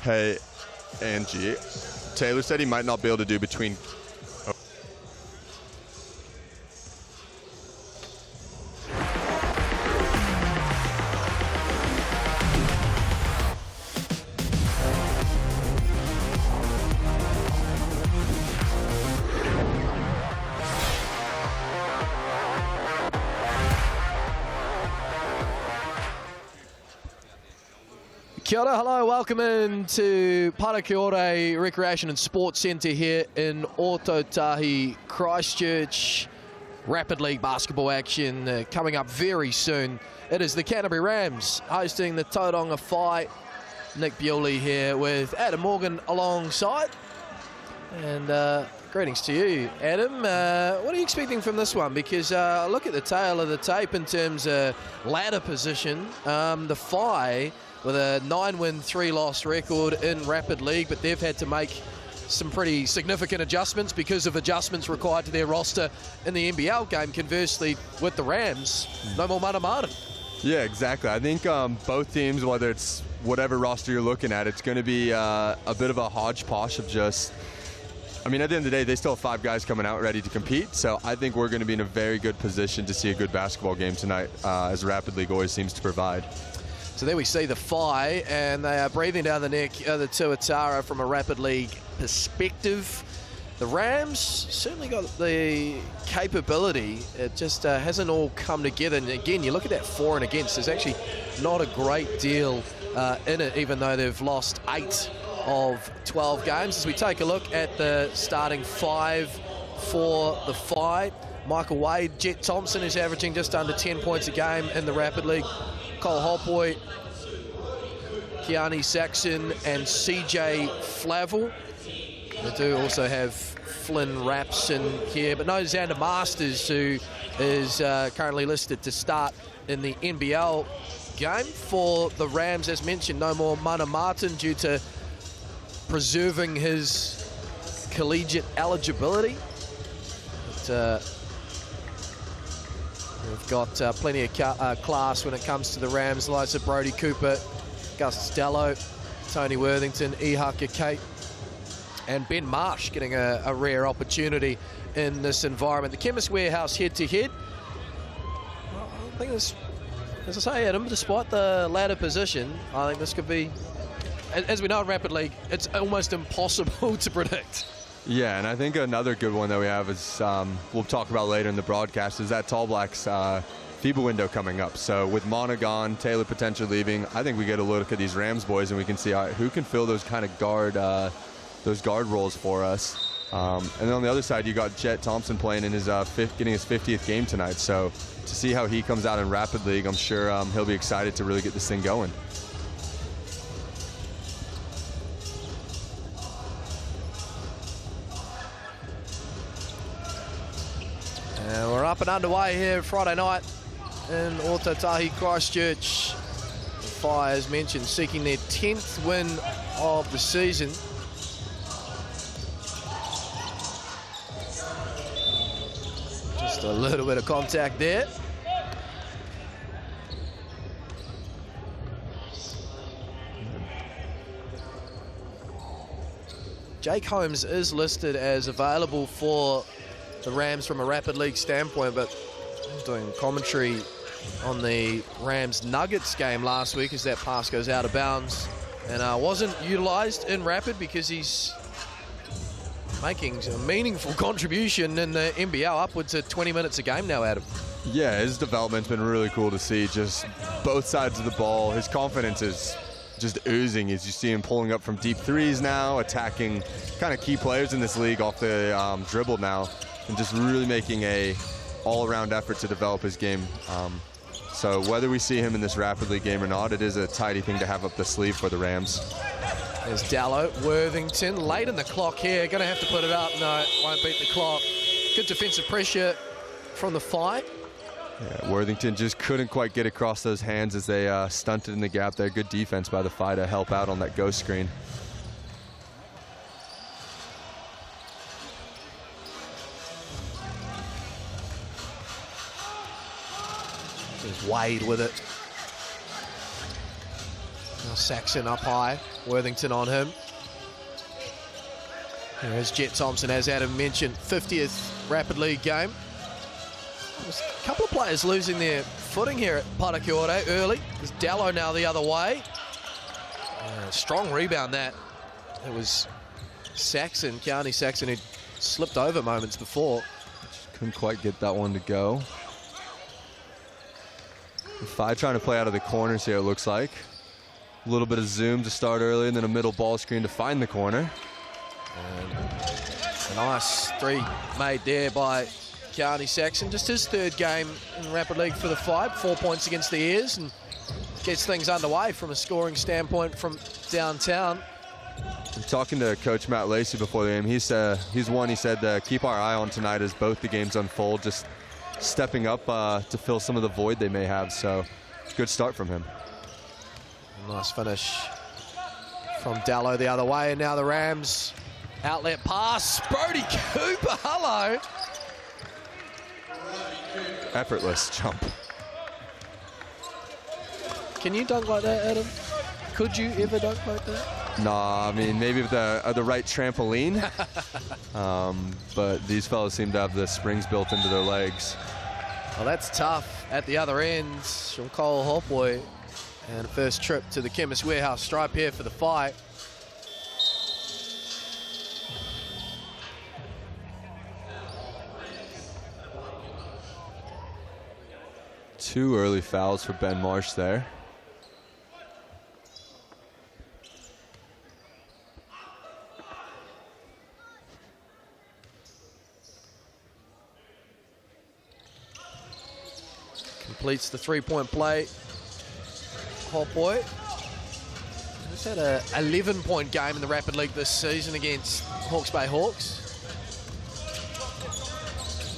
Hey, Angie. Taylor said he might not be able to do between... Kia ora, hello, welcome into Parakiore Recreation and Sports Centre here in Ōtautahi, Christchurch. Rapid League basketball action coming up very soon. It is the Canterbury Rams hosting the Tauranga Whai. Nick Bewley here with Adam Morgan alongside. And greetings to you, Adam. What are you expecting from this one? Because look at the tail of the tape in terms of ladder position. The Whai with a 9-win, 3-loss record in Rapid League, but they've had to make some pretty significant adjustments because of adjustments required to their roster in the NBL game. Conversely, with the Rams, no more mana mara. Yeah, exactly. I think both teams, whether it's whatever roster you're looking at, it's going to be a bit of a hodgepodge of just... I mean, at the end of the day, they still have 5 guys coming out ready to compete, so I think we're going to be in a very good position to see a good basketball game tonight, as Rapid League always seems to provide. So there we see the Whai, and they are breathing down the neck of the Tuatara from a Rapid League perspective. The Rams certainly got the capability. It just hasn't all come together. And again, you look at that for and against, there's actually not a great deal in it, even though they've lost 8 of 12 games. As we take a look at the starting 5 for the Whai, Michael Wade, Jet Thompson is averaging just under 10 points a game in the Rapid League. Cole Holpoy, Keani Saxon, and CJ Flavel. They do also have Flynn Raps in here, but no Xander Masters, who is currently listed to start in the NBL game. For the Rams, as mentioned, no more Mana Martin due to preserving his collegiate eligibility. But, we've got plenty of class when it comes to the Rams, like Brody Cooper, Gus Dello, Tony Worthington, Ihaka Kate, and Ben Marsh getting a rare opportunity in this environment. The Chemist Warehouse head-to-head. I think this, as I say, Adam, despite the ladder position, I think this could be, as we know in Rapid League, it's almost impossible to predict. Yeah, and I think another good one that we have is, we'll talk about later in the broadcast, is that Tall Blacks FIBA window coming up. So with Mana gone, Taylor potentially leaving, I think we get a look at these Rams boys and we can see who can fill those kind of guard roles for us. And then on the other side, you got Jet Thompson playing in his getting his 50th game tonight. So to see how he comes out in Rapid League, I'm sure he'll be excited to really get this thing going. And we're up and underway here Friday night in Ōtautahi, Christchurch. The Whai, as mentioned, seeking their 10th win of the season. Just a little bit of contact there. Jake Holmes is listed as available for the Rams from a Rapid League standpoint, but doing commentary on the Rams Nuggets game last week as that pass goes out of bounds and wasn't utilized in Rapid because he's making a meaningful contribution in the NBL, upwards of 20 minutes a game now, Adam. Yeah, his development's been really cool to see, just both sides of the ball. His confidence is just oozing as you see him pulling up from deep threes now, attacking kind of key players in this league off the dribble now, and just really making a all-around effort to develop his game. So whether we see him in this Rapid League game or not, it is a tidy thing to have up the sleeve for the Rams. There's Dallo, Worthington, late in the clock here, gonna have to put it up. No, won't beat the clock. Good defensive pressure from the Whai. Yeah, Worthington just couldn't quite get across those hands as they stunted in the gap there. Good defense by the Whai to help out on that ghost screen. There's Wade with it. Saxon up high, Worthington on him. Here's Jet Thompson, as Adam mentioned, 50th Rapid League game. There's a couple of players losing their footing here at Parakiore early. There's Dallo now the other way. Strong rebound that. It was Saxon, Kearney Saxon, who slipped over moments before. Just couldn't quite get that one to go. Fi trying to play out of the corners here, it looks like. A little bit of zoom to start early, and then a middle ball screen to find the corner. And a nice three made there by Kearney Saxon. Just his third game in Rapid League for the FIBA. 4 points against the Airs, and gets things underway from a scoring standpoint from downtown. I'm talking to Coach Matt Lacey before the game. He said keep our eye on tonight as both the games unfold, just stepping up to fill some of the void they may have. So good start from him. Nice finish from Dallo the other way, and now the Rams outlet pass. Brody Cooper, hello. Effortless jump. Can you dunk like that, Adam? Could you ever dunk like that? Nah, I mean, maybe with the right trampoline. But these fellas seem to have the springs built into their legs. Well, that's tough at the other end from Cole Hopwoy. And first trip to the Chemist Warehouse stripe here for the fight. Two early fouls for Ben Marsh there. Completes the three-point play. Hopwoy. He's had a 11-point game in the Rapid League this season against Hawke's Bay Hawks.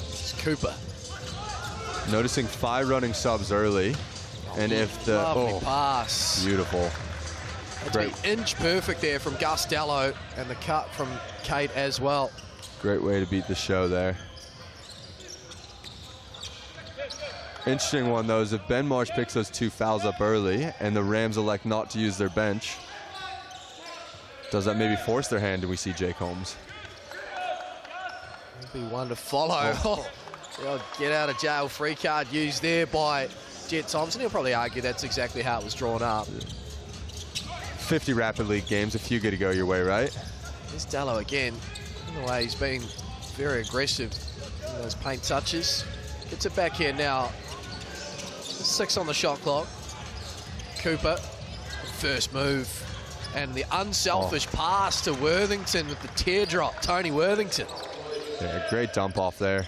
It's Cooper. Noticing 5 running subs early. And if the lovely pass. Beautiful. Great inch perfect there from Gus Dallo, and the cut from Kate as well. Great way to beat the show there. Interesting one, though, is if Ben Marsh picks those 2 fouls up early and the Rams elect not to use their bench, does that maybe force their hand? Do we see Jake Holmes? That'd be one to follow. Oh. Get out of jail free card used there by Jet Thompson. He'll probably argue that's exactly how it was drawn up. 50 Rapid League games, a few good to go your way, right? There's Dallo again. In the way he's been very aggressive in those paint touches. Gets it back here now. 6 on the shot clock. Cooper, first move. And the unselfish pass to Worthington with the teardrop. Tony Worthington. Yeah, great dump off there.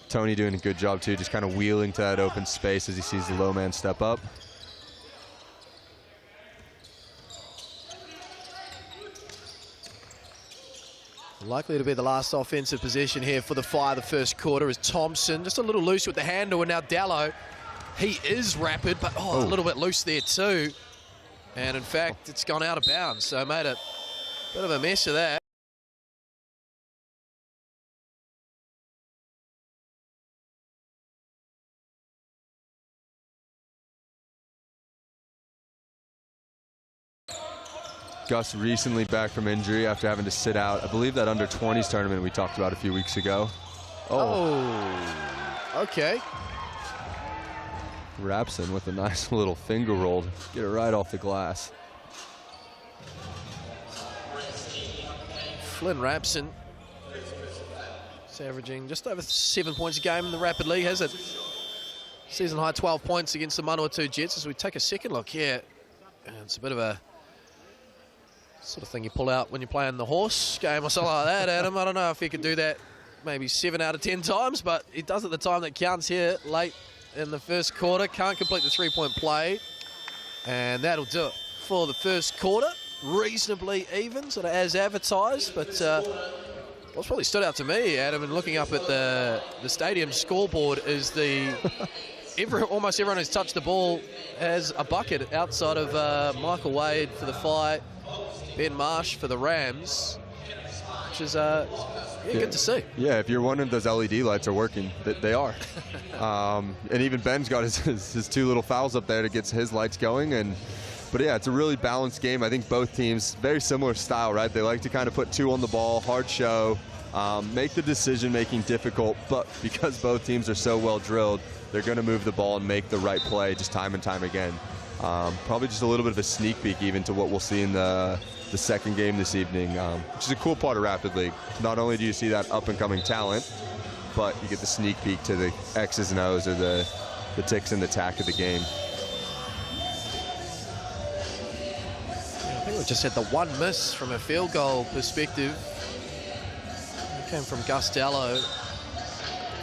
Tony doing a good job, too, just kind of wheeling to that open space as he sees the low man step up. Likely to be the last offensive possession here for the Fire the first quarter is Thompson. Just a little loose with the handle, and now Dallo. He is rapid, but a little bit loose there too. And in fact, it's gone out of bounds, so made a bit of a mess of that. Gus recently back from injury after having to sit out. I believe that under-20s tournament we talked about a few weeks ago. Okay. Rapson with a nice little finger roll. Get it right off the glass. Flynn Rapson is averaging just over 7 points a game in the Rapid League. Has a season high 12 points against the Manawatu Jets. As we take a second look here, and it's a bit of a sort of thing you pull out when you're playing the horse game or something like that, Adam. I don't know if he could do that maybe 7 out of 10 times, but he does at the time that counts here late in the first quarter. Can't complete the three-point play, and that'll do it for the first quarter. Reasonably even, sort of as advertised, but what's probably stood out to me, Adam, and looking up at the stadium scoreboard is almost everyone who's touched the ball has a bucket outside of Michael Wade for the Fire, Ben Marsh for the Rams, which is good to see. Yeah, if you're wondering if those LED lights are working, they are. And even Ben's got his 2 little fouls up there to get his lights going, and But yeah, it's a really balanced game. I think both teams, very similar style, right? They like to kind of put two on the ball, hard show, make the decision-making difficult, but because both teams are so well drilled, they're going to move the ball and make the right play just time and time again. Probably just a little bit of a sneak peek even to what we'll see in the second game this evening, which is a cool part of Rapid League. Not only do you see that up-and-coming talent, but you get the sneak peek to the X's and O's, or the ticks and the tack of the game. I think we just had the one miss from a field goal perspective. It came from Gustello.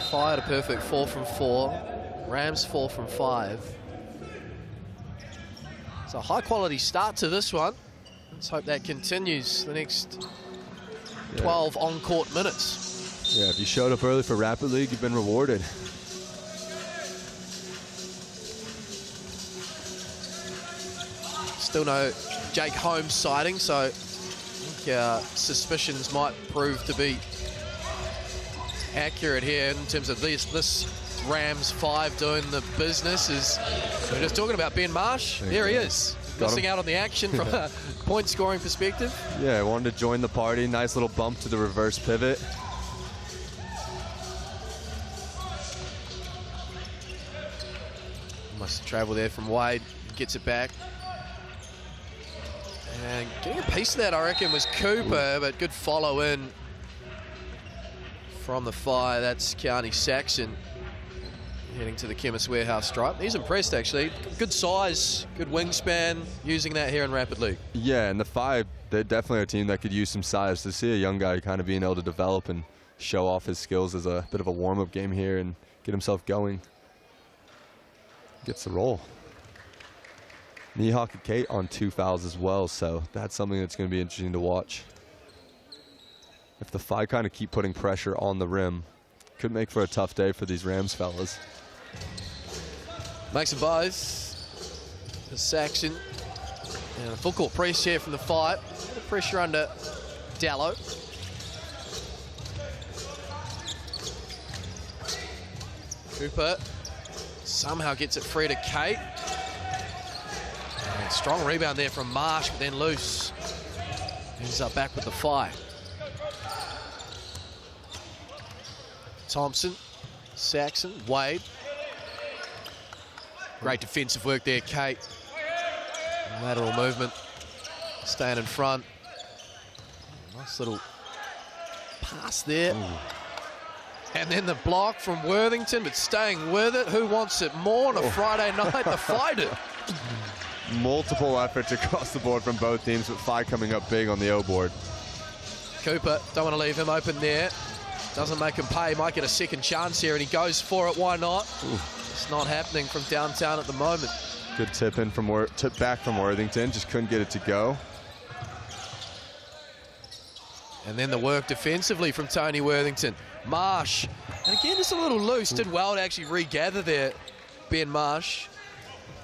Fired a perfect 4 from 4. Rams 4 from 5. It's a high-quality start to this one. Let's hope that continues the next 12 on-court minutes. Yeah, if you showed up early for Rapid League, you've been rewarded. Still no Jake Holmes sighting, so I think suspicions might prove to be accurate here in terms of this Rams 5 doing the business. We're just talking about Ben Marsh. There he is, missing out on the action from a point scoring perspective. Yeah, I wanted to join the party. Nice little bump to the reverse pivot. Must travel there from Wade, gets it back. And getting a piece of that, I reckon, was Cooper, but good follow in from the fire. That's Kearney Saxon heading to the Chemist Warehouse stripe. He's impressed, actually. Good size, good wingspan, using that here in Rapid League. Yeah, and the 5, they're definitely a team that could use some size. To see a young guy kind of being able to develop and show off his skills as a bit of a warm-up game here and get himself going. Gets the roll. Mihawk and Kate on 2 fouls as well, so that's something that's going to be interesting to watch. If the 5 kind of keep putting pressure on the rim, could make for a tough day for these Rams fellas. Makes them both. The Saxon. And a full court press here from the 5. A bit of pressure under Dallow. Cooper somehow gets it free to Kate. And strong rebound there from Marsh, but then loose. Ends up back with the 5. Thompson, Saxon, Wade. Great defensive work there, Kate. Lateral movement, staying in front. Nice little pass there. Ooh. And then the block from Worthington, but staying with it. Who wants it more on a Friday night? The Fighter. Multiple efforts across the board from both teams, with 5 coming up big on the O board. Cooper, don't want to leave him open there. Doesn't make him pay. Might get a second chance here, and he goes for it. Why not? Ooh. It's not happening from downtown at the moment. Good tip back from Worthington. Just couldn't get it to go. And then the work defensively from Tony Worthington. Marsh, and again, just a little loose. Did well to actually regather there, Ben Marsh.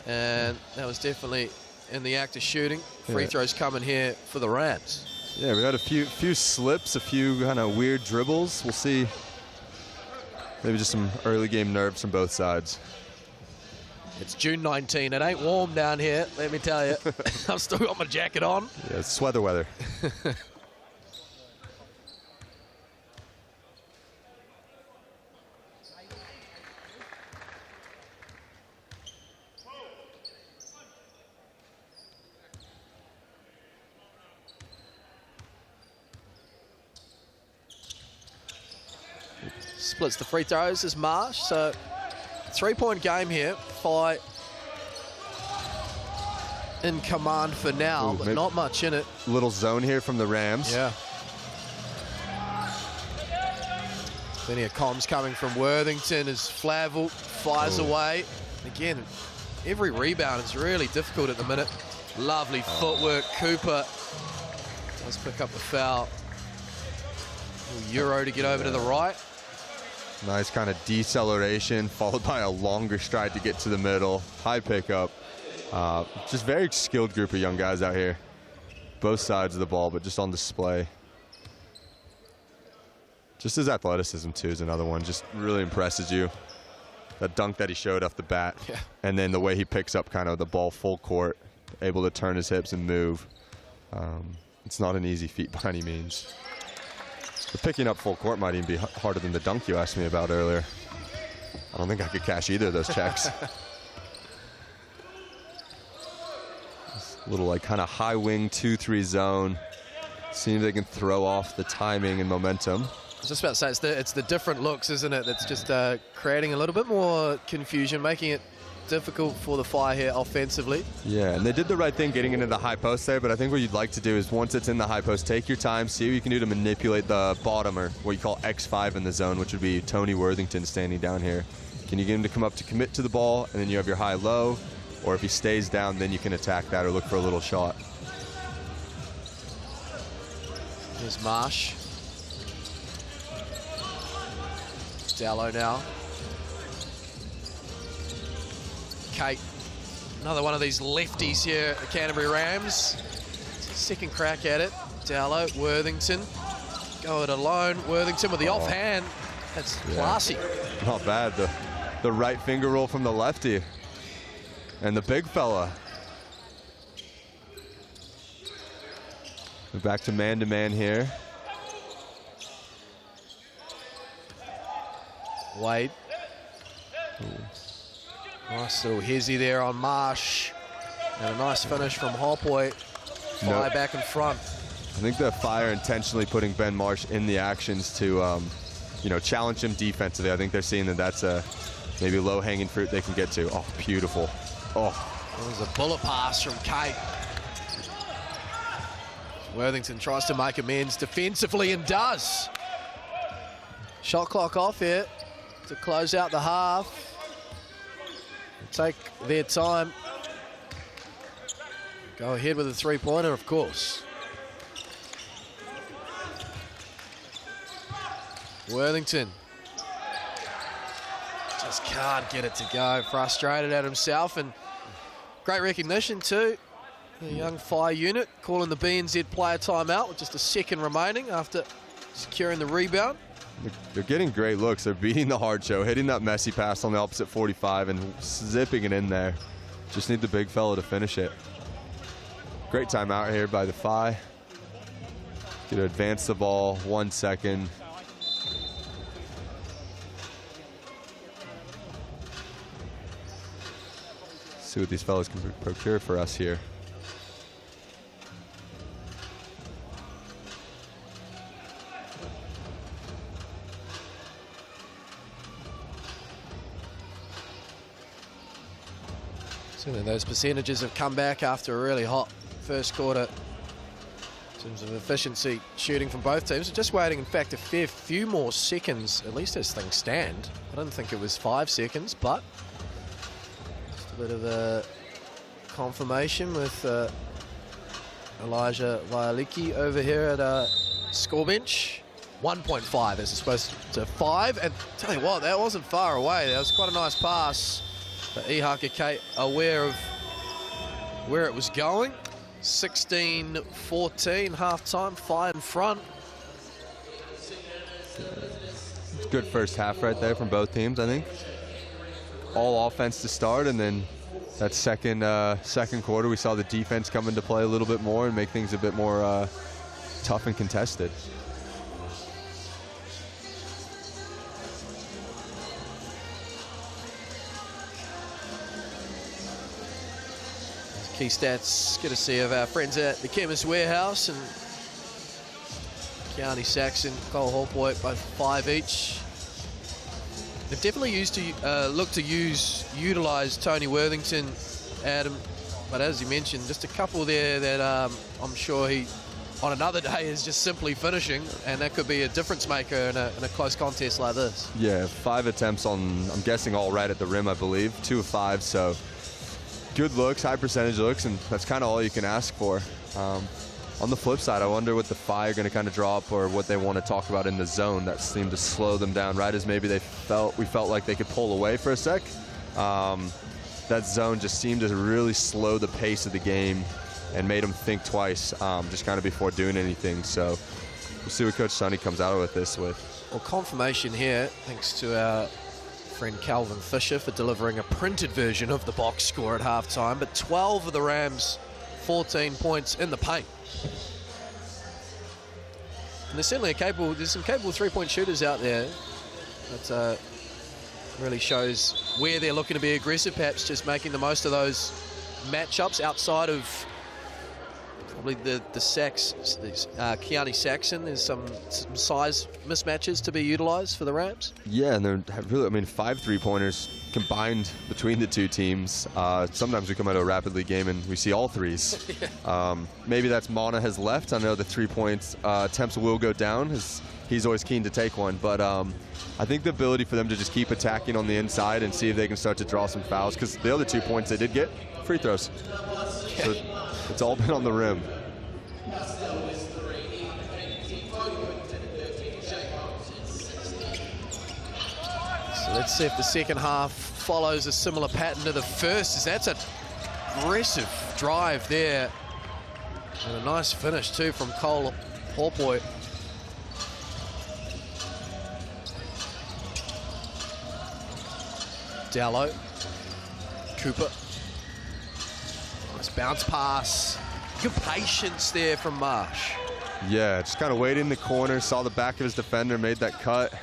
And that was definitely in the act of shooting. Free throws coming here for the Rams. Yeah, we had a few slips, a few kind of weird dribbles. We'll see. Maybe just some early game nerves from both sides. It's June 19. It ain't warm down here, let me tell you. I've still got my jacket on. Yeah, it's sweater weather. Splits the free throws as Marsh. So 3-point game here. Fight in command for now, but not much in it. Little zone here from the Rams. Yeah. Plenty of comms coming from Worthington as Flavel fires away. Again, every rebound is really difficult at the minute. Lovely footwork. Cooper does pick up the foul. Euro to get over to the right. Nice kind of deceleration, followed by a longer stride to get to the middle. High pickup. Just very skilled group of young guys out here. Both sides of the ball, but just on display. Just his athleticism, too, is another one. Just really impresses you. That dunk that he showed off the bat. Yeah. And then the way he picks up kind of the ball full court. able to turn his hips and move. It's not an easy feat by any means. But picking up full court might even be harder than the dunk you asked me about earlier. I don't think I could cash either of those checks. Little like kind of high wing 2-3 zone. Seeing if they can throw off the timing and momentum. I was just about to say, it's the different looks, isn't it? That's just creating a little bit more confusion, making it difficult for the Whai here offensively. Yeah, and they did the right thing getting into the high post there, but I think what you'd like to do is once it's in the high post, take your time, see what you can do to manipulate the bottom, or what you call X5 in the zone, which would be Tony Worthington standing down here. Can you get him to come up to commit to the ball, and then you have your high-low, or if he stays down, then you can attack that or look for a little shot. Here's Marsh. Dallow now. Kate, another one of these lefties here at the Canterbury Rams. Second crack at it. Dallow, Worthington. Go it alone. Worthington with the offhand. That's classy. Not bad. The right finger roll from the lefty. And the big fella. We're back to man here. Wade. Ooh. Nice little hezzy there on Marsh. And a nice finish from Hopway. Whai back in front. I think the Fire intentionally putting Ben Marsh in the actions to, you know, challenge him defensively. I think they're seeing that that's a maybe low-hanging fruit they can get to. Oh, beautiful. Oh. There's a bullet pass from Kate. Worthington tries to make amends defensively and does. Shot clock off here to close out the half. Take their time. Go ahead with a three-pointer, of course. Worthington just can't get it to go. Frustrated at himself, and great recognition too. The young Whai unit calling the BNZ player timeout with just a second remaining after securing the rebound. They're getting great looks. They're beating the hard show, hitting that messy pass on the opposite 45 and zipping it in there. Just need the big fella to finish it. Great timeout here by the Whai. Get to advance the ball 1 second. See what these fellas can procure for us here. Certainly those percentages have come back after a really hot first quarter in terms of efficiency shooting from both teams. We're just waiting, in fact, a fair few more seconds, at least as things stand. I don't think it was 5 seconds, but just a bit of a confirmation with Elijah Waialiki over here at score bench. 1.5 as opposed to 5, and tell you what, that wasn't far away. That was quite a nice pass. But Ihaka Kate aware of where it was going. 16-14 half-time, Whai in front. Good first half right there from both teams, I think. All offense to start, and then that second quarter, we saw the defense come into play a little bit more and make things a bit more tough and contested. Key stats, good to see of our friends at the Chemist Warehouse, and Kearney Saxon, Cole Hawkwood, both 5 each. They've definitely looked to utilise Tony Worthington, Adam, but as you mentioned, just a couple there that I'm sure he, on another day, is just simply finishing, and that could be a difference maker in a close contest like this. Yeah, 5 attempts on, I'm guessing, all right at the rim, I believe. 2 of 5, so good looks, high percentage looks, and that's kind of all you can ask for. On the flip side, I wonder what the Whai are going to kind of draw up, or what they want to talk about in the zone that seemed to slow them down right as maybe we felt like they could pull away for a sec. That zone just seemed to really slow the pace of the game and made them think twice just kind of before doing anything. So we'll see what Coach Sonny comes out with this with. Well, confirmation here, thanks to our friend Calvin Fisher for delivering a printed version of the box score at halftime, but 12 of the Rams 14 points in the paint. And there's certainly some capable three-point shooters out there. That really shows where they're looking to be aggressive, perhaps just making the most of those matchups outside of probably the Keani Saxon. There's some size mismatches to be utilized for the Rams. Yeah, and they're really, I mean, 5 3-pointers combined between the two teams. Sometimes we come out of a rapid league game and we see all threes. Maybe that's Mana has left. I know the 3-point attempts will go down. He's always keen to take one, but I think the ability for them to just keep attacking on the inside and see if they can start to draw some fouls, because the other 2 points they did get, free throws. So it's all been on the rim. So let's see if the second half follows a similar pattern to the first, as that's an aggressive drive there. And a nice finish too from Cole Horpoy. Dallo, Cooper. Nice bounce pass. Good patience there from Marsh. Yeah, just kind of waited in the corner, saw the back of his defender, made that cut.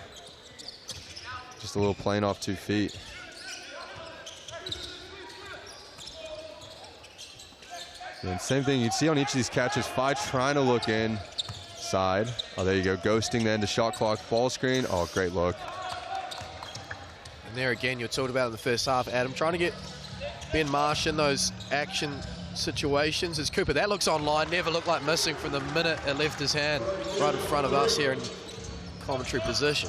Just a little plane off 2 feet. And same thing you'd see on each of these catches. Phi trying to look inside. Oh, there you go. Ghosting the end of shot clock. Ball screen. Oh, great look. And there again, you're talking about in the first half, Adam, trying to get Ben Marsh in those action situations. As Cooper, that looks online, never looked like missing from the minute it left his hand right in front of us here in commentary position.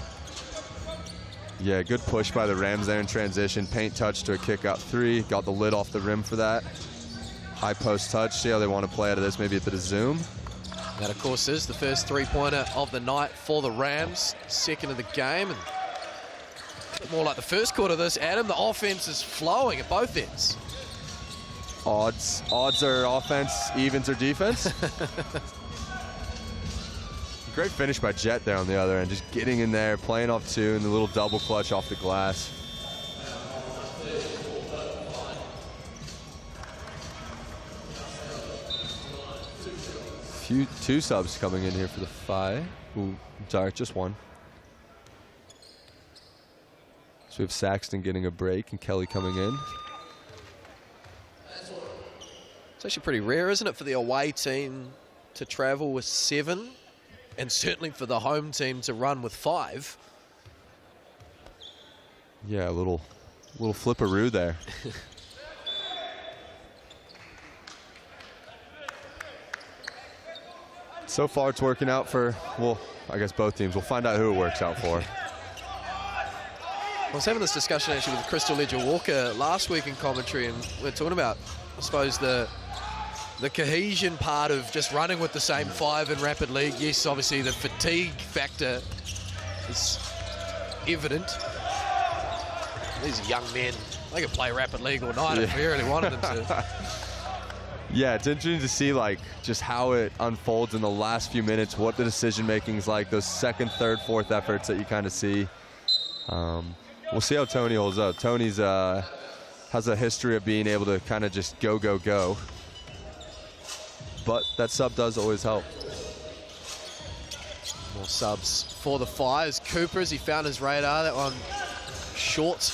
Yeah, good push by the Rams there in transition. Paint touch to a kick out 3. Got the lid off the rim for that. High post touch. See how they want to play out of this, maybe a bit of zoom. That, of course, is the first three-pointer of the night for the Rams. Second of the game. And more like the first quarter of this, Adam. The offense is flowing at both ends. Odds are offense, evens are defense. Great finish by Jet there on the other end, just getting in there, playing off 2, and the little double clutch off the glass. Two subs coming in here for the Phi. Ooh, sorry, just one. So we have Saxton getting a break and Kelly coming in. It's actually pretty rare, isn't it, for the away team to travel with 7, and certainly for the home team to run with 5. Yeah, a little flipperoo there. So far it's working out for, well, I guess both teams. We'll find out who it works out for. I was having this discussion actually with Crystal Ledger-Walker last week in commentary, and we're talking about, I suppose, the cohesion part of just running with the same 5 in rapid league. Yes, obviously the fatigue factor is evident. These are young men. They could play rapid league all night if we really wanted them to. Yeah, it's interesting to see like just how it unfolds in the last few minutes, what the decision making is like, those second, third, fourth efforts that you kind of see. We'll see how Tony holds up. Tony's has a history of being able to kind of just go, go, go. But that sub does always help. More subs for the Fires. Cooper, as he found his radar, that one short.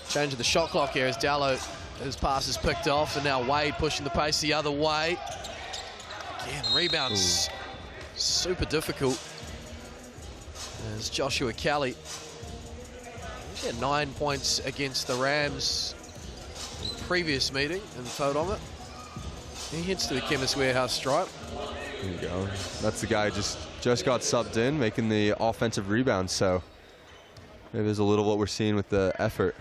Changing the shot clock here as Dallo, his pass is picked off, and now Wade pushing the pace the other way. Again, rebounds super difficult. As Joshua Kelly, he had 9 points against the Rams in the previous meeting in the Tauranga. He heads to the Chemist Warehouse stripe. There you go. That's the guy who just got subbed in, making the offensive rebound. So maybe there's a little what we're seeing with the effort,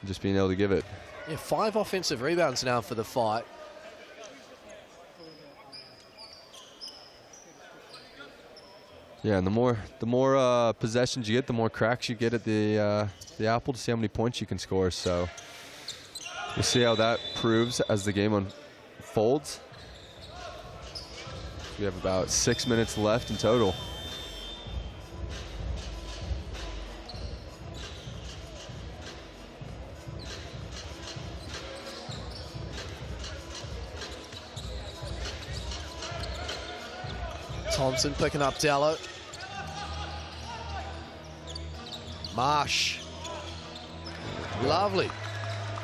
just being able to give it. Yeah, 5 offensive rebounds now for the fight. Yeah, and the more possessions you get, the more cracks you get at the apple to see how many points you can score. So we'll see how that proves as the game unfolds. We have about 6 minutes left in total. Thompson picking up Dallow. Marsh. Lovely.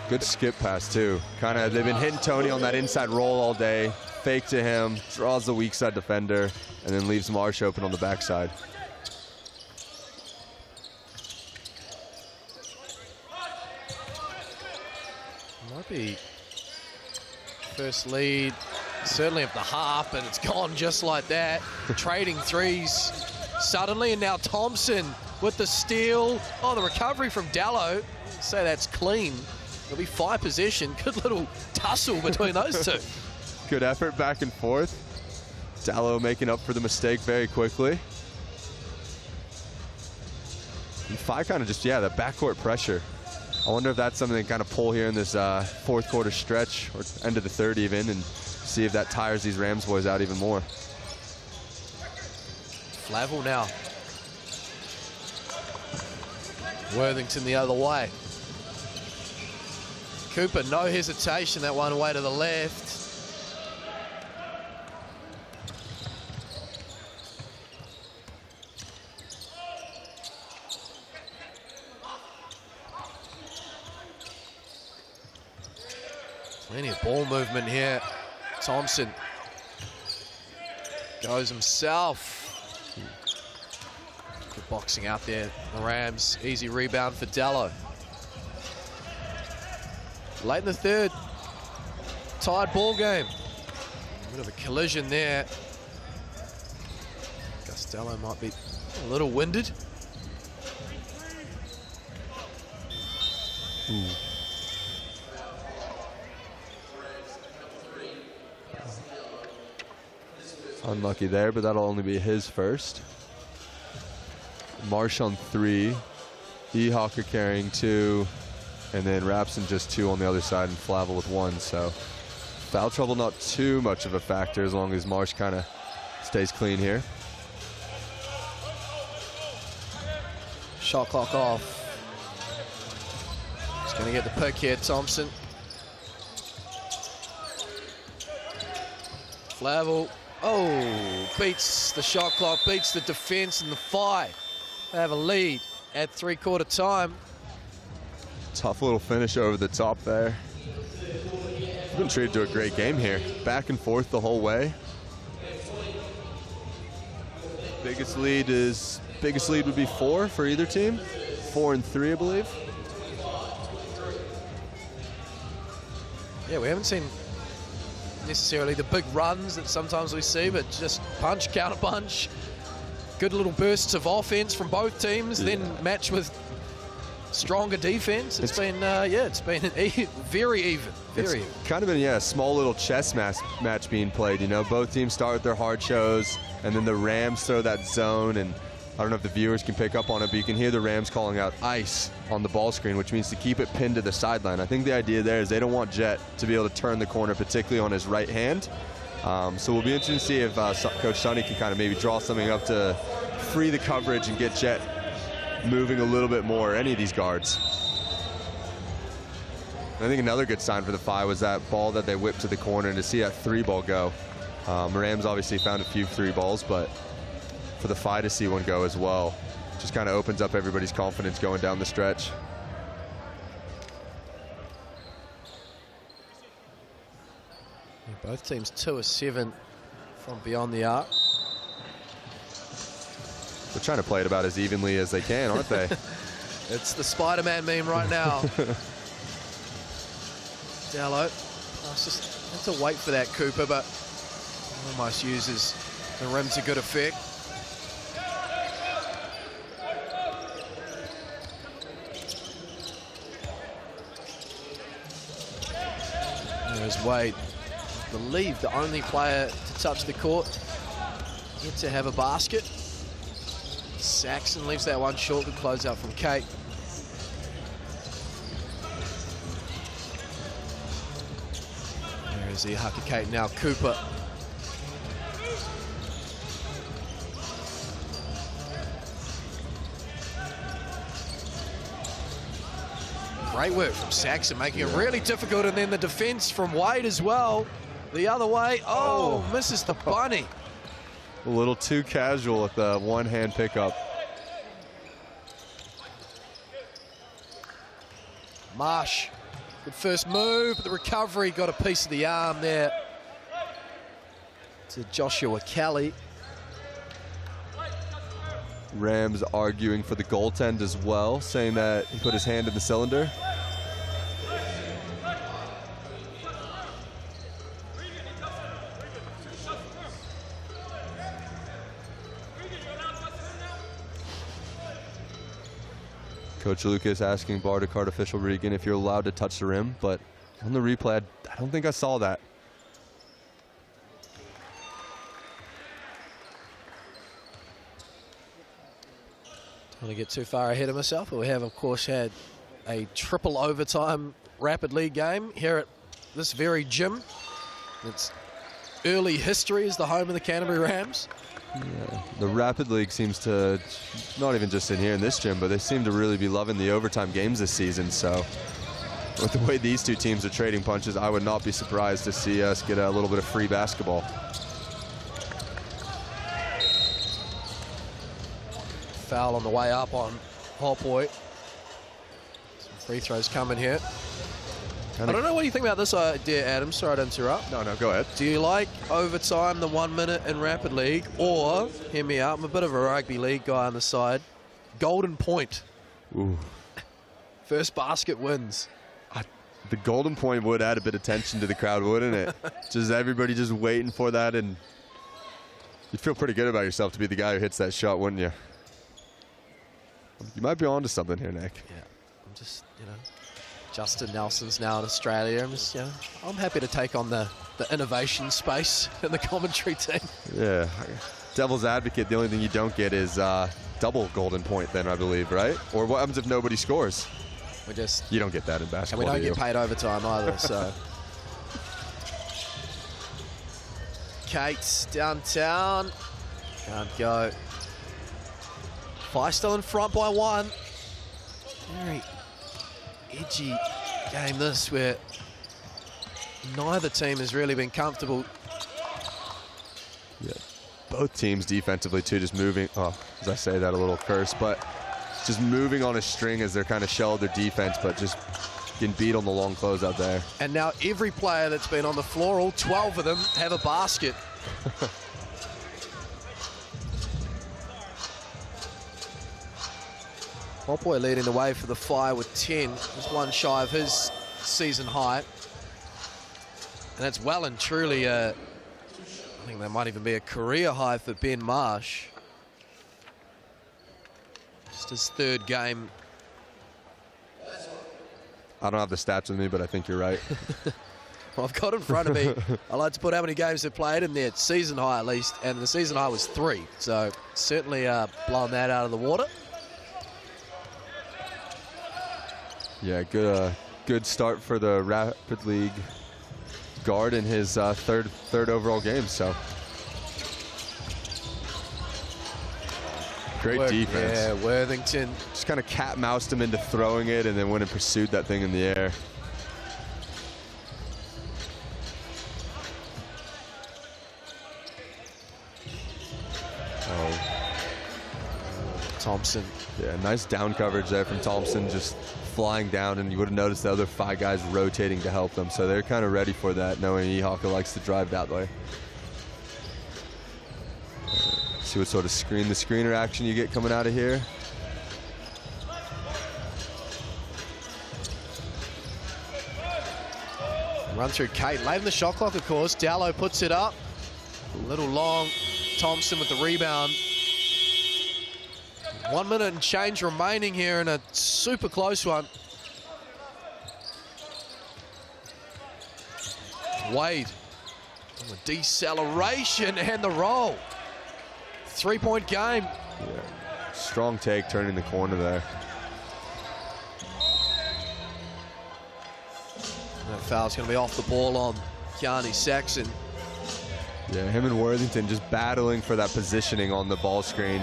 Good skip pass too. Kind of, they've been hitting Tony on that inside roll all day. Fake to him, draws the weak side defender, and then leaves Marsh open on the backside. Might be first lead, certainly of the half, and it's gone just like that. Trading threes suddenly, and now Thompson with the steal. Oh, the recovery from Dallow. Say that's clean. It'll be 5 possession. Good little tussle between those two. Good effort back and forth. Dallow making up for the mistake very quickly. And Whai kind of just, yeah, the backcourt pressure. I wonder if that's something they kind of pull here in this fourth quarter stretch, or end of the third even, and see if that tires these Rams boys out even more. Flavel now. Worthington the other way. Cooper, no hesitation, that one away to the left. Plenty of ball movement here. Thompson goes himself. Good boxing out there. The Rams, easy rebound for Dallow. Late in the third, tied ball game. Bit of a collision there. Dallow might be a little winded. Ooh. Unlucky there, but that'll only be his first. Marsh on 3. E-Hawker carrying 2. And then Rapson just 2 on the other side, and Flavel with 1. So foul trouble not too much of a factor as long as Marsh kind of stays clean here. Shot clock off. He's going to get the pick here, Thompson. Flavel. Oh, beats the shot clock, beats the defense, and the Whai. They have a lead at 3/4 time. Tough little finish over the top there. We've been treated to a great game here. Back and forth the whole way. Biggest lead would be 4 for either team. 4 and 3, I believe. Yeah, we haven't seen necessarily the big runs that sometimes we see, but just punch, counter punch. Good little bursts of offense from both teams, then matched with stronger defense. It's been very even. Very even. Kind of been, a small little chess match being played. You know, both teams start with their hard shows, and then the Rams throw that zone, and I don't know if the viewers can pick up on it, but you can hear the Rams calling out ice on the ball screen, which means to keep it pinned to the sideline. I think the idea there is they don't want Jet to be able to turn the corner, particularly on his right hand. So we'll be interested to see if Coach Sonny can kind of maybe draw something up to free the coverage and get Jet moving a little bit more, any of these guards. And I think another good sign for the Whai was that ball that they whipped to the corner, and to see that 3-ball go. Rams obviously found a few 3 balls, but for the Whai to see one go as well just kind of opens up everybody's confidence going down the stretch. Both teams 2 of 7 from beyond the arc. They're trying to play it about as evenly as they can, aren't they? It's the Spider-Man meme right now. Dallow. Just have to wait for that, Cooper, but almost uses the rim to good effect. There's Wade. I believe the only player to touch the court yet to have a basket. Saxon leaves that one short. Good close out from Kate. There is the Haka Kate now. Cooper. Great work from Saxon, making it really difficult, and then the defense from Wade as well. The other way. Oh, misses the bunny. A little too casual with the one-hand pickup. Marsh, good first move, but the recovery got a piece of the arm there to Joshua Kelly. Rams arguing for the goaltend as well, saying that he put his hand in the cylinder. Coach Lucas asking Barter card official Regan if you're allowed to touch the rim, but on the replay, I don't think I saw that. Don't want to get too far ahead of myself, but we have, of course, had a triple overtime rapid league game here at this very gym. It's early history as the home of the Canterbury Rams. Yeah, the Rapid League seems to, not even just in here in this gym, but they seem to really be loving the overtime games this season. So with the way these two teams are trading punches, I would not be surprised to see us get a little bit of free basketball. Foul on the way up on Hopwood. Some free throws coming here. I don't know what you think about this idea, Adam. Sorry to interrupt. No, go ahead. Do you like overtime, the 1 minute in Rapid League, or, hear me out, I'm a bit of a rugby league guy on the side, golden point? Ooh. First basket wins. The golden point would add a bit of tension to the crowd, wouldn't it? Just everybody just waiting for that, and you'd feel pretty good about yourself to be the guy who hits that shot, wouldn't you? You might be onto something here, Nick. Yeah, I'm just, Justin Nelson's now in Australia. I'm happy to take on the innovation space in the commentary team. Yeah, devil's advocate, the only thing you don't get is double golden point then, I believe, right? Or what happens if nobody scores? You don't get that in basketball, and we don't get paid overtime either, so. Kate's downtown. Can't go. Fi still in front by 1. Very edgy game this, where neither team has really been comfortable. Yeah, both teams defensively too, just moving. Oh, as I say that, a little curse, but just moving on a string as they're kind of shelled their defense, but just getting beat on the long close out there. And now every player that's been on the floor, all 12 of them, have a basket. Hopwood leading the way for the Fire with 10. Just one shy of his season high. And that's well and truly, I think that might even be a career high for Ben Marsh. Just his 3rd game. I don't have the stats with me, but I think you're right. Well, I've got in front of me. I like to put how many games they've played in there. Season high at least, and the season high was 3. So certainly blown that out of the water. Yeah, good start for the Rapid League guard in his third overall game. So great defense. Yeah, Worthington just kind of cat-moused him into throwing it, and then went and pursued that thing in the air. Oh, Thompson. Yeah, nice down coverage there from Thompson, just flying down, and you would have noticed the other 5 guys rotating to help them. So they're kind of ready for that, knowing Ihaka likes to drive that way. See what sort of screener action you get coming out of here. Run through Kate, late in the shot clock, of course. Dallow puts it up. A little long. Thompson with the rebound. 1 minute and change remaining here in a super close one. Wade on the deceleration and the roll. 3-point game. Yeah. Strong take, turning the corner there. That foul's going to be off the ball on Kearney Saxon. Yeah, him and Worthington just battling for that positioning on the ball screen.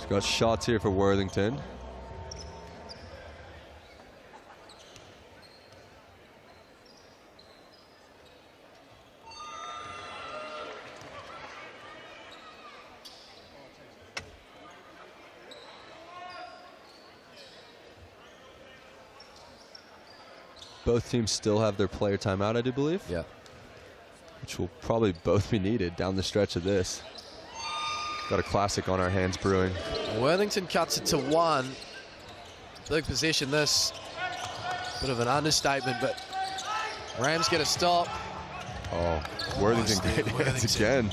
Got shots here for Worthington. Both teams still have their player timeout, I do believe. Yeah. Which will probably both be needed down the stretch of this. Got a classic on our hands brewing. Worthington cuts it to 1. Big possession this. Bit of an understatement, but Rams get a stop. Oh, Worthington great hands again.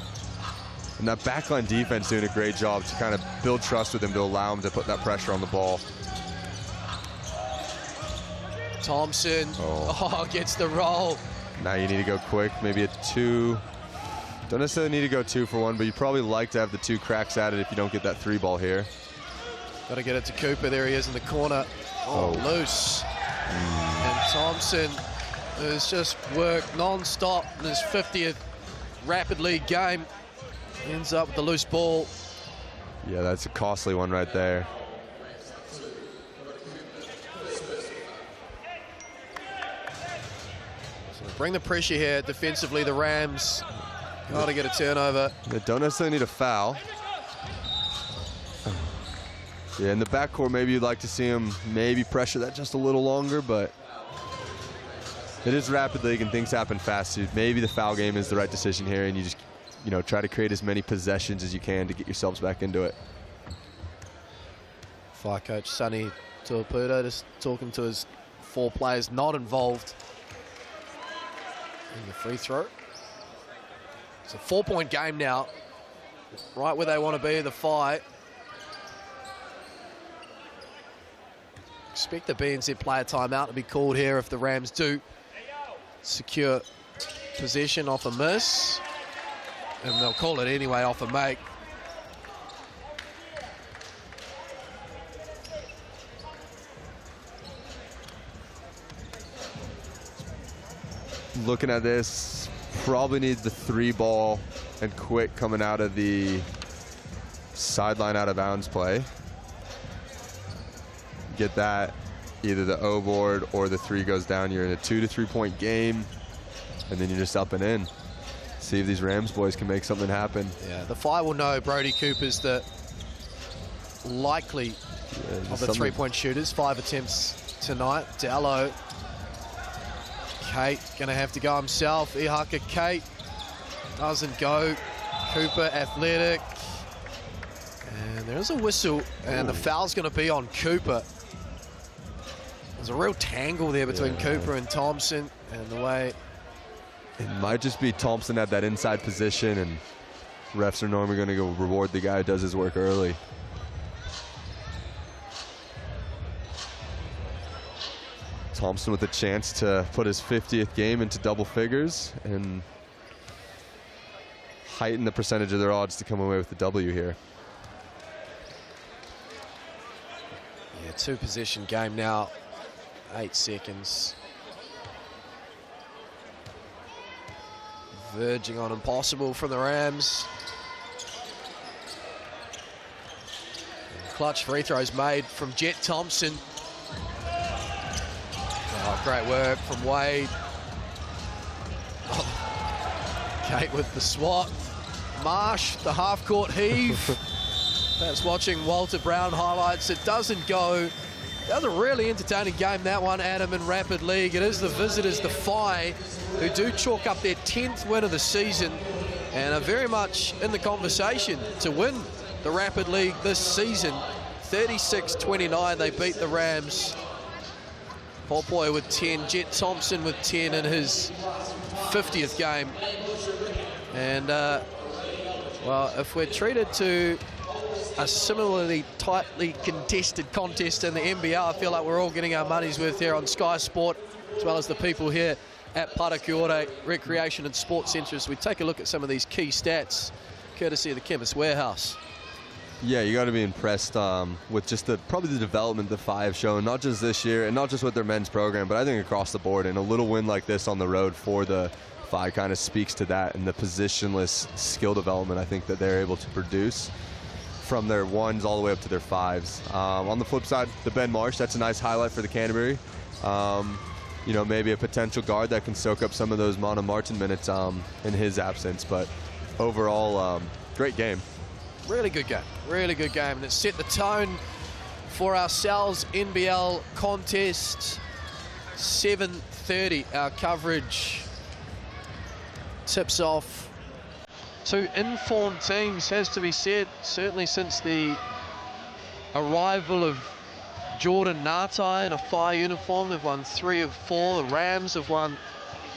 And that backline defense doing a great job to kind of build trust with him to allow him to put that pressure on the ball. Thompson, gets the roll. Now you need to go quick, maybe a 2. Don't necessarily need to go 2 for 1, but you'd probably like to have the 2 cracks at it if you don't get that 3 ball here. Got to get it to Cooper. There he is in the corner. Loose. And Thompson has just worked non-stop in his 50th Rapid League game. Ends up with the loose ball. Yeah, that's a costly one right there. So bring the pressure here defensively. The Rams got to get a turnover. They don't necessarily need a foul. Yeah, in the backcourt, maybe you'd like to see him maybe pressure that just a little longer, but it is Rapid League and things happen fast. So maybe the foul game is the right decision here, and you just, try to create as many possessions as you can to get yourselves back into it. Fire coach Sonny Tuaputa just talking to his 4 players not involved in the free throw. It's a 4-point game now, right where they want to be in the fight. Expect the BNZ player timeout to be called here if the Rams do secure possession off a miss. And they'll call it anyway off a make. Looking at this, probably needs the 3 ball and quick coming out of the sideline out of bounds play. Get that, either the O board or the 3 goes down. You're in a 2 to 3 point game, and then you're just up and in. See if these Rams boys can make something happen. Yeah, the Fire will know Brody Cooper's the likely of the 3-point shooters. 5 attempts tonight. Dallo. Kate gonna have to go himself. Ihaka Kate doesn't go. Cooper athletic. And there's a whistle, and the foul's gonna be on Cooper. There's a real tangle there between Cooper and Thompson, and the way it might just be Thompson at that inside position, and refs are normally going to go reward the guy who does his work early. Thompson with a chance to put his 50th game into double figures and heighten the percentage of their odds to come away with the W here. Yeah, 2-possession game now. 8 seconds. Verging on impossible from the Rams. Clutch free throws made from Jet Thompson. Oh, great work from Wade. Kate with the swat. Marsh, the half-court heave. That's watching Walter Brown highlights. It doesn't go. That was a really entertaining game, that one, Adam, in Rapid League. It is the visitors, the Phi, who do chalk up their 10th win of the season and are very much in the conversation to win the Rapid League this season. 36-29, they beat the Rams. Popoy with 10, Jet Thompson with 10 in his 50th game. And, well, if we're treated to a similarly tightly contested contest in the NBL, I feel like we're all getting our money's worth here on Sky Sport, as well as the people here at Parakiore Recreation and Sports Centre as we take a look at some of these key stats, courtesy of the Chemist Warehouse. Yeah, you got to be impressed with just probably the development the Phi have shown, not just this year and not just with their men's program, but I think across the board. And a little win like this on the road for the Phi kind of speaks to that and the positionless skill development I think that they're able to produce from their 1s all the way up to their 5s. On the flip side, the Ben Marsh, that's a nice highlight for the Canterbury. Maybe a potential guard that can soak up some of those Mana Martin minutes in his absence. But overall, great game. Really good game. Really good game. And it set the tone for our Sal's NBL contest. 7:30, our coverage tips off. Two informed teams, has to be said, certainly since the arrival of Jordan Ngatai in a Whai uniform. They've won 3 of 4. The Rams have won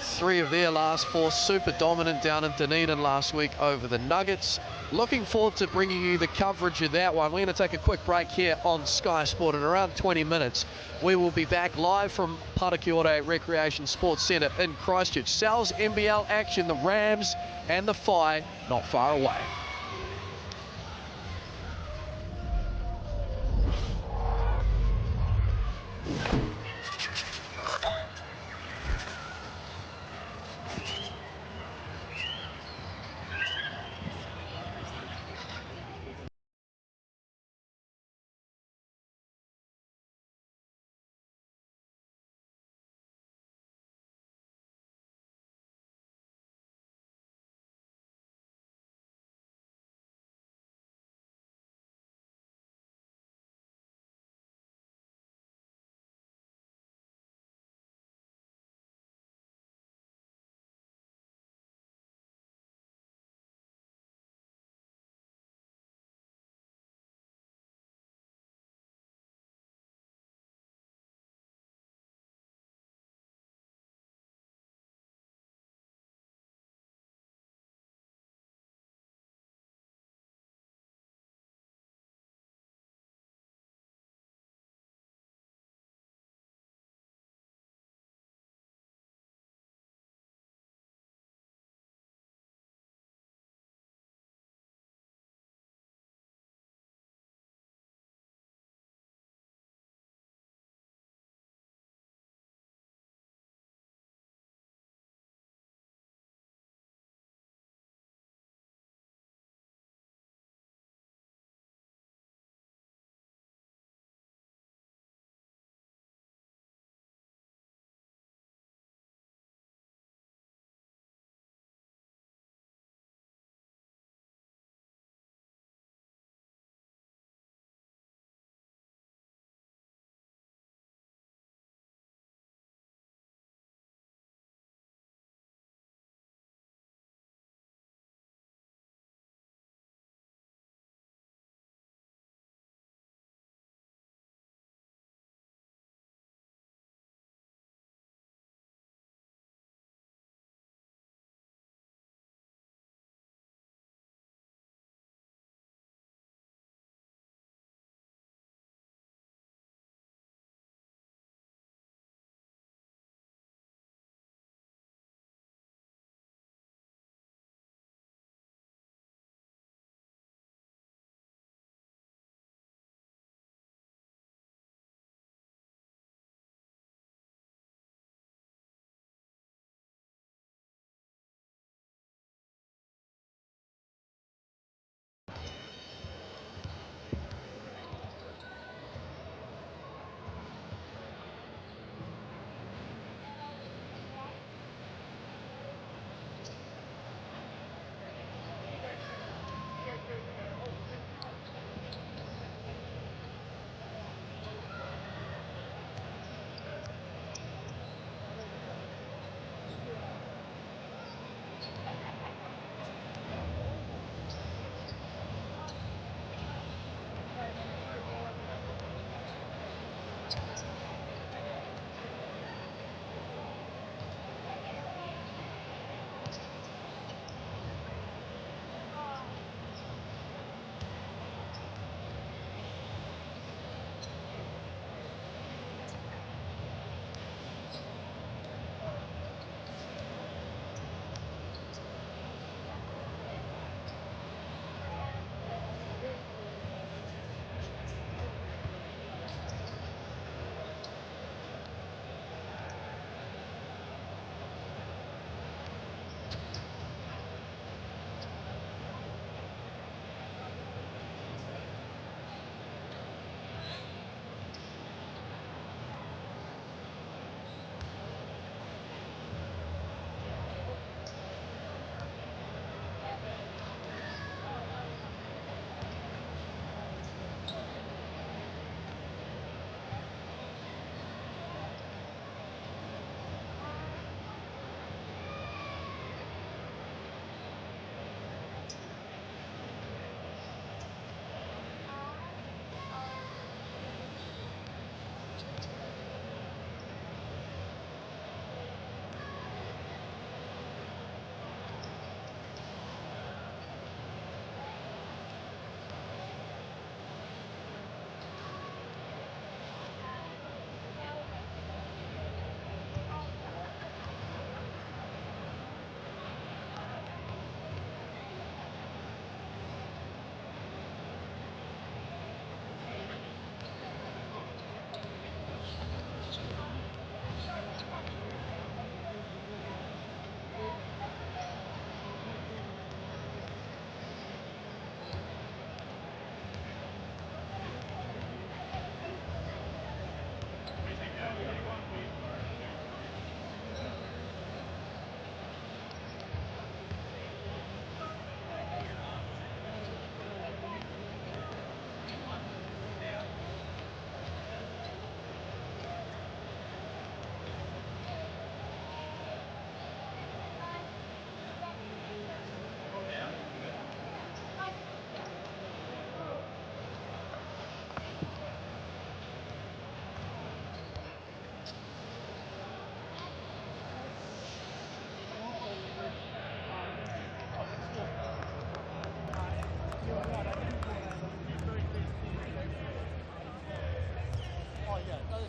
3 of their last 4. Super dominant down in Dunedin last week over the Nuggets. Looking forward to bringing you the coverage of that one. We're going to take a quick break here on Sky Sport. In around 20 minutes, we will be back live from Parakiore Recreation Sports Centre in Christchurch. Sal's NBL action, the Rams and the Whai not far away.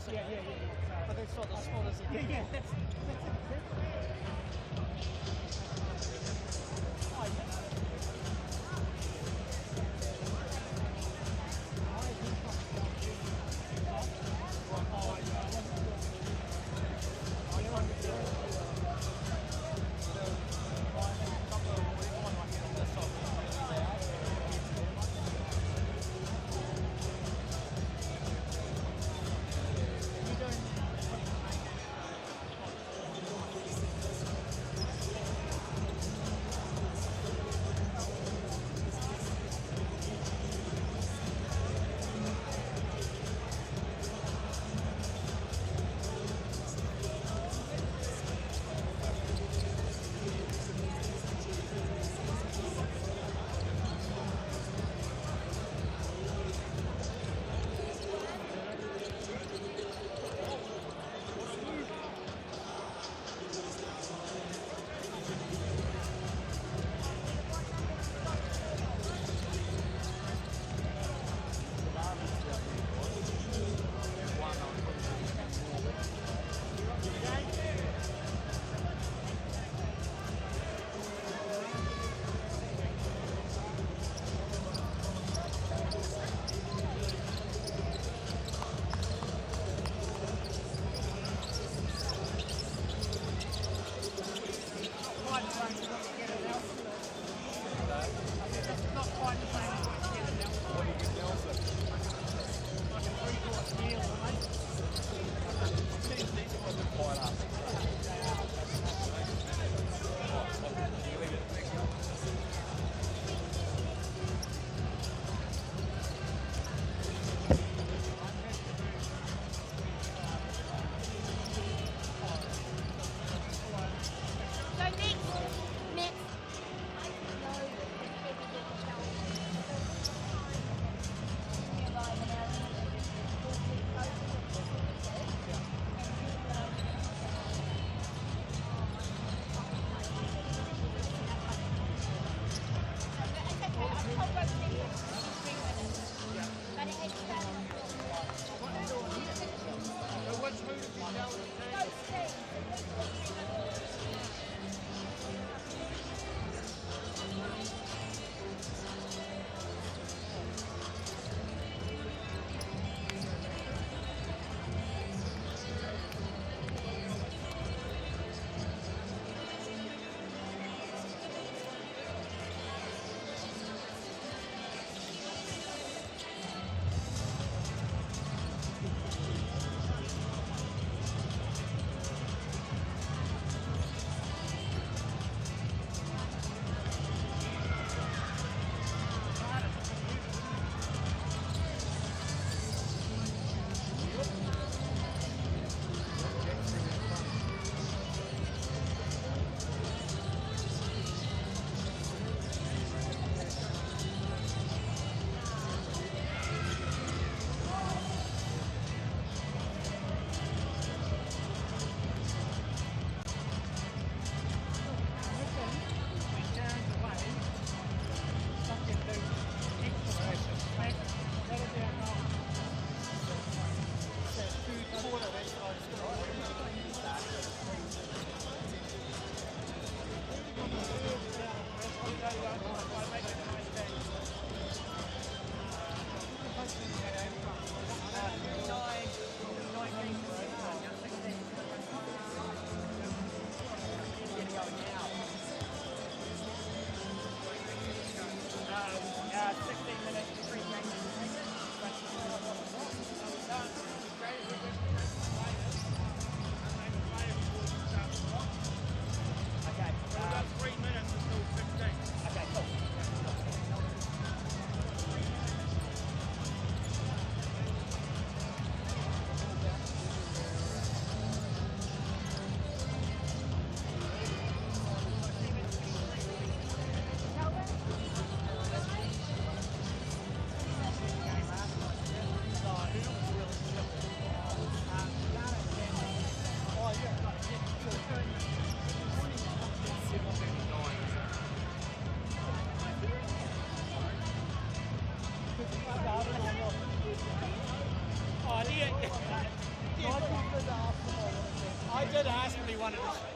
But that's not as small as it. Yeah, that's I did ask if he wanted to.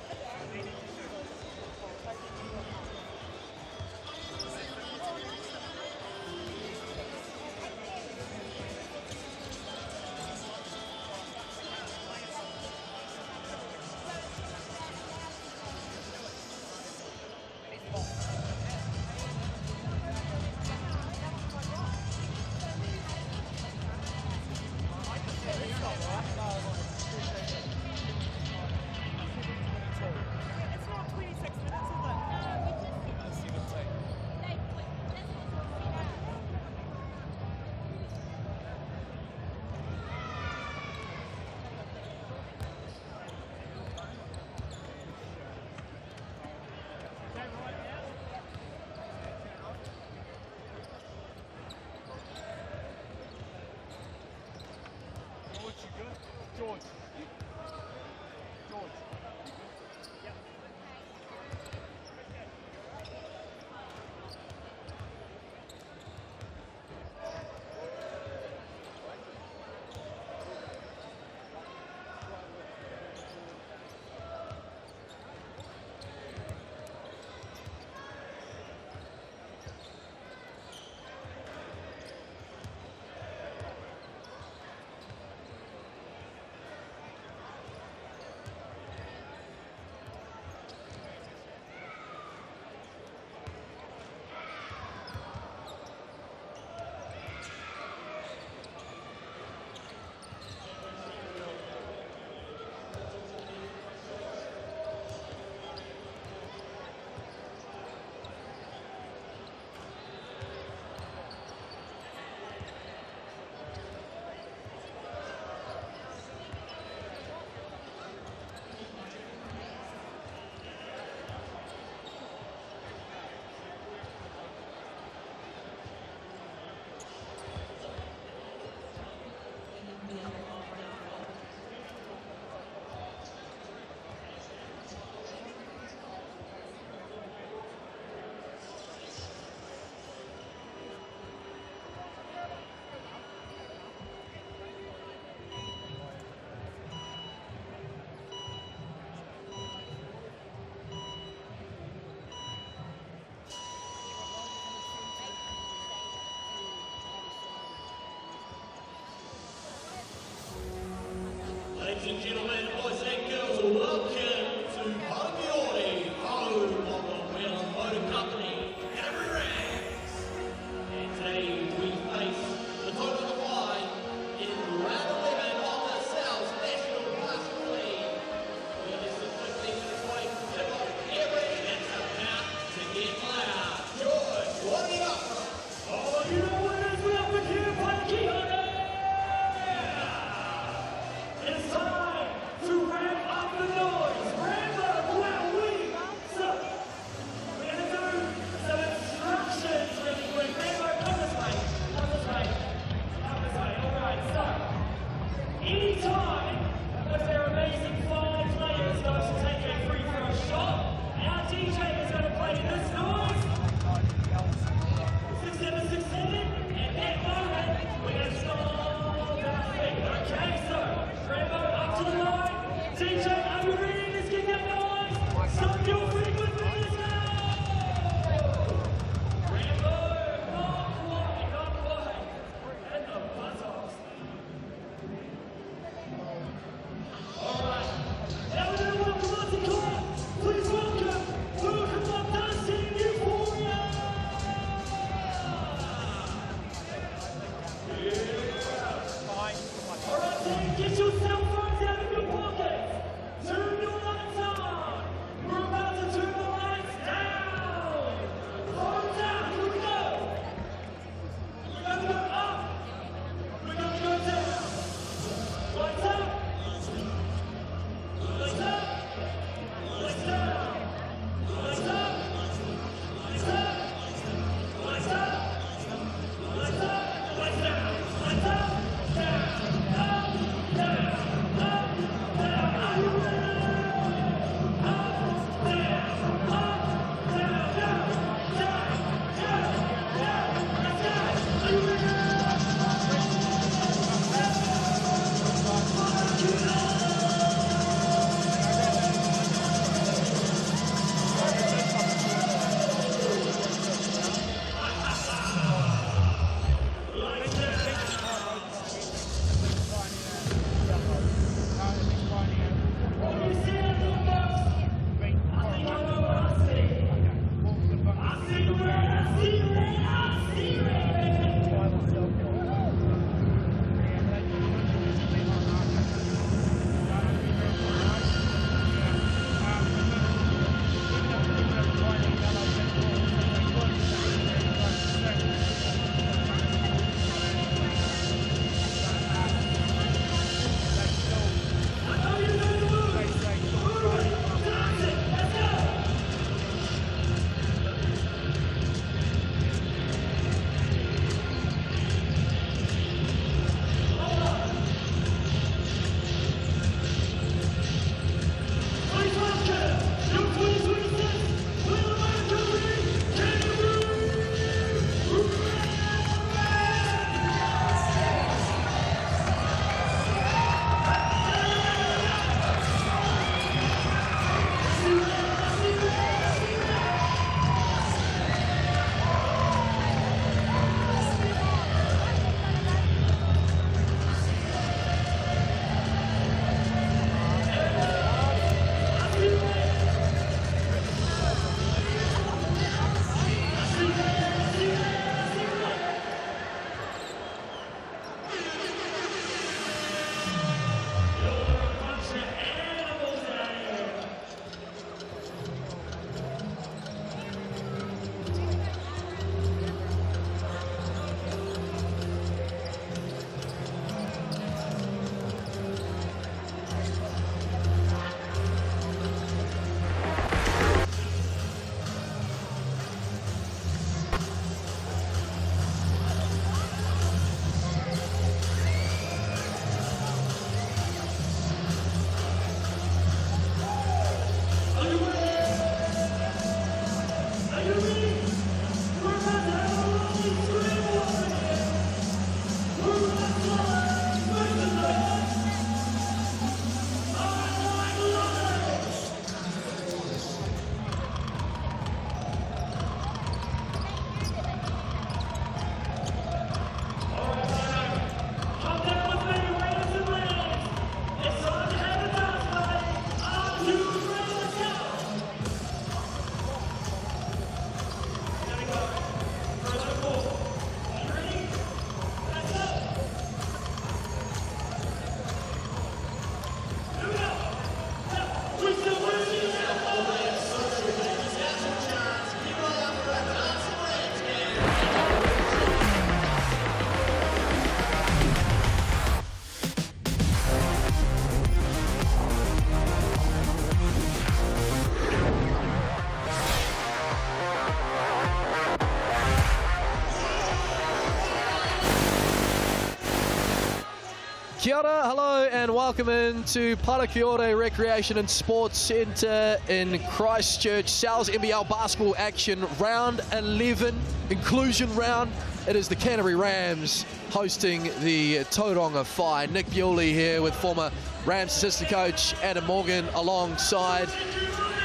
Kia ora, hello and welcome into Pallacanestro Recreation and Sports Centre in Christchurch. Sal's NBL basketball action, round 11, inclusion round. It is the Canterbury Rams hosting the Tauranga Whai. Nick Bewley here with former Rams assistant coach Adam Morgan alongside.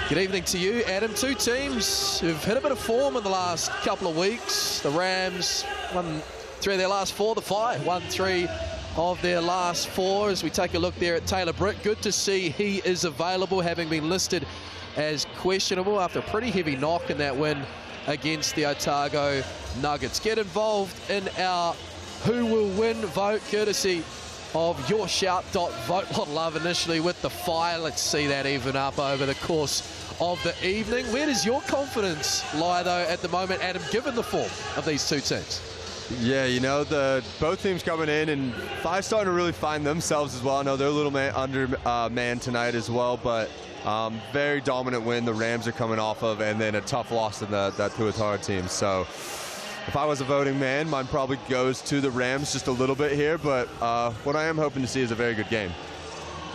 Good evening to you, Adam. Two teams who've hit a bit of form in the last couple of weeks. The Rams won 3 of their last 4, the Whai won 3 of their last 4. As we take a look there at Taylor Britt, good to see he is available, having been listed as questionable after a pretty heavy knock in that win against the Otago Nuggets. Get involved in our Who Will Win vote, courtesy of your shout.vote. A lot of love initially with the Whai. Let's see that even up over the course of the evening. Where does your confidence lie, though, at the moment, Adam, given the form of these two teams? Yeah, you know, both teams coming in, and Whai starting to really find themselves as well. I know they're a little man tonight as well, but very dominant win the Rams are coming off of, and then a tough loss in that Tuatara team. So if I was a voting man, mine probably goes to the Rams just a little bit here, but what I am hoping to see is a very good game.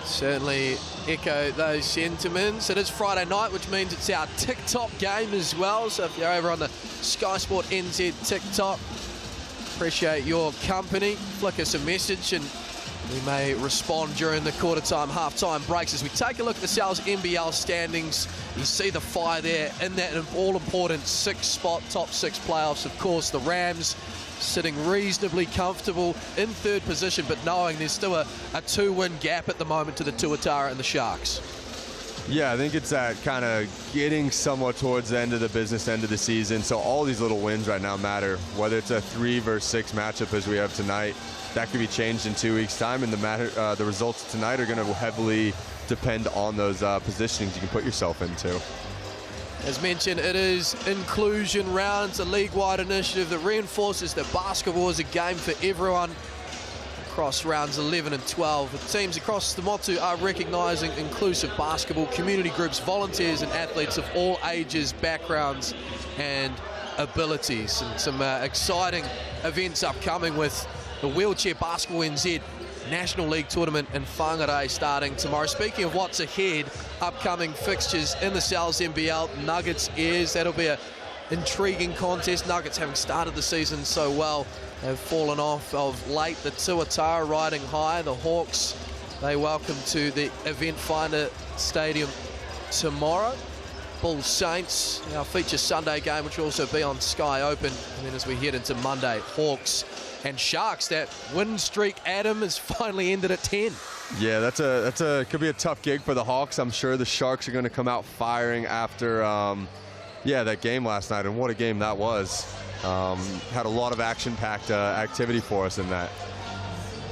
Certainly echo those sentiments. It is Friday night, which means it's our TikTok game as well. So if you're over on the Sky Sport NZ TikTok, appreciate your company. Flick us a message and we may respond during the quarter time, half-time breaks. As we take a look at the Sal's NBL standings, you see the Whai there in that all-important 6-spot top 6 playoffs. Of course, the Rams sitting reasonably comfortable in 3rd position, but knowing there's still a 2-win gap at the moment to the Tuatara and the Sharks. Yeah, I think it's that kind of getting somewhat towards the end of the business end of the season. So all these little wins right now matter, whether it's a 3 versus 6 matchup as we have tonight. That could be changed in 2 weeks' time, and the results tonight are going to heavily depend on those positionings you can put yourself into. As mentioned, it is inclusion round. It's a league-wide initiative that reinforces that basketball is a game for everyone across rounds 11 and 12. The teams across the Motu are recognising inclusive basketball, community groups, volunteers and athletes of all ages, backgrounds and abilities. And some exciting events upcoming with the Wheelchair Basketball NZ National League Tournament in Whangarei starting tomorrow. Speaking of what's ahead, upcoming fixtures in the Sal's NBL, Nuggets Airs. That'll be an intriguing contest. Nuggets, having started the season so well, have fallen off of late. The Tuatara riding high. The Hawks, they welcome to the Event Finder Stadium tomorrow. Bulls Saints, our feature Sunday game, which will also be on Sky Open. And then as we head into Monday, Hawks and Sharks. That win streak, Adam, has finally ended at 10. Yeah, could be a tough gig for the Hawks. I'm sure the Sharks are going to come out firing after that game last night, and what a game that was. Had a lot of action-packed activity for us in that.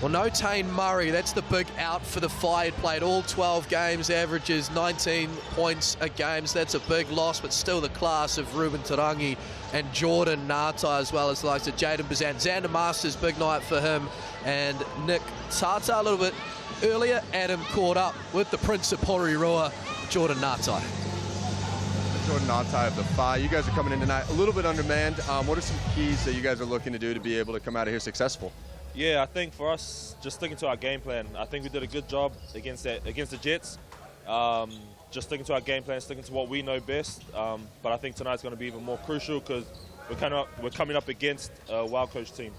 Well, no Tane Murray, that's the big out for the Whai. He played all 12 games, averages 19 points a game, so that's a big loss, but still the class of Ruben Tarangi and Jordan Nata, as well as the likes of Jaden Bazan. Xander Masters, big night for him, and Nick Tata a little bit earlier. Adam caught up with the Prince of Porirua, Jordan Nata. Jordan Nata of the Whai. You guys are coming in tonight a little bit undermanned. What are some keys that you guys are looking to do to be able to come out of here successful? Yeah, I think for us, just sticking to our game plan. I think we did a good job against the Jets. Just sticking to our game plan, sticking to what we know best. But I think tonight's going to be even more crucial because we're coming up against a well-coached team.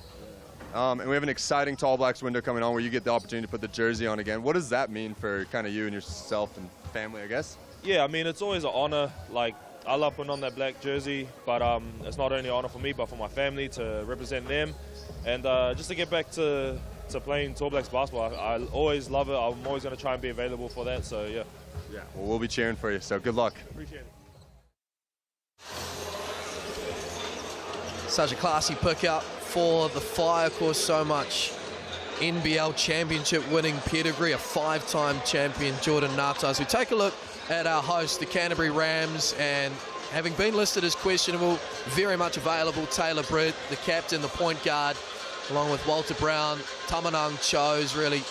And we have an exciting Tall Blacks window coming on where you get the opportunity to put the jersey on again. What does that mean for kind of you and yourself and family, I guess? Yeah, I mean, it's always an honor. Like, I love putting on that black jersey, but it's not only an honor for me, but for my family to represent them. And just to get back to playing Tall Blacks basketball, I always love it. I'm always going to try and be available for that, so yeah. Yeah, well, we'll be cheering for you, so good luck. Appreciate it. Such a classy pickup for the Whai, of course, so much NBL championship winning pedigree, a 5-time champion, Jordan Nata. As we take a look at our host, the Canterbury Rams, and having been listed as questionable, very much available, Taylor Britt, the captain, the point guard, along with Walter Brown, Tamanang Cho's really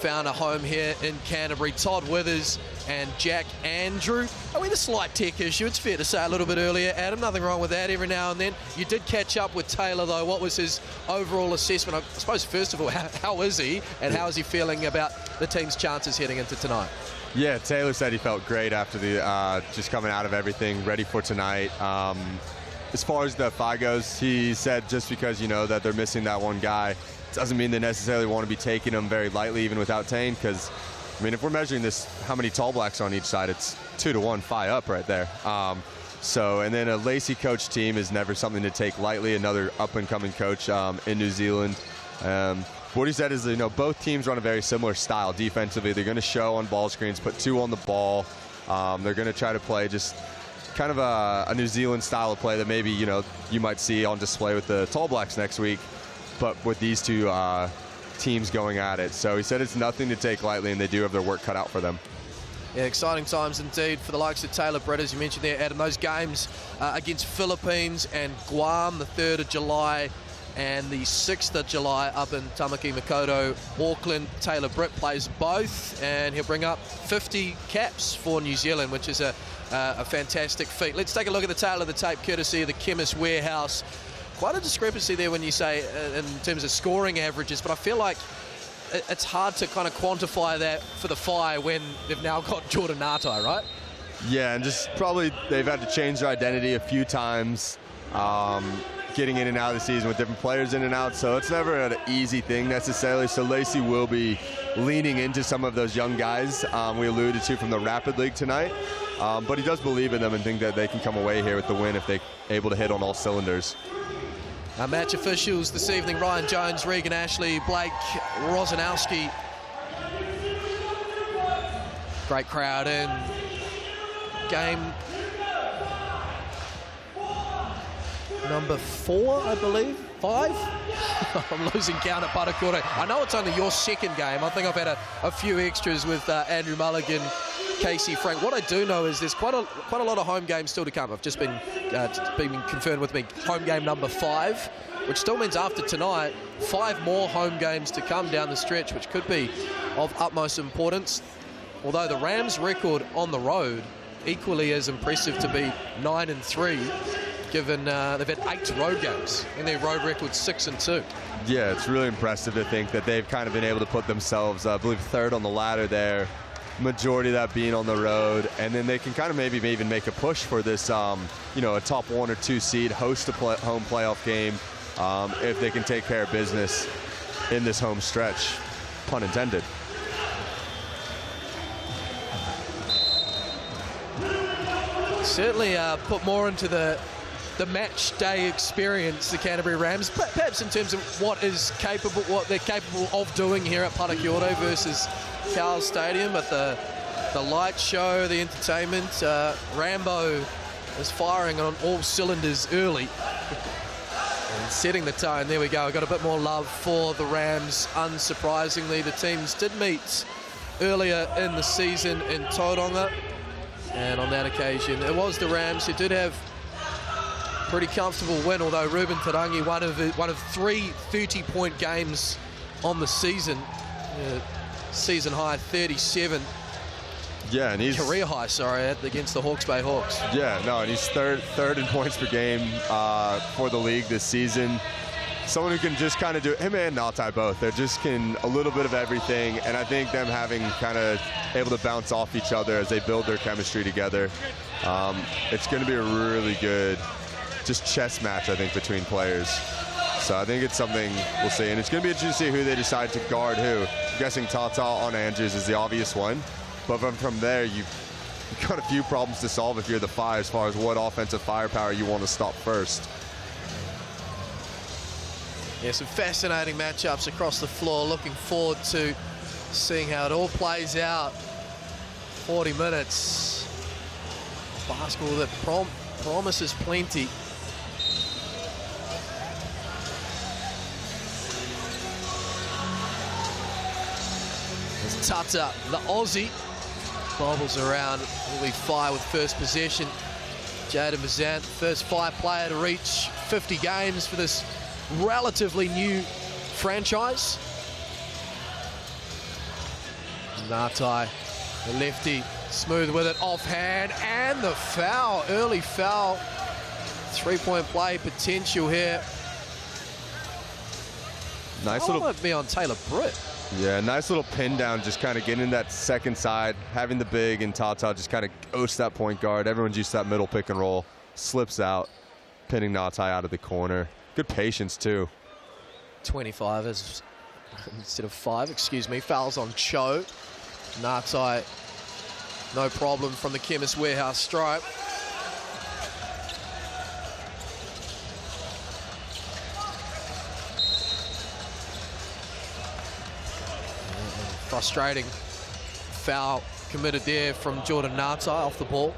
found a home here in Canterbury. Todd Withers and Jack Andrew. I mean, a slight tech issue, it's fair to say, a little bit earlier. Adam, nothing wrong with that every now and then. You did catch up with Taylor, though. What was his overall assessment? I suppose, first of all, how is he, and how is he feeling about the team's chances heading into tonight? Yeah, Taylor said he felt great after the just coming out of everything, ready for tonight. As far as the FI goes, he said just because, you know, that they're missing that one guy doesn't mean they necessarily want to be taking him very lightly, even without Tane, because, I mean, if we're measuring this, how many tall blacks on each side, it's 2-1 FI up right there. And then a Lacey coach team is never something to take lightly, another up-and-coming coach in New Zealand. What he said is, you know, both teams run a very similar style defensively. They're going to show on ball screens, put 2 on the ball. They're going to try to play just kind of a New Zealand style of play that maybe, you know, you might see on display with the Tall Blacks next week, but with these two teams going at it. So he said it's nothing to take lightly, and they do have their work cut out for them. Yeah, exciting times indeed for the likes of Taylor Britt, as you mentioned there, Adam. Those games against Philippines and Guam, the 3rd of July and the 6th of July up in Tamaki Makaurau, Auckland. Taylor Britt plays both, and he'll bring up 50 caps for New Zealand, which is a fantastic feat. Let's take a look at the tail of the tape, courtesy of the Chemist Warehouse. Quite a discrepancy there when you say in terms of scoring averages, but I feel like it's hard to kind of quantify that for the FI when they've now got Jordan Ngatai, right? Yeah, and just probably they've had to change their identity a few times, getting in and out of the season with different players in and out, so it's never an easy thing necessarily. So Lacey will be leaning into some of those young guys we alluded to from the Rapid League tonight, but he does believe in them and think that they can come away here with the win if they're able to hit on all cylinders. Our match officials this evening: Ryan Jones, Regan Ashley, Blake Rosanowski. Great crowd in game number 4, I believe. 5? I'm losing count at Parakore. I know it's only your second game. I think I've had a few extras with Andrew Mulligan, Casey Frank. What I do know is there's quite a lot of home games still to come. I've just been confirmed with me. Home game number 5, which still means after tonight, 5 more home games to come down the stretch, which could be of utmost importance. Although the Rams' record on the road equally as impressive to be 9-3. Given they've had 8 road games and their road record's 6-2. Yeah, it's really impressive to think that they've kind of been able to put themselves, I believe, 3rd on the ladder there, majority of that being on the road, and then they can kind of maybe even make a push for this, you know, a top 1 or 2 seed, host a home playoff game if they can take care of business in this home stretch, pun intended. Certainly put more into the match day experience, the Canterbury Rams, perhaps in terms of what they're capable of doing here at Parakore versus Cowell Stadium. But the light show, the entertainment, Rambo is firing on all cylinders early and setting the tone. There we go. Got a bit more love for the Rams. Unsurprisingly, the teams did meet earlier in the season in Tauranga, and on that occasion it was the Rams who did have pretty comfortable win, although Ruben Tarangi, one of 3 30-point games on the season, season high 37. Yeah, and he's career high, sorry, against the Hawke's Bay Hawks. Yeah, no, and he's third in points per game for the league this season. Someone who can just kind of do, him and Ngatai both, they're just can a little bit of everything, and I think them having kind of able to bounce off each other as they build their chemistry together, it's going to be a really good just chess match, I think, between players. So I think it's something we'll see, and it's going to be interesting to see who they decide to guard who. I'm guessing Tata on Andrews is the obvious one, but from there you've got a few problems to solve if you're the FI as far as what offensive firepower you want to stop first. Yeah, some fascinating matchups across the floor. Looking forward to seeing how it all plays out. 40 minutes. Basketball that promises plenty. As Tata, the Aussie, bobbles around. Will be FI with first possession. Jaden Bazant, first FI player to reach 50 games for this relatively new franchise. Ngatai, the lefty, smooth with it, offhand, and the foul, early foul. 3-point play potential here. Nice little. Might be on Taylor Britt. Yeah, nice little pin down, just kind of getting that second side, having the big, and Tata just kind of ghosts that point guard. Everyone's used to that middle pick and roll, slips out, pinning Ngatai out of the corner. Good patience too. 25 is instead of 5, excuse me. Fouls on Cho. Ngatai, no problem from the Chemist Warehouse stripe. Frustrating foul committed there from Jordan Ngatai off the ball.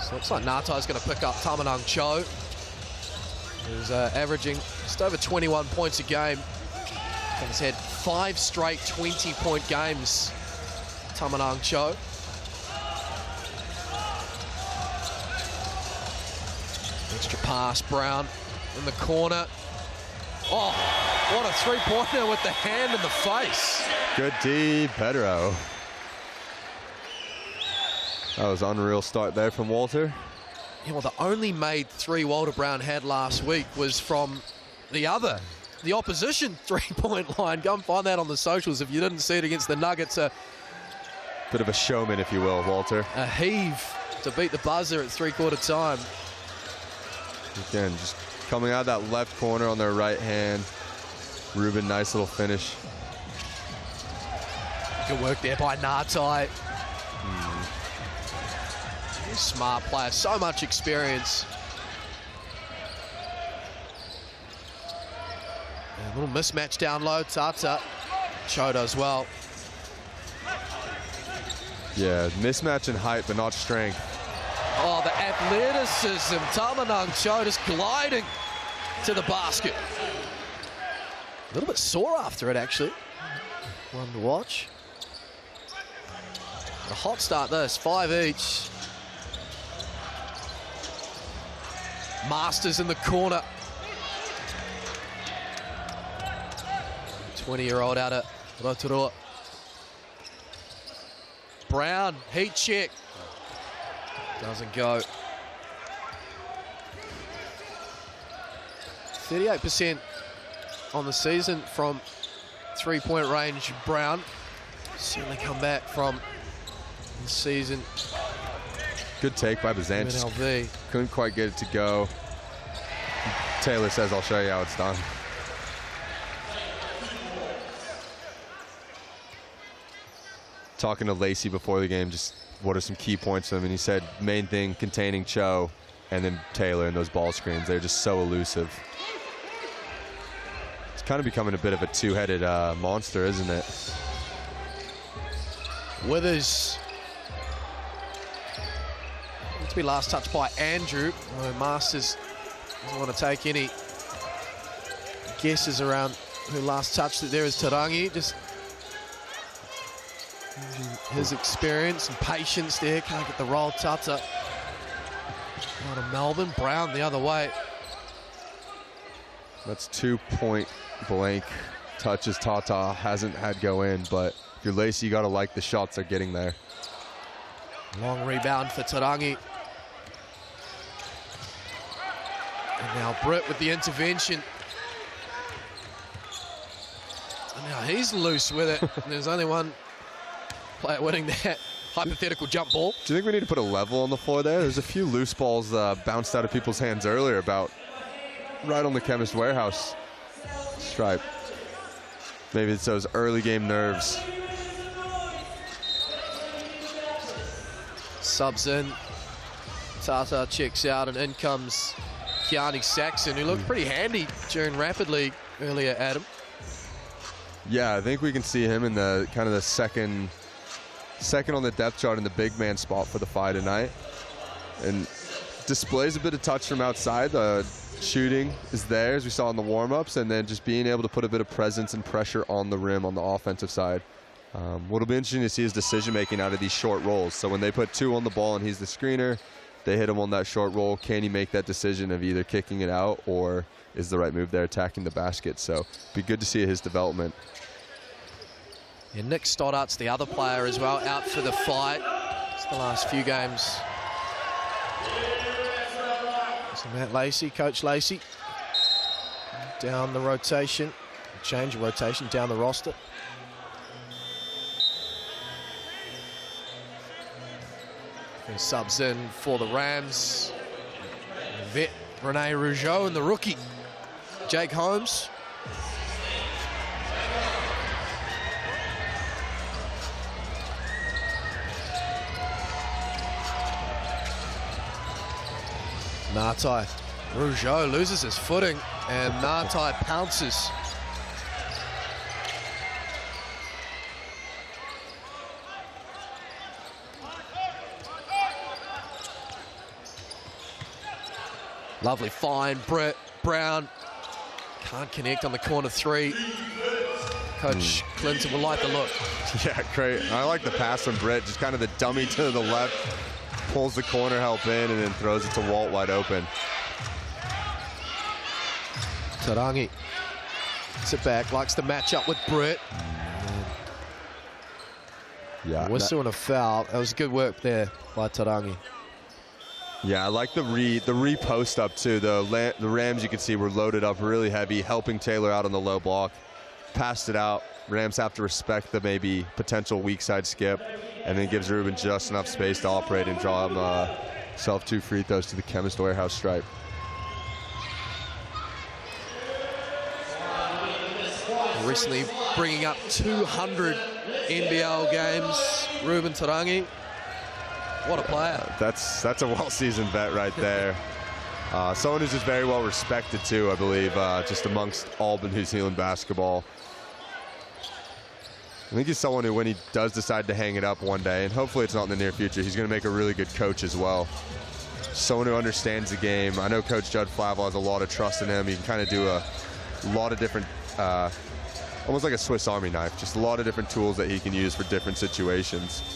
So it looks like Natai's going to pick up Tamanang Cho, who's averaging just over 21 points a game. And has had 5 straight 20-point games, Tamanang Cho. Extra pass, Brown in the corner. Oh, what a three-pointer with the hand in the face. Good D, Pedro. That was an unreal start there from Walter. Yeah, well, the only made 3 Walter Brown had last week was from the opposition three-point line. Go and find that on the socials if you didn't see it against the Nuggets. Bit of a showman, if you will, Walter. A heave to beat the buzzer at three-quarter time. Again, just coming out of that left corner on their right hand. Ruben, nice little finish. Good work there by Ngatai. Smart player, so much experience. And a little mismatch down low, Tata. Cho does well. Yeah, mismatch in height, but not strength. Oh, the athleticism. Tamanang Cho just gliding to the basket. A little bit sore after it, actually. One to watch. A hot start this, 5 each. Masters in the corner. 20-year-old out of Rotorua. Brown, heat check. Doesn't go. 38% on the season from three-point range, Brown. Certainly come back from the season. Good take by Bazan. NLV. Couldn't quite get it to go. Taylor says, I'll show you how it's done. Talking to Lacey before the game, just what are some key points to him, and he said main thing, containing Cho and then Taylor in those ball screens. They're just so elusive. It's kind of becoming a bit of a two-headed monster, isn't it? Withers. To be last touched by Andrew. Masters doesn't want to take any guesses around who last touched it. There is Tarangi, just his experience and patience there. Can't get the roll. Tata out of Melbourne. Brown the other way. That's 2-point blank touches Tata hasn't had go in, but if you're Lacey, you got to like the shots they're getting there. Long rebound for Tarangi. And now Britt with the intervention. And now he's loose with it. And there's only one player winning that hypothetical jump ball. Do you think we need to put a level on the floor there? There's a few loose balls bounced out of people's hands earlier, about right on the Chemist Warehouse stripe. Maybe it's those early game nerves. Subs in. Tata checks out, and in comes Keani Saxon, who looked pretty handy during Rapid League earlier, Adam. Yeah, I think we can see him in the kind of the second on the depth chart in the big man spot for the Phi tonight. And displays a bit of touch from outside. The shooting is there, as we saw in the warm-ups, and then just being able to put a bit of presence and pressure on the rim on the offensive side. What'll be interesting to see is decision-making out of these short rolls. So when they put 2 on the ball and he's the screener, they hit him on that short roll. Can he make that decision of either kicking it out, or is the right move there attacking the basket? So be good to see his development. Yeah, Nick Stoddart's the other player as well, out for the fight. It's the last few games. So Matt Lacey, Coach Lacey, down the rotation, change of rotation down the roster. And subs in for the Rams. Vet Rene Rougeau and the rookie Jake Holmes. Ngatai Rougeau loses his footing and Ngatai pounces. Lovely find, Brett Brown. Can't connect on the corner three. Coach Clinton will like the look. Yeah, great. I like the pass from Brett, just kind of the dummy to the left, pulls the corner help in, and then throws it to Walt wide open. Tarangi sit back, likes to match up with Brett. Yeah, Whistle and a foul. That was good work there by Tarangi. Yeah, I like the repost up too. The Rams, you can see, were loaded up really heavy, helping Taylor out on the low block. Passed it out. Rams have to respect the maybe potential weak side skip, and then gives Ruben just enough space to operate and draw himself 2 free throws to the Chemist Warehouse stripe. Recently bringing up 200 NBL games, Ruben Tarangi. What a player. That's a well-seasoned vet right there. Someone who's just very well respected too, I believe, just amongst all the New Zealand basketball. I think he's someone who, when he does decide to hang it up one day, and hopefully it's not in the near future, he's going to make a really good coach as well. Someone who understands the game. I know Coach Judd Flavel has a lot of trust in him. He can kind of do a lot of different, almost like a Swiss Army knife, just a lot of different tools that he can use for different situations.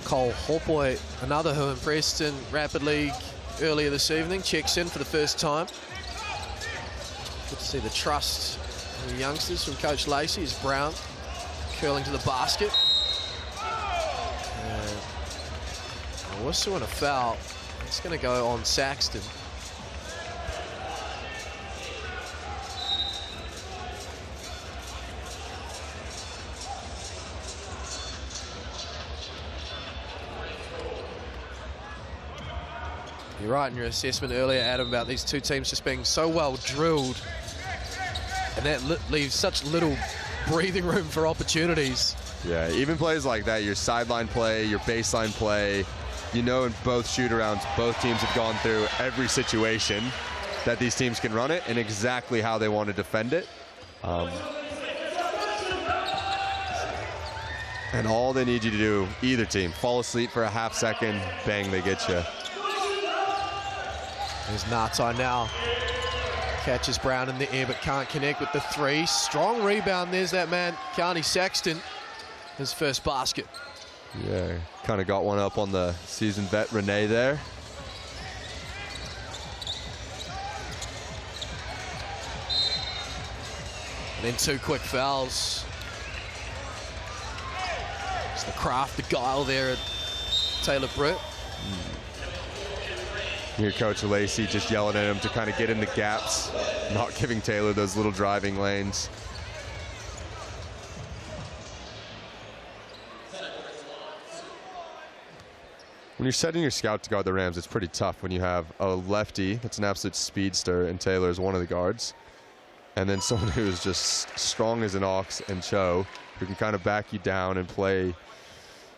Cole Hopoi, another who impressed in Rapid League earlier this evening, checks in for the first time. Good to see the trust of the youngsters from Coach Lacey. Is Brown curling to the basket. A whistle and a foul. It's going to go on Saxton. You're right in your assessment earlier, Adam, about these two teams just being so well drilled, and that leaves such little breathing room for opportunities. Yeah, even plays like that, your sideline play, your baseline play, you know, in both shoot-arounds, both teams have gone through every situation that these teams can run it and exactly how they want to defend it. And all they need you to do, either team, fall asleep for a half second, bang, they get you. There's Ngatai now. Catches Brown in the air but can't connect with the three. Strong rebound. There's that man, Carney Saxton. His first basket. Yeah, kind of got one up on the seasoned vet Rene there. And then 2 quick fouls. It's the craft, the guile there at Taylor Britt. Here, Coach Lacey just yelling at him to kind of get in the gaps, not giving Taylor those little driving lanes. When you're setting your scout to guard the Rams, it's pretty tough when you have a lefty that's an absolute speedster, and Taylor is one of the guards, and then someone who is just strong as an ox and Cho, who can kind of back you down and play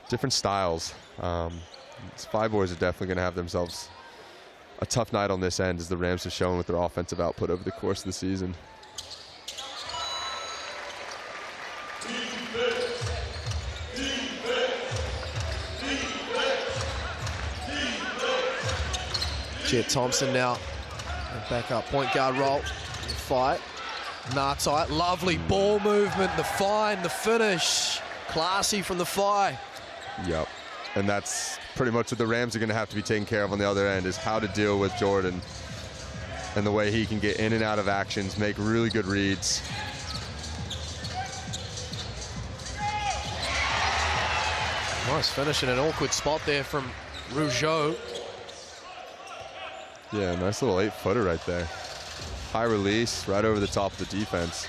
different styles. These five boys are definitely going to have themselves a tough night on this end, as the Rams have shown with their offensive output over the course of the season. Jet Thompson now. Back up, point guard roll. Fight. Ngatai, lovely ball movement, the find, the finish. Classy from the Whai. Yep. And that's pretty much what the Rams are going to have to be taking care of on the other end, is how to deal with Jordan. and the way he can get in and out of actions, make really good reads. Nice finish in an awkward spot there from Rougeau. Yeah, nice little 8-footer right there. High release, right over the top of the defense.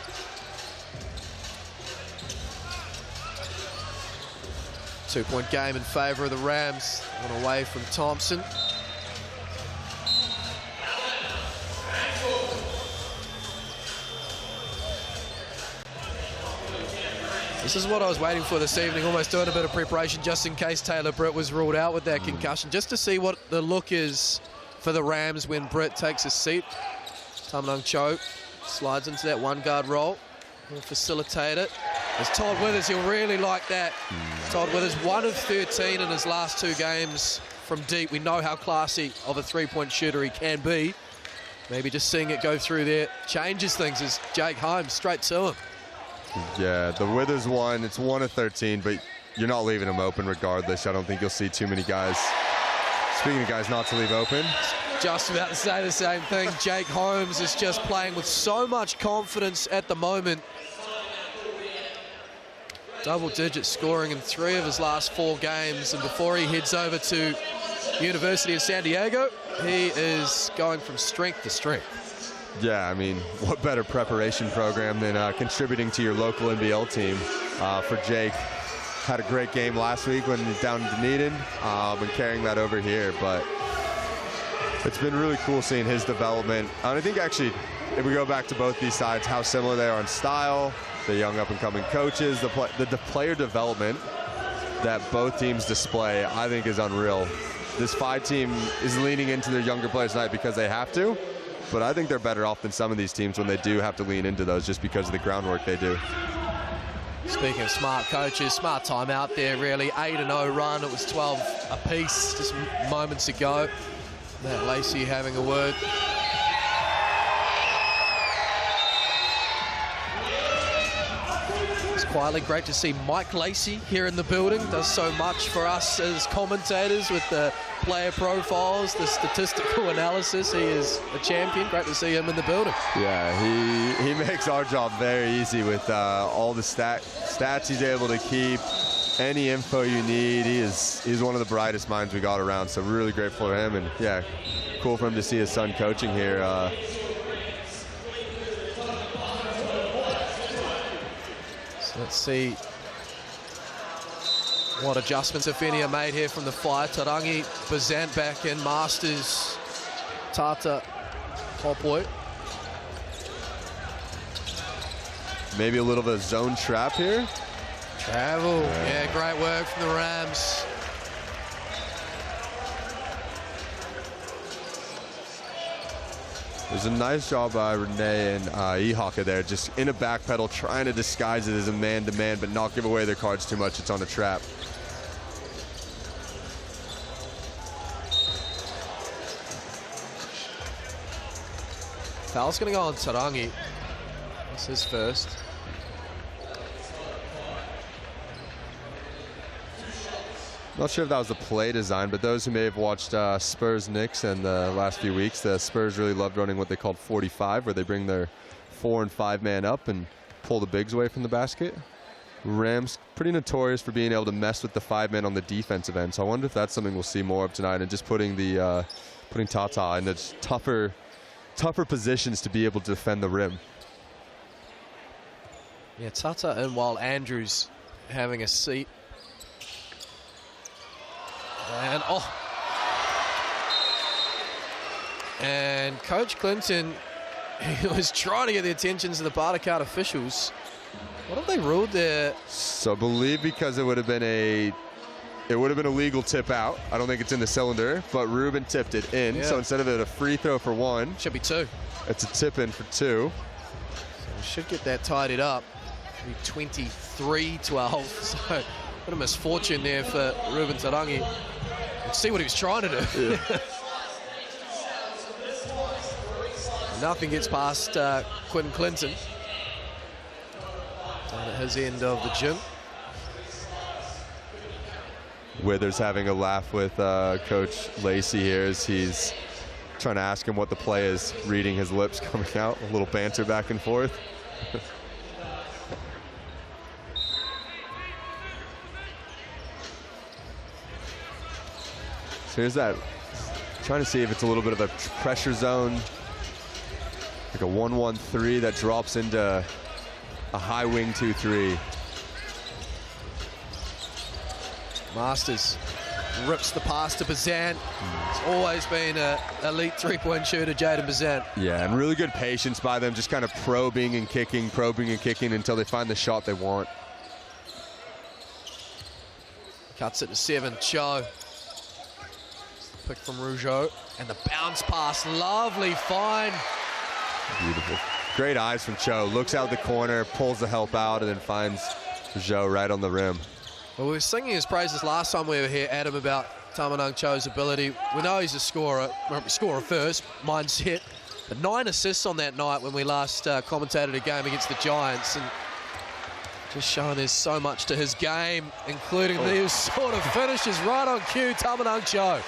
Two-point game in favor of the Rams. One away from Thompson. This is what I was waiting for this evening, almost doing a bit of preparation just in case Taylor Britt was ruled out with that concussion, just to see what the look is for the Rams when Britt takes a seat. Tamanang Cho slides into that one-guard role. He'll facilitate it. As Todd Withers, he'll really like that. Todd Withers, 1 of 13 in his last 2 games from deep. We know how classy of a three-point shooter he can be. Maybe just seeing it go through there changes things as Jake Holmes straight to him. Yeah, the Withers one, it's 1 of 13, but you're not leaving him open regardless. I don't think you'll see too many guys. Speaking of guys not to leave open. Just about to say the same thing. Jake Holmes is just playing with so much confidence at the moment. Double-digit scoring in 3 of his last 4 games, and before he heads over to University of San Diego, he is going from strength to strength. Yeah, I mean, what better preparation program than contributing to your local NBL team? For Jake, had a great game last week when down in Dunedin, and carrying that over here. But it's been really cool seeing his development. And I think actually, if we go back to both these sides, how similar they are in style, the young up-and-coming coaches, the player development that both teams display, I think is unreal. This Phi team is leaning into their younger players tonight because they have to. But I think they're better off than some of these teams when they do have to lean into those just because of the groundwork they do. Speaking of smart coaches, smart time out there, really. 8-0 run. It was 12 apiece just moments ago. Matt Lacey having a word. It's quietly great to see Mike Lacey here in the building. Does so much for us as commentators with the player profiles, the statistical analysis. He is a champion. Great to see him in the building. Yeah, he makes our job very easy with all the stats he's able to keep, any info you need. He's one of the brightest minds we got around, so really grateful for him. And yeah, cool for him to see his son coaching here. So let's see what adjustments, if any, are made here from the Fire. Tarangi, Bazant back in, Masters, Tata, Hopwood. Maybe a little bit of zone trap here. Travel, yeah, great work from the Rams. There's a nice job by Renee and Ihaka there, just in a back pedal, trying to disguise it as a man-to-man, but not give away their cards too much. It's on a trap. Foul's going to go on Tarangi. That's his first. Not sure if that was the play design, but those who may have watched Spurs Knicks in the last few weeks, the Spurs really loved running what they called 45, where they bring their 4- and 5-man up and pull the bigs away from the basket. Rams pretty notorious for being able to mess with the 5-man on the defensive end, so I wonder if that's something we'll see more of tonight, and just putting Tata in the tougher positions to be able to defend the rim. Yeah, Tata and while Andrews having a seat. And and Coach Clinton, he was trying to get the attentions of the Barter Card officials. What have they ruled there? So I believe because it would have been a legal tip out. I don't think it's in the cylinder, but Ruben tipped it in. Yeah. So instead of it a free throw for 1, should be 2. It's a tip in for 2. So we should get that tidied up. 23-12. So what a misfortune there for Ruben Tarangi. Let's see what he was trying to do. Yeah. Nothing gets past Quinn Clinton. Down at his end of the gym. Withers having a laugh with Coach Lacey here as he's trying to ask him what the play is, reading his lips coming out, a little banter back and forth. So here's that, trying to see if it's a little bit of a pressure zone, like a 1-1-3 that drops into a high wing 2-3. Masters rips the pass to Bazan. It's always been an elite three-point shooter, Jaden Bazan. Yeah, and really good patience by them, just kind of probing and kicking until they find the shot they want. Cuts it to 7, Cho. Pick from Rougeau, and the bounce pass, lovely find. Beautiful. Great eyes from Cho. Looks out the corner, pulls the help out, and then finds Rougeau right on the rim. Well, we were singing his praises last time we were here, Adam, about Tamanang Cho's ability. We know he's a scorer, scorer first, mindset. But 9 assists on that night when we last commentated a game against the Giants. And just showing there's so much to his game, including these sort of finishes right on cue, Tamanang Cho.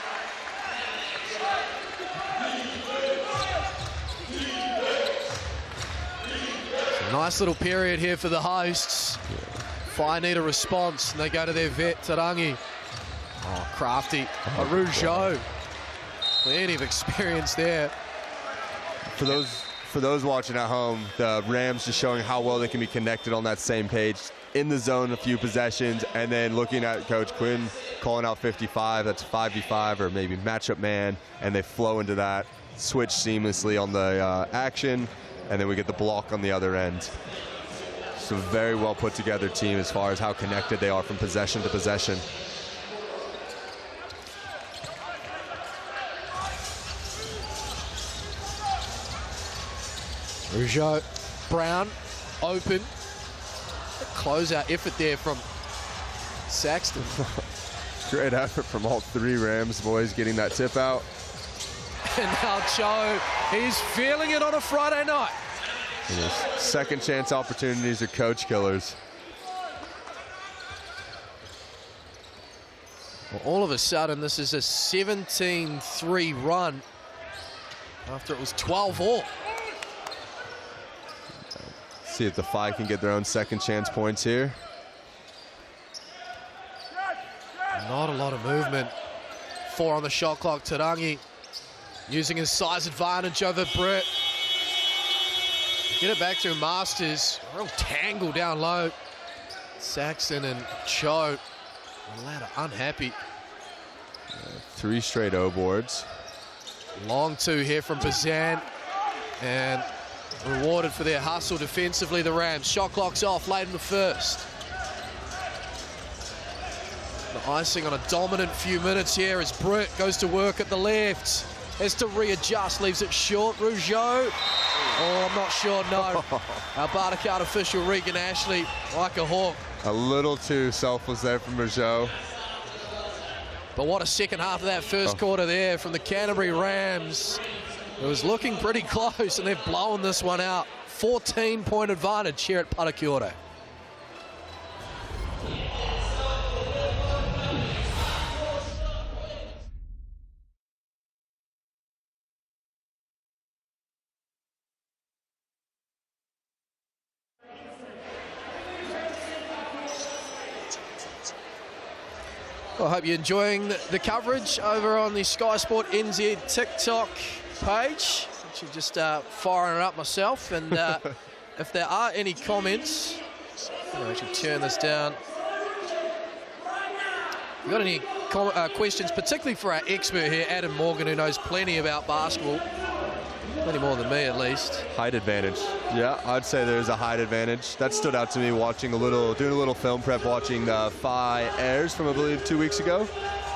Nice little period here for the hosts. Whai need a response, and they go to their vet, Tarangi. Oh, crafty. Rougeau. Plenty of experience there. For those watching at home, the Rams just showing how well they can be connected on that same page. In the zone a few possessions, and then looking at Coach Quinn calling out 55, that's 5v5 or maybe matchup man, and they flow into that, switch seamlessly on the action, and then we get the block on the other end. So very well put together team as far as how connected they are from possession to possession. Rougeau, Brown, open. Closeout effort there from Saxton. Great effort from all 3 Rams boys getting that tip out. And now Cho, he's feeling it on a Friday night. Second chance opportunities are coach killers. Well, all of a sudden, this is a 17-3 run after it was 12-all. See if the Whai can get their own second chance points here. Not a lot of movement. 4 on the shot clock. Tarangi using his size advantage over Britt. Get it back to Masters. Real tangle down low. Saxon and Cho. The latter unhappy. 3 straight O boards. Long 2 here from Bazan. And rewarded for their hustle defensively, the Rams. Shot clock's off late in the first. The icing on a dominant few minutes here as Britt goes to work at the left. Has to readjust, leaves it short. Rougeau. Oh, I'm not sure, no. Our Bartercard official, Regan Ashley, like a hawk. A little too selfless there from Rougeau. But what a second half of that first quarter there from the Canterbury Rams. It was looking pretty close, and they're blowing this one out. 14-point advantage here at Parakiore. Well, I hope you're enjoying the coverage over on the Sky Sport NZ TikTok page. Actually just firing it up myself, and if there are any comments, I'll actually turn this down. If you've got any questions, particularly for our expert here, Adam Morgan, who knows plenty about basketball, plenty more than me at least. Height advantage. Yeah, I'd say there's a height advantage. That stood out to me watching doing a little film prep, watching the Whai airs from, I believe, 2 weeks ago,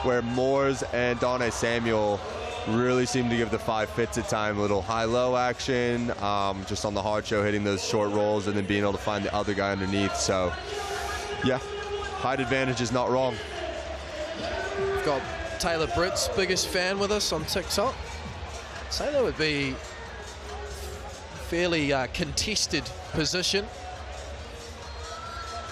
where Moores and Donnie Samuel really seemed to give the Whai fits at time, a little high-low action, just on the hard show, hitting those short rolls and then being able to find the other guy underneath. So, yeah, height advantage is not wrong. We've got Taylor Britt's biggest fan with us on TikTok. I'd say that would be fairly contested position.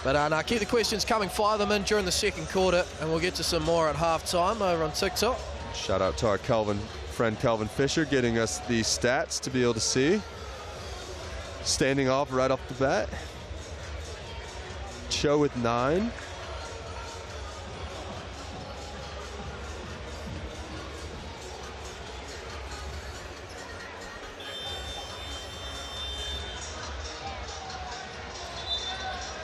But now keep the questions coming, fire them in during the second quarter, and we'll get to some more at halftime over on TikTok. Shout out to our Kelvin Friend Calvin Fisher getting us the stats to be able to see. Standing off right off the bat. Cho with 9.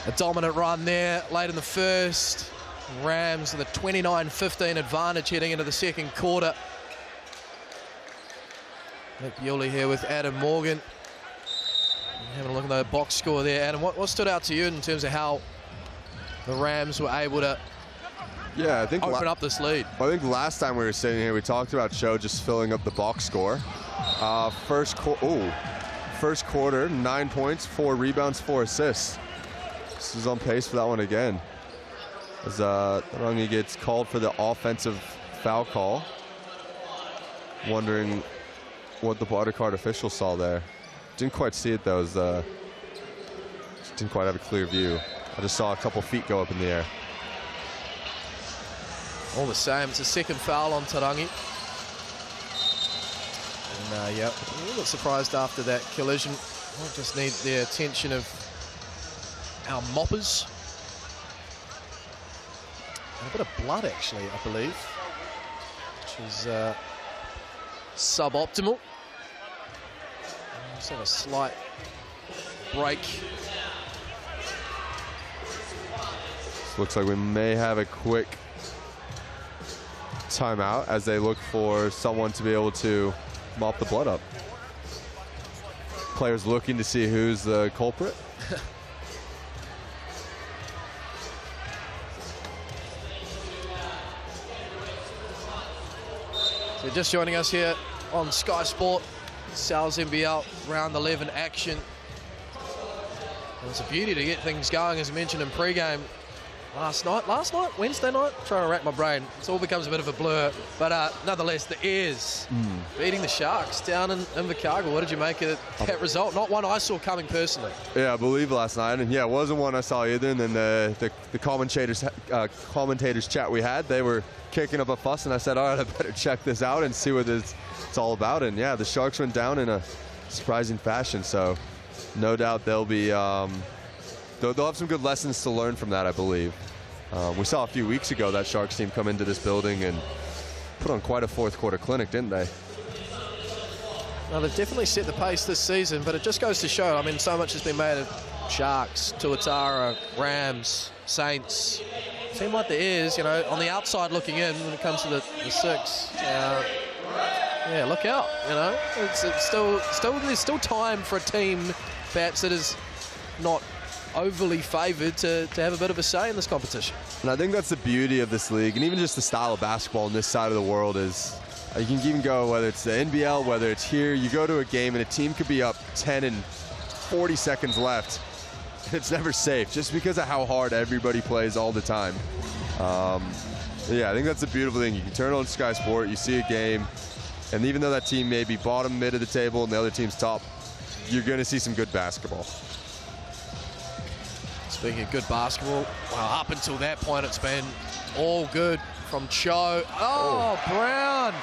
A dominant run there late in the first. Rams with a 29-15 advantage heading into the second quarter. Nick Yuli here with Adam Morgan. Having a look at the box score there. Adam, what stood out to you in terms of how the Rams were able to open up this lead? I think last time we were sitting here, we talked about Cho just filling up the box score. First quarter, 9 points, 4 rebounds, 4 assists. This is on pace for that one again. As Tauranga gets called for the offensive foul call. Wondering what the water card official saw there. Didn't quite see it though. Didn't quite have a clear view. I just saw a couple feet go up in the air. All the same, it's a second foul on Tauranga. And yeah, a little bit surprised after that collision. Might just need the attention of our moppers. And a bit of blood actually, I believe, which is suboptimal. Just have a slight break. Looks like we may have a quick timeout as they look for someone to be able to mop the blood up. Players looking to see who's the culprit. So just joining us here on Sky Sport, Sal's NBL round 11 action. And it's a beauty to get things going, as I mentioned in pre-game. Last night, Wednesday night, trying to rack my brain. It all becomes a bit of a blur. But nonetheless, the Airs beating the Sharks down in Invercargill. What did you make of that result? Not one I saw coming personally. Yeah, I believe last night. And yeah, it wasn't one I saw either. And then the commentators chat we had, they were kicking up a fuss. And I said, all right, I better check this out and see what it's all about. And yeah, the Sharks went down in a surprising fashion. So no doubt they'll be... They'll have some good lessons to learn from that, I believe. We saw a few weeks ago that Sharks team come into this building and put on quite a fourth quarter clinic, didn't they? Well, they've definitely set the pace this season, but it just goes to show, I mean, so much has been made of Sharks, Tuatara, Rams, Saints. Seem like there is, you know, on the outside looking in when it comes to the six. Yeah, look out, you know. It's there's still time for a team, perhaps, that is not overly favoured to have a bit of a say in this competition. And I think that's the beauty of this league, and even just the style of basketball in this side of the world is you can even go, whether it's the NBL, whether it's here, you go to a game and a team could be up 10 and 40 seconds left. It's never safe, just because of how hard everybody plays all the time. Yeah, I think that's the beautiful thing. You can turn on Sky Sport, you see a game, and even though that team may be bottom, mid of the table, and the other team's top, you're going to see some good basketball. Speaking of good basketball, well, up until that point, it's been all good from Cho. Oh, Brown.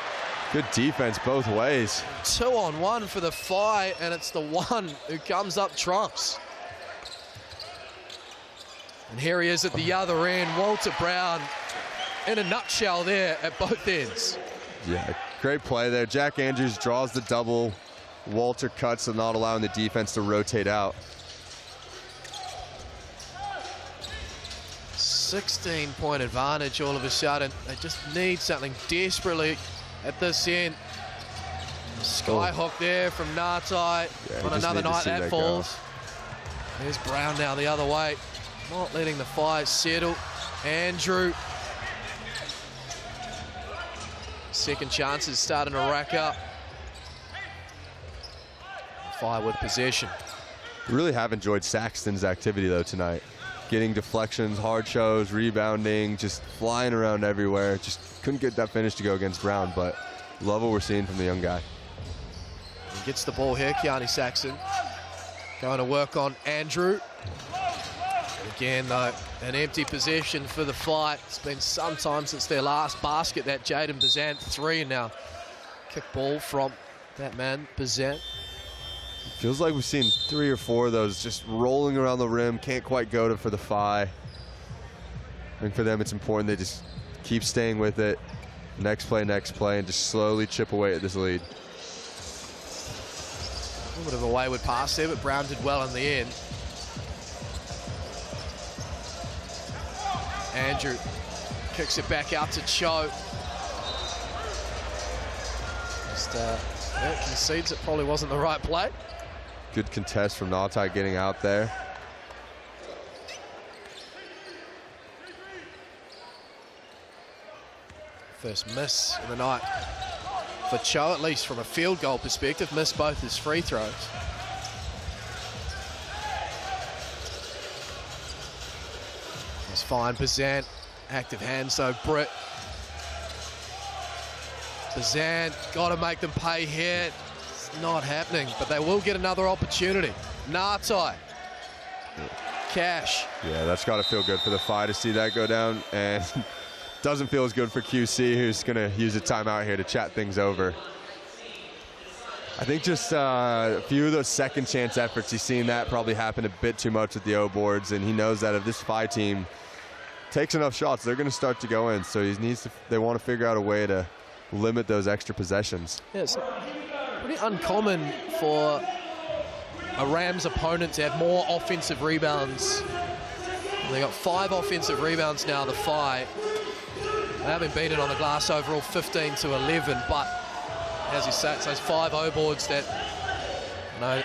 Good defense both ways. 2-on-1 for the Phi, and it's the one who comes up trumps. And here he is at the other end, Walter Brown, in a nutshell there at both ends. Yeah, great play there. Jack Andrews draws the double. Walter cuts and not allowing the defense to rotate out. 16-point advantage all of a sudden. They just need something desperately at this end. Skyhook there from Natai. On another night that falls. There's Brown now the other way. Not letting the Fire settle. Andrew. Second chances starting to rack up. Fire with possession. Really have enjoyed Saxton's activity though tonight. Getting deflections, hard shows, rebounding, just flying around everywhere. Just couldn't get that finish to go against Brown, but love what we're seeing from the young guy. He gets the ball here, Keani Saxton. Going to work on Andrew. Again, though, an empty possession for the Flight. It's been some time since their last basket, that Jaden Bazant 3, and now Kick ball from that man, Bazant. Feels like we've seen 3 or 4 of those just rolling around the rim, can't quite go to for the FI. I think for them it's important they just keep staying with it. Next play, and just slowly chip away at this lead. A little bit of a wayward pass there, but Brown did well in the end. Andrew kicks it back out to Cho. Just concedes it probably wasn't the right play. Good contest from Natai getting out there. First miss of the night for Cho, at least from a field goal perspective. Missed both his free throws. It's fine, Bazant. Active hands though, Britt. Bazant, got to make them pay here. It's not happening, but they will get another opportunity. Natai. Cash. Yeah, that's got to feel good for the FI to see that go down, and doesn't feel as good for QC, who's going to use a timeout here to chat things over. I think just a few of those second chance efforts, he's seen that probably happen a bit too much with the O boards, and he knows that if this FI team takes enough shots, they're going to start to go in. So he needs to, they want to figure out a way to limit those extra possessions. Yeah, it's pretty uncommon for a Rams opponent to have more offensive rebounds. They got 5 offensive rebounds now, the FI. They have been beaten on the glass overall 15-11, but as you say, it's those 5 O boards that, you know,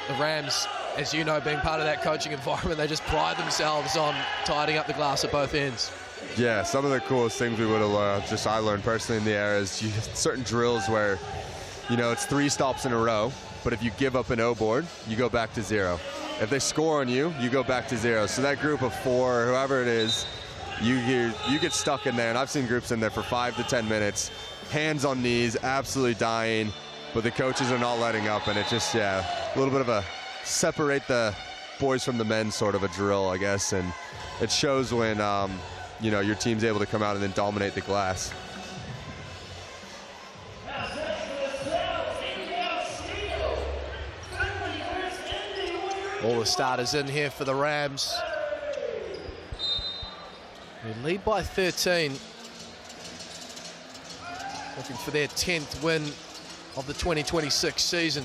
the Rams, as you know, being part of that coaching environment, they just pride themselves on tidying up the glass at both ends. Yeah, some of the coolest things we would have I learned personally in the air is certain drills where, you know, it's 3 stops in a row, but if you give up an O board, you go back to 0. If they score on you, you go back to 0. So that group of 4, whoever it is, you get stuck in there, and I've seen groups in there for 5 to 10 minutes, hands on knees, absolutely dying, but the coaches are not letting up, and it just, yeah, a little bit of a separate the boys from the men sort of a drill, I guess, and it shows when, you know, your team's able to come out and then dominate the glass. All the starters in here for the Rams. They lead by 13. Looking for their 10th win of the 2026 season.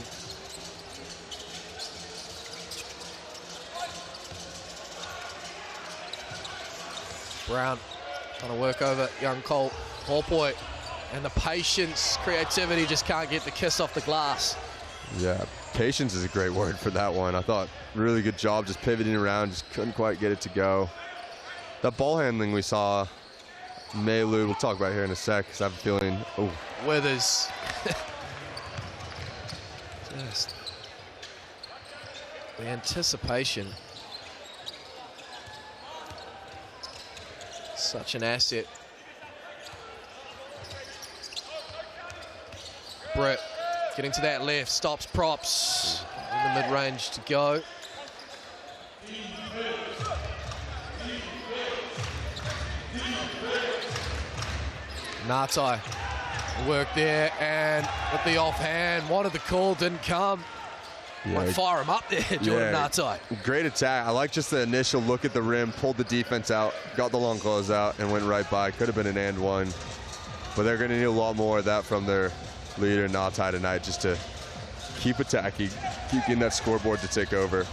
Brown trying to work over young Cole Hallboy, and the patience, creativity just can't get the kiss off the glass. Yeah, patience is a great word for that one. I thought really good job just pivoting around, just couldn't quite get it to go. That ball handling we saw, Melu, we'll talk about here in a sec, because I have a feeling, oh. Withers. Just the anticipation. Such an asset. Brett getting to that left, stops props in the mid-range to go. Natai work there, and with the offhand, wanted the call, didn't come. Yeah. Might fire him up there, Jordan Natai. Great attack. I like just the initial look at the rim, pulled the defense out, got the long close out, and went right by. Could have been an and one, but they're going to need a lot more of that from their leader, Natai, tonight, just to keep attacking, keep getting that scoreboard to take over.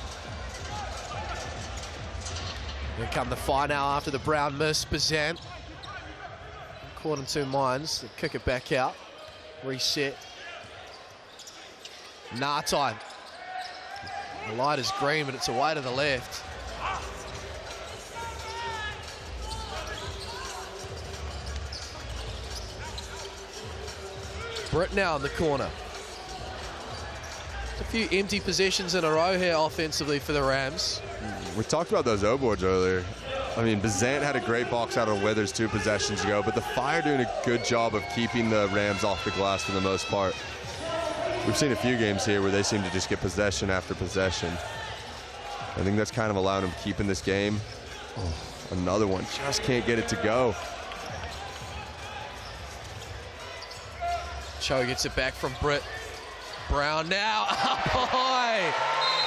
Here come the FI now after the Brown miss. Bazant caught in 2 minds. They kick it back out. Reset. Natai. The light is green, but it's away to the left. Britt now in the corner. A few empty possessions in a row here offensively for the Rams. We talked about those O boards earlier. I mean, Bazant had a great box out of Withers 2 possessions ago, but the FI are doing a good job of keeping the Rams off the glass for the most part. We've seen a few games here where they seem to just get possession after possession. I think that's kind of allowing them to keep in this game. Oh, another one, just can't get it to go. Cho gets it back from Britt. Brown now up high.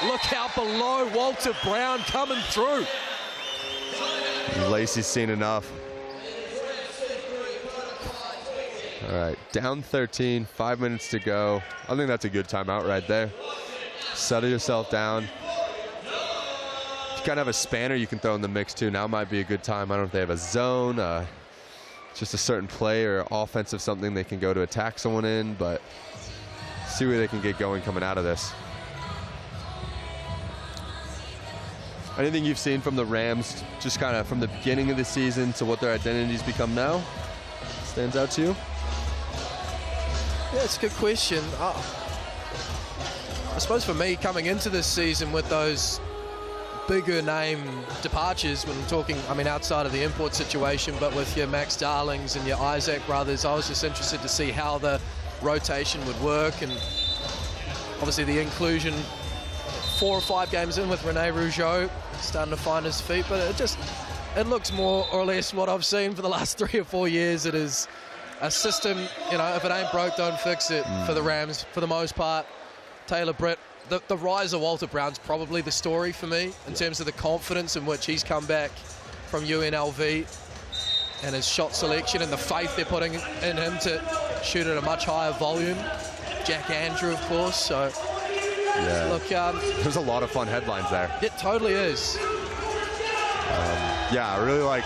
Look out below. Walter Brown coming through. Lacey's seen enough. All right, down 13, 5 minutes to go. I think that's a good timeout right there. Settle yourself down. If you kind of have a spanner you can throw in the mix too, now might be a good time. I don't know if they have a zone, just a certain play or offensive something they can go to attack someone in, but see where they can get going coming out of this. Anything you've seen from the Rams, just kind of from the beginning of the season to what their identities become now, stands out to you? Yeah, it's a good question. I suppose for me, coming into this season with those bigger name departures, when I'm talking, I mean, outside of the import situation, but with your Max Darlings and your Isaac brothers, I was just interested to see how the rotation would work, and obviously the inclusion 4 or 5 games in with Rene Rougeau starting to find his feet, but it looks more or less what I've seen for the last 3 or 4 years. It is a system, you know, if it ain't broke, don't fix it for the Rams for the most part. Taylor Britt, the rise of Walter Brown's probably the story for me in terms of the confidence in which he's come back from UNLV and his shot selection and the faith they're putting in him to shoot at a much higher volume. Jack Andrew, of course, so yeah. Look, there's a lot of fun headlines there. It totally is. Yeah, I really like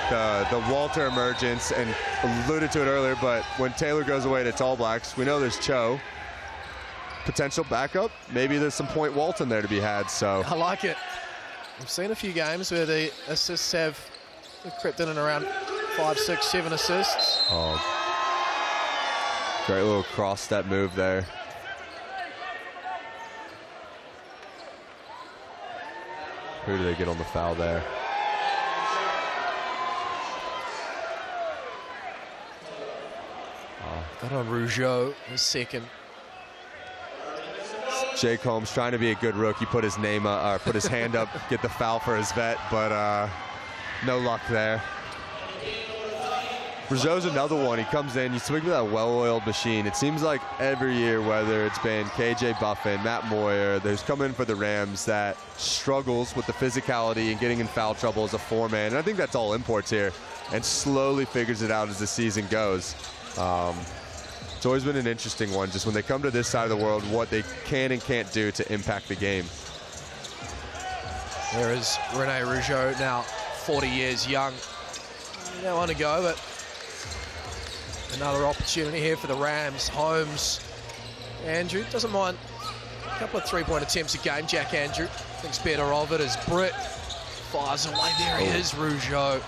the Walter emergence, and alluded to it earlier, but when Taylor goes away to Tall Blacks, we know there's Cho. Potential backup, maybe there's some Point Walton there to be had, so. I like it. I've seen a few games where the assists have crept in and around 5, 6, 7 assists. Oh, great little cross-step move there. Who do they get on the foul there? Got on Rougeau, his second. Jake Holmes trying to be a good rookie, put his name up, or put his hand up, get the foul for his vet, but no luck there. Rougeau's another one. He comes in, you speak of that well-oiled machine. It seems like every year, whether it's been KJ Buffin, Matt Moyer, there's come in for the Rams that struggles with the physicality and getting in foul trouble as a 4-man. And I think that's all imports here, and slowly figures it out as the season goes. It's always been an interesting one, just when they come to this side of the world, what they can and can't do to impact the game. There is Rene Rougeau, now 40 years young. You don't want to go, but another opportunity here for the Rams. Holmes, Andrew doesn't mind a couple of 3-point attempts a game. Jack Andrew thinks better of it as Britt fires away. There he is, Rougeau.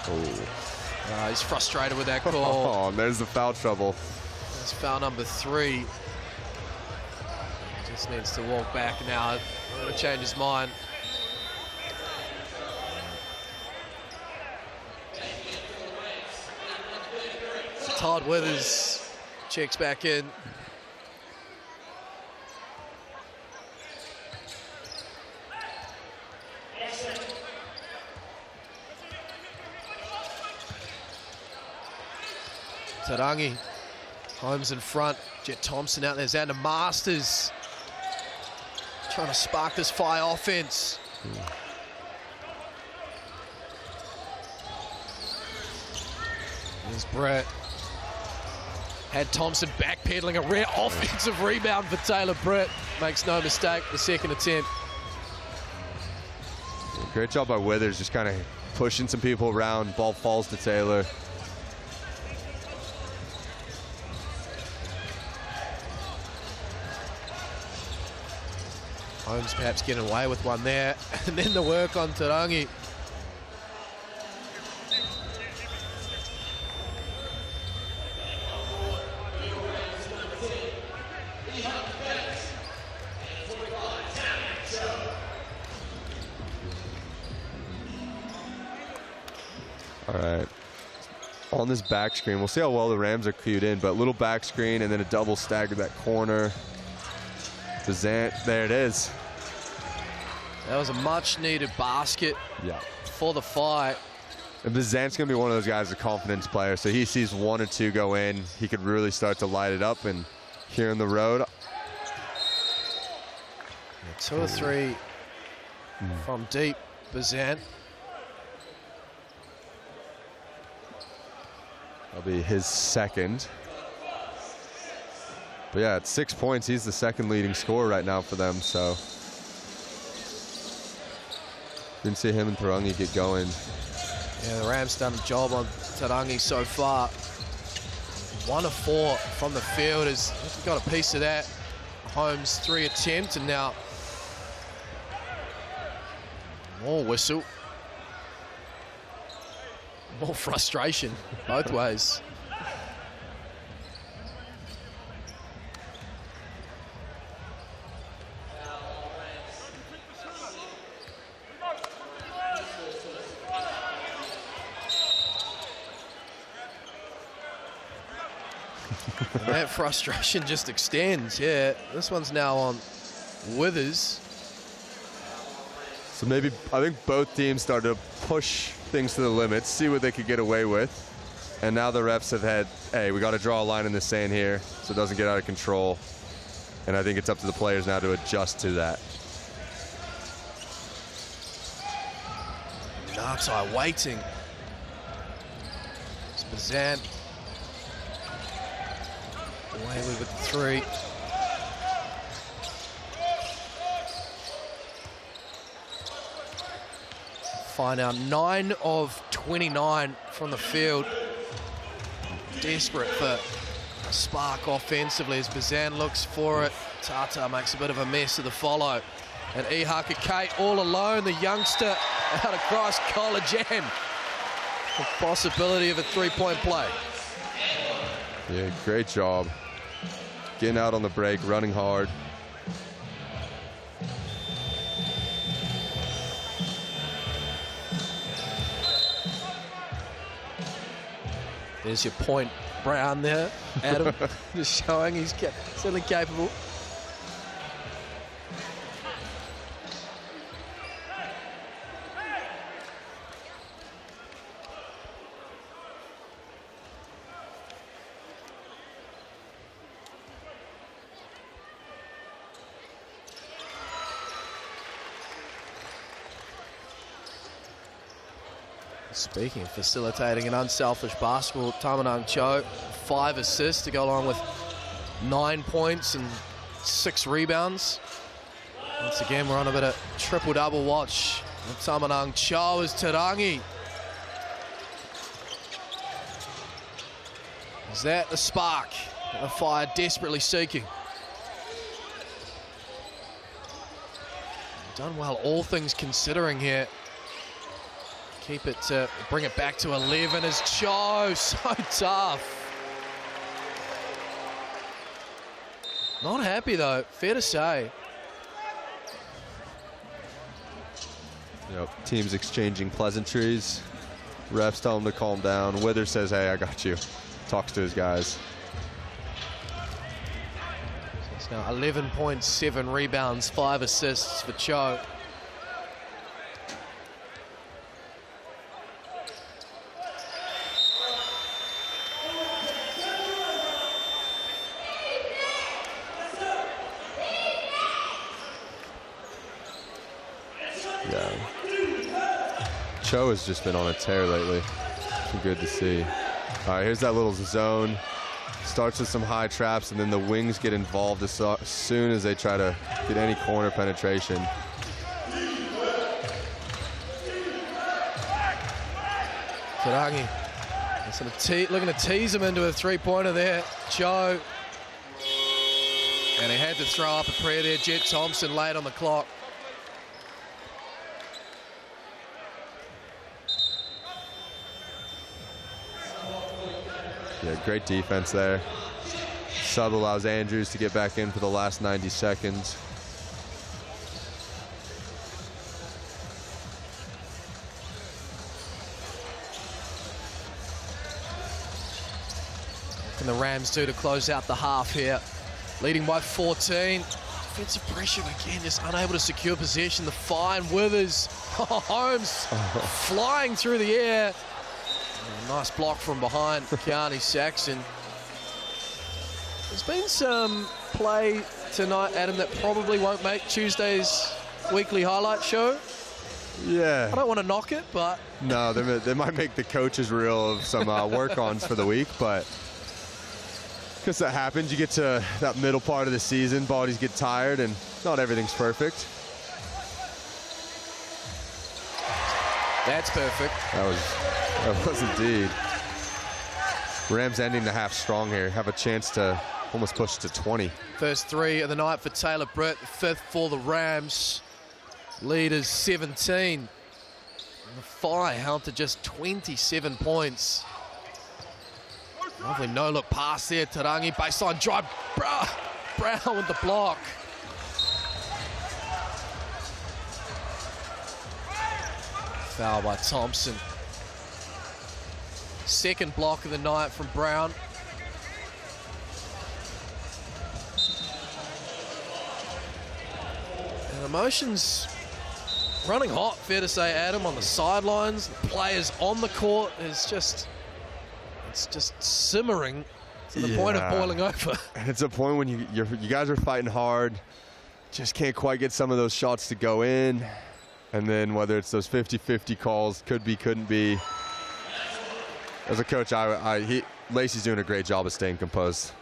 He's frustrated with that call. Oh, and there's the foul trouble. That's foul number 3. He just needs to walk back now to change his mind. Todd Withers checks back in. Tarangi, Holmes in front, Jet Thompson out there, Xander Masters trying to spark this fire offense. There's Brett. Had Thompson backpedaling, a rare offensive rebound for Taylor Britt. Makes no mistake, the second attempt. Great job by Withers, just kind of pushing some people around. Ball falls to Taylor. Holmes perhaps getting away with one there. And then the work on Tarangi. All right. On this back screen, we'll see how well the Rams are cued in, but little back screen and then a double stagger that corner. Bazant, there it is. That was a much-needed basket for the fight. And Bazant's going to be one of those guys, a confidence player, so he sees 1 or 2 go in. He could really start to light it up, and here in the road. 2 or 3 from deep, Bazan. That'll be his second. But yeah, at 6 points, he's the second leading scorer right now for them, so. Didn't see him and Tauranga get going. Yeah, the Rams done a job on Tauranga so far. 1 of 4 from the field has got a piece of that. Holmes 3 attempts, and now more whistle. More frustration both ways. And that frustration just extends. Yeah, this one's now on Withers. So maybe, I think both teams started to push things to the limits, see what they could get away with. And now the refs have had, hey, we got to draw a line in the sand here so it doesn't get out of control. And I think it's up to the players now to adjust to that. Nartai waiting. It's Bazan. Away with 3. Find out 9 of 29 from the field. Desperate for a spark offensively as Bazan looks for it. Tata makes a bit of a mess of the follow. And Ihaka Kate all alone, the youngster out across College M. The possibility of a 3-point play. Yeah, great job. Getting out on the break, running hard. There's your point, Brown there. Adam just showing he's certainly capable. Speaking of facilitating an unselfish basketball, Tamanang Cho, 5 assists to go along with 9 points and 6 rebounds. Once again, we're on a bit of triple-double watch with Tamanang Cho as Tarangi. Is that the spark that the Fire desperately seeking? Done well, all things considering here. Keep it, bring it back to 11 as Cho, so tough. Not happy though, fair to say. Yep, teams exchanging pleasantries. Refs tell him to calm down. Withers says, hey, I got you. Talks to his guys. So it's now 11.7 rebounds, 5 assists for Cho. Cho has just been on a tear lately. It's good to see. All right, here's that little zone. Starts with some high traps, and then the wings get involved as soon as they try to get any corner penetration. Tarangi looking to tease him into a 3-pointer there. Cho. And he had to throw up a prayer there. Jet Thompson late on the clock. Yeah, great defense there. Sub allows Andrews to get back in for the last 90 seconds. What can the Rams do to close out the half here? Leading by 14. Defensive pressure again, just unable to secure possession. The fine Withers. Holmes flying through the air. Nice block from behind, Kearney Saxon. There's been some play tonight, Adam, that probably won't make Tuesday's weekly highlight show. Yeah. I don't want to knock it, but... No, they might make the coach's reel of some work-ons for the week, but because that happens, you get to that middle part of the season, bodies get tired, and not everything's perfect. That's perfect. That was indeed. Rams ending the half strong here, have a chance to almost push to 20. First three of the night for Taylor Britt, the fifth for the Rams. Lead is 17. And the Whai held to just 27 points. Lovely no-look pass there, Tarangi. Baseline drive, Brown with the block. Foul by Thompson. Second block of the night from Brown. And emotions running hot, fair to say, Adam, on the sidelines. The players on the court is just, it's just simmering to the point of boiling over. And it's a point when you guys are fighting hard, just can't quite get some of those shots to go in. And then whether it's those 50-50 calls, could be, couldn't be. As a coach, Lacey's doing a great job of staying composed.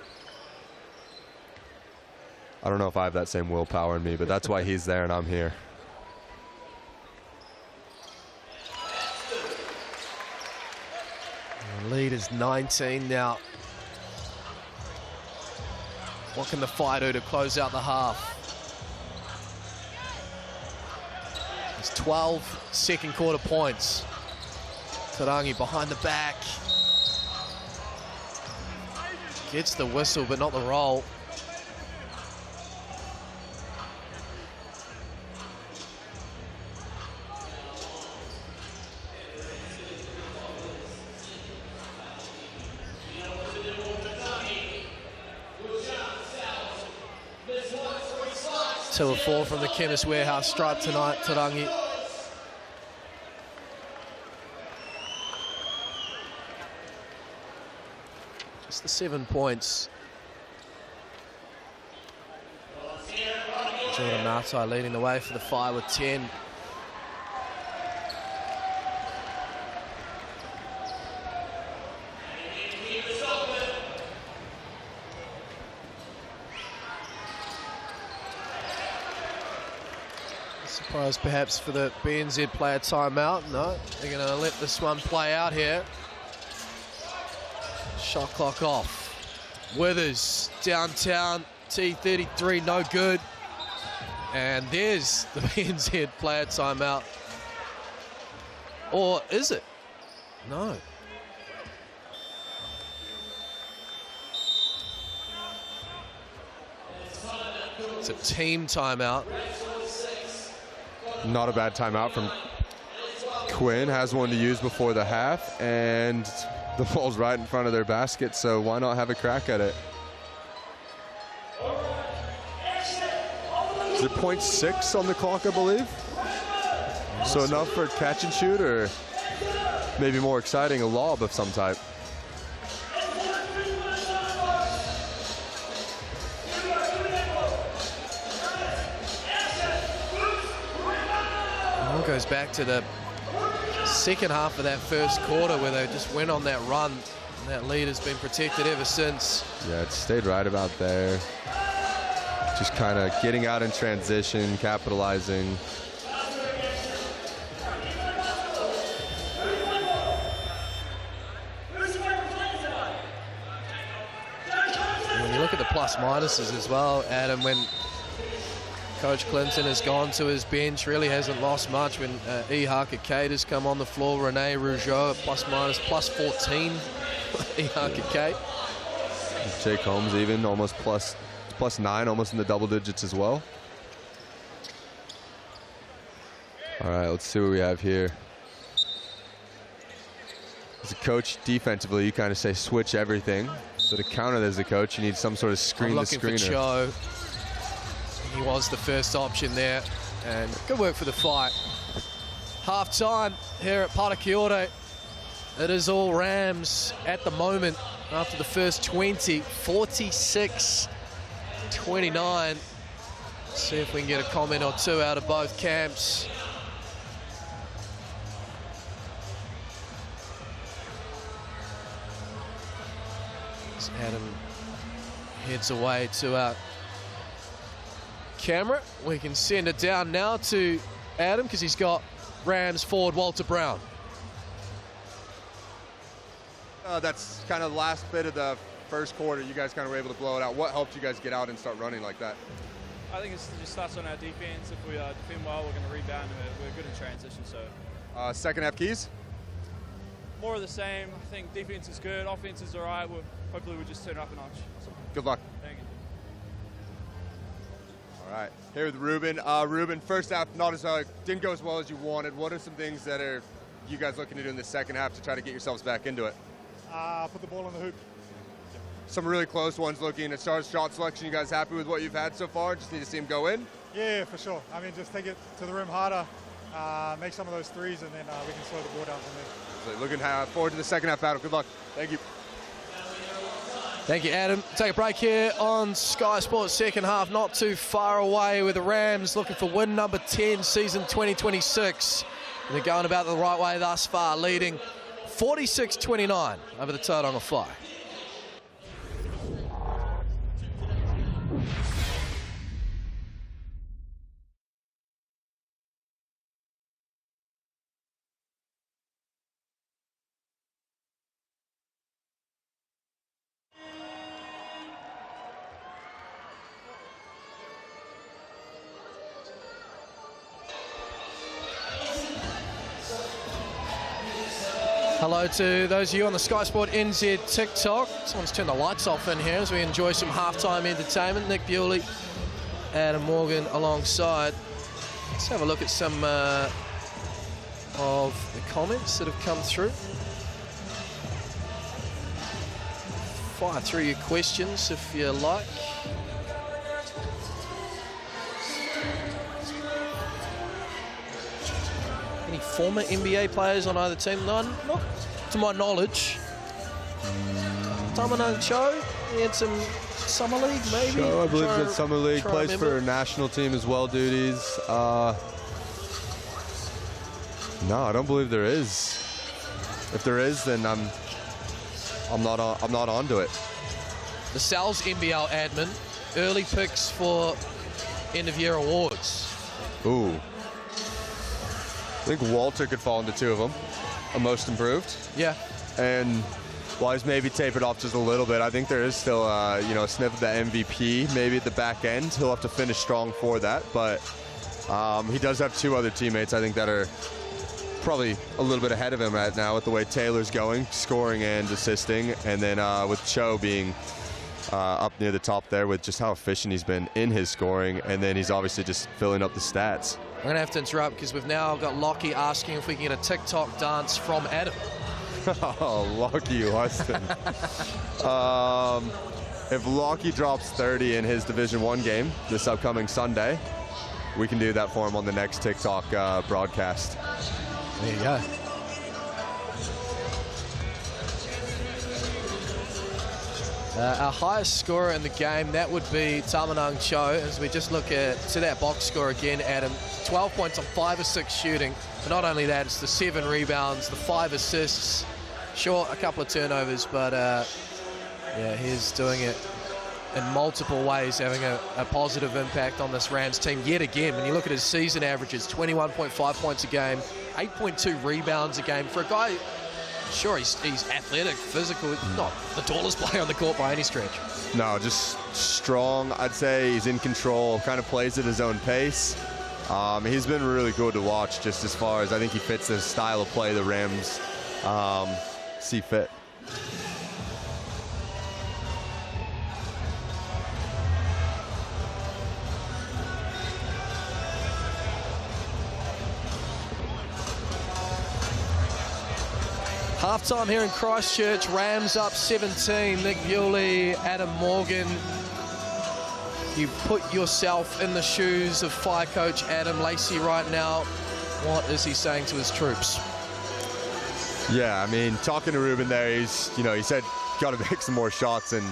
I don't know if I have that same willpower in me, but that's why he's there and I'm here. The lead is 19 now. What can the Whai do to close out the half? It's 12 second quarter points. Tarangi behind the back. Gets the whistle, but not the roll. Two or four from the Chemist Warehouse stripe tonight, Tarangi. Just the 7 points. Jordan Martai leading the way for the Whai with 10. Surprise perhaps for the BNZ player timeout. No, they're going to let this one play out here. Shot clock off. Withers downtown, T33, no good. And there's the BNZ player timeout. Or is it? No. It's a team timeout. Not a bad timeout from Quinn. Has one to use before the half, and the ball's right in front of their basket, so why not have a crack at it? Is it 0.6 on the clock, I believe? So enough for a catch and shoot, or maybe more exciting, a lob of some type. Goes back to the second half of that first quarter where they just went on that run, and that lead has been protected ever since. Yeah, it stayed right about there. Just kind of getting out in transition, capitalizing. And when you look at the plus minuses as well, Adam, when Coach Clinton has gone to his bench, really hasn't lost much. When Ihaka Kate has come on the floor, Rene Rougeau plus 14. Ihaka Kate. Jake Holmes even almost plus 9, almost in the double digits as well. All right, let's see what we have here. As a coach, defensively, you kind of say switch everything. So to counter as a coach, you need some sort of screen the screener. For Joe. He was the first option there, and good work for the Whai. Half time here at Parakiore. It is all Rams at the moment. after the first 20, 46-29. See if we can get a comment or two out of both camps. As Adam heads away to our camera, we can send it down now to Adam because he's got Rams forward Walter Brown. That's kind of the last bit of the first quarter. You guys kind of were able to blow it out. What helped you guys get out and start running like that? I think it just starts on our defense. If we defend well, we're going to rebound, and we're good in transition. So, second half keys? more of the same. I think defense is good, offense is all right. Hopefully we'll just turn it up a notch. So, Good luck. thank you. All right, here with Ruben. Ruben, first half didn't go as well as you wanted. What are some things that are you guys looking to do in the second half to try to get yourselves back into it? Put the ball in the hoop. Some really close ones looking at shot selection. You guys happy with what you've had so far? Just need to see him go in? Yeah, for sure. I mean, just take it to the rim harder, make some of those threes, and then we can slow the ball down from there. So looking forward to the second half battle. Good luck. Thank you. Thank you, Adam. Take a break here on Sky Sports second half. Not too far away with the Rams looking for win number 10, season 2026. And they're going about the right way thus far, leading 46-29 over the Tauranga Whai. Hello to those of you on the Sky Sport NZ TikTok. Someone's turned the lights off in here as we enjoy some halftime entertainment. Nick Bewley, Adam Morgan alongside. Let's have a look at some of the comments that have come through. Fire through your questions if you like. Any former NBA players on either team? None, not to my knowledge. Tamanang Cho, he had some summer league maybe? Cho, I believe he's at summer league, plays for a national team as well, duties. No, I don't believe there is. If there is, then I'm not onto it. The Sal's NBL admin, early picks for end of year awards. Ooh. I think Walter could fall into two of them. A most improved. Yeah. And while he's maybe tapered off just a little bit, I think there is still a sniff of the MVP maybe at the back end. He'll have to finish strong for that, but he does have two other teammates I think that are probably a little bit ahead of him right now with the way Taylor's going, scoring and assisting, and then with Cho being up near the top there with just how efficient he's been in his scoring, and then he's obviously just filling up the stats. I'm going to have to interrupt because we've now got Lockie asking if we can get a TikTok dance from Adam. Oh, Lockie Weston. If Lockie drops 30 in his Division 1 game this upcoming Sunday, we can do that for him on the next TikTok broadcast. There you go. Our highest scorer in the game, that would be Tamanang Cho, as we just look to that box score again, Adam. 12 points on 5 of 6 shooting. But not only that, it's the 7 rebounds, the 5 assists. Sure, a couple of turnovers, but yeah, he's doing it in multiple ways, having a positive impact on this Rams team yet again. When you look at his season averages, 21.5 points a game, 8.2 rebounds a game. For a guy, sure, he's athletic, physical, not the tallest player on the court by any stretch. No, just strong. I'd say he's in control, kind of plays at his own pace. He's been really good to watch just as far as I think he fits the style of play the Rams see fit. Halftime here in Christchurch, Rams up 17. Nick Bewley, Adam Morgan. You put yourself in the shoes of fire coach Adam Lacey right now. What is he saying to his troops? Yeah, I mean, talking to Ruben there, he said got to make some more shots. And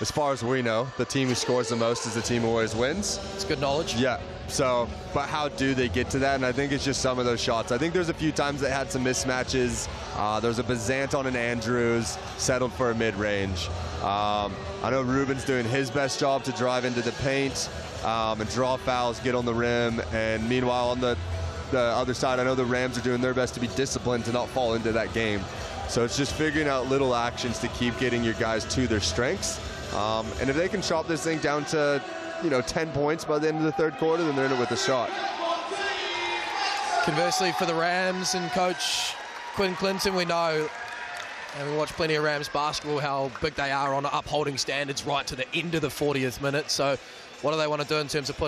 as far as we know, the team who scores the most is the team who always wins. It's good knowledge. Yeah. So, but how do they get to that? And I think it's just some of those shots. I think there's a few times they had some mismatches. There was a Bazant on an Andrews, settled for a mid-range. I know Ruben's doing his best job to drive into the paint and draw fouls, get on the rim. And meanwhile, on the other side, I know the Rams are doing their best to be disciplined to not fall into that game. So it's just figuring out little actions to keep getting your guys to their strengths. And if they can chop this thing down to, 10 points by the end of the third quarter, then they're in it with a shot. Conversely, for the Rams and Coach Quinn Clinton, we know, and we watch plenty of Rams basketball, how big they are on upholding standards right to the end of the 40th minute. So what do they want to do in terms of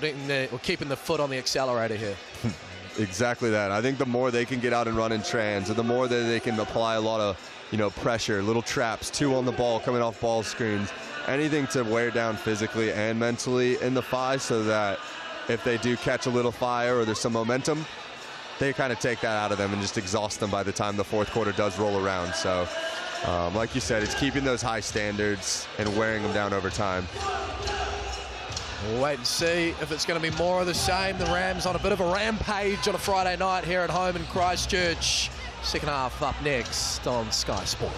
keeping the foot on the accelerator here? Exactly that. I think the more they can get out and run in trans, or the more that they can apply a lot of, pressure, little traps, 2 on the ball, coming off ball screens, anything to wear down physically and mentally in the 5, so that if they do catch a little fire or there's some momentum, they kind of take that out of them and just exhaust them by the time the fourth quarter does roll around. So, like you said, it's keeping those high standards and wearing them down over time. We'll wait and see if it's going to be more of the same. The Rams on a bit of a rampage on a Friday night here at home in Christchurch. Second half up next on Sky Sport.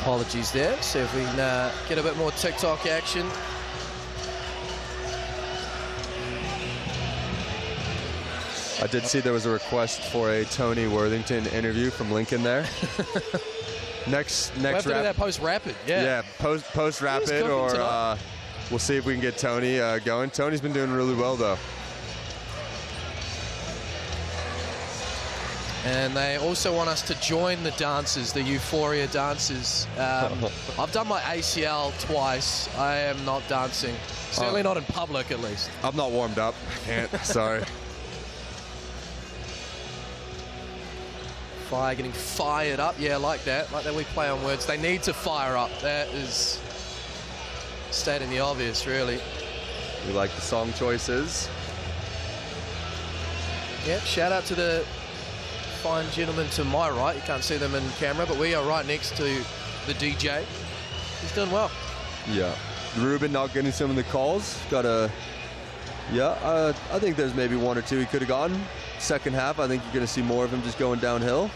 Apologies there. See if we can get a bit more TikTok action. I did see there was a request for a Tony Worthington interview from Lincoln there. next We'll have to do rap. that post-rapid. Yeah. Post rapid, or we'll see if we can get Tony going. Tony's been doing really well though. And they also want us to join the dances, the Euphoria dances. I've done my ACL twice. I am not dancing. Certainly not in public, at least. I'm not warmed up. I can't. Sorry. Fire getting fired up. Yeah, like that. Like that we play on words. They need to fire up. That is stating the obvious, really. We like the song choices. Yep, shout out to the fine gentleman to my right. You can't see them in camera, but we are right next to the DJ. He's doing well. Yeah. Ruben not getting some of the calls. I think there's maybe 1 or 2 he could have gotten. Second half, I think you're going to see more of him just going downhill.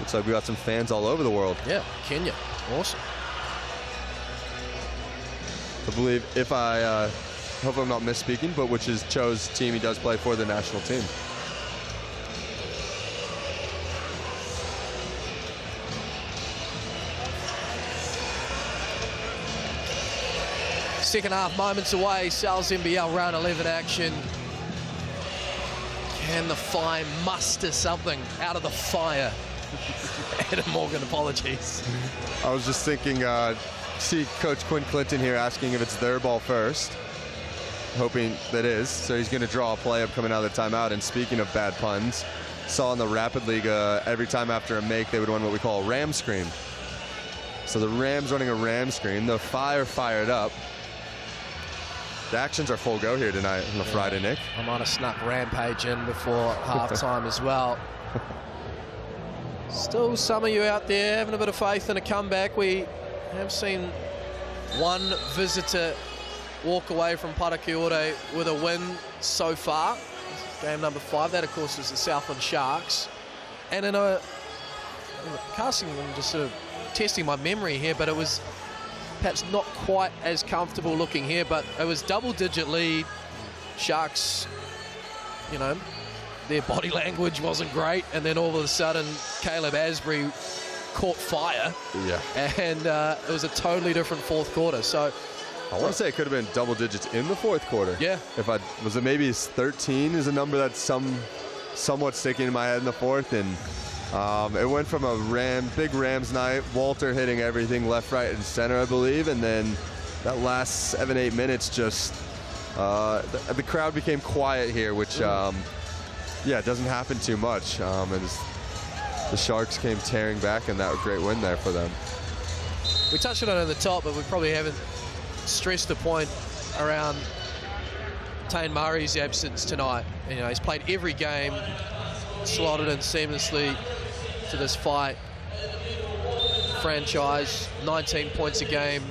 Looks like we got some fans all over the world. Yeah, Kenya. Awesome. I believe, if I hope I'm not misspeaking, but which is Cho's team, he does play for the national team. Second half moments away. Sal's NBL round 11 action. Can the Phi muster something out of the fire? Adam Morgan, apologies. I was just thinking, see Coach Quinn Clinton here asking if it's their ball first. hoping that is. So he's going to draw a play up coming out of the timeout. And speaking of bad puns, saw in the Rapid League every time after a make, they would run what we call a ram screen. So the Rams running a ram screen. The Fire fired up. The actions are full go here tonight on the Friday, Nick. I might have snuck Rampage in before halftime as well. Still some of you out there having a bit of faith in a comeback. We have seen one visitor walk away from Parakiore with a win so far. Game number 5. That, of course, was the Southland Sharks. And in a casting, I'm just sort of testing my memory here, but it was perhaps not quite as comfortable looking here, but it was double-digit lead. Sharks, you know, their body language wasn't great, and then all of a sudden Caleb Asbury caught fire. Yeah. And it was a totally different fourth quarter. So I want to say it could have been double digits in the fourth quarter. Yeah. Was it maybe 13 is a number that's somewhat sticking in my head in the fourth, and it went from a big Rams night, Walter hitting everything left, right, and center, I believe, and then that last 7-8 minutes just the crowd became quiet here, which it doesn't happen too much, and the Sharks came tearing back, and that was a great win there for them. We touched on it at the top, but we probably haven't stressed the point around Tane Murray's absence tonight. You know, he's played every game, slotted in seamlessly to this fight. Franchise, 19 points a game.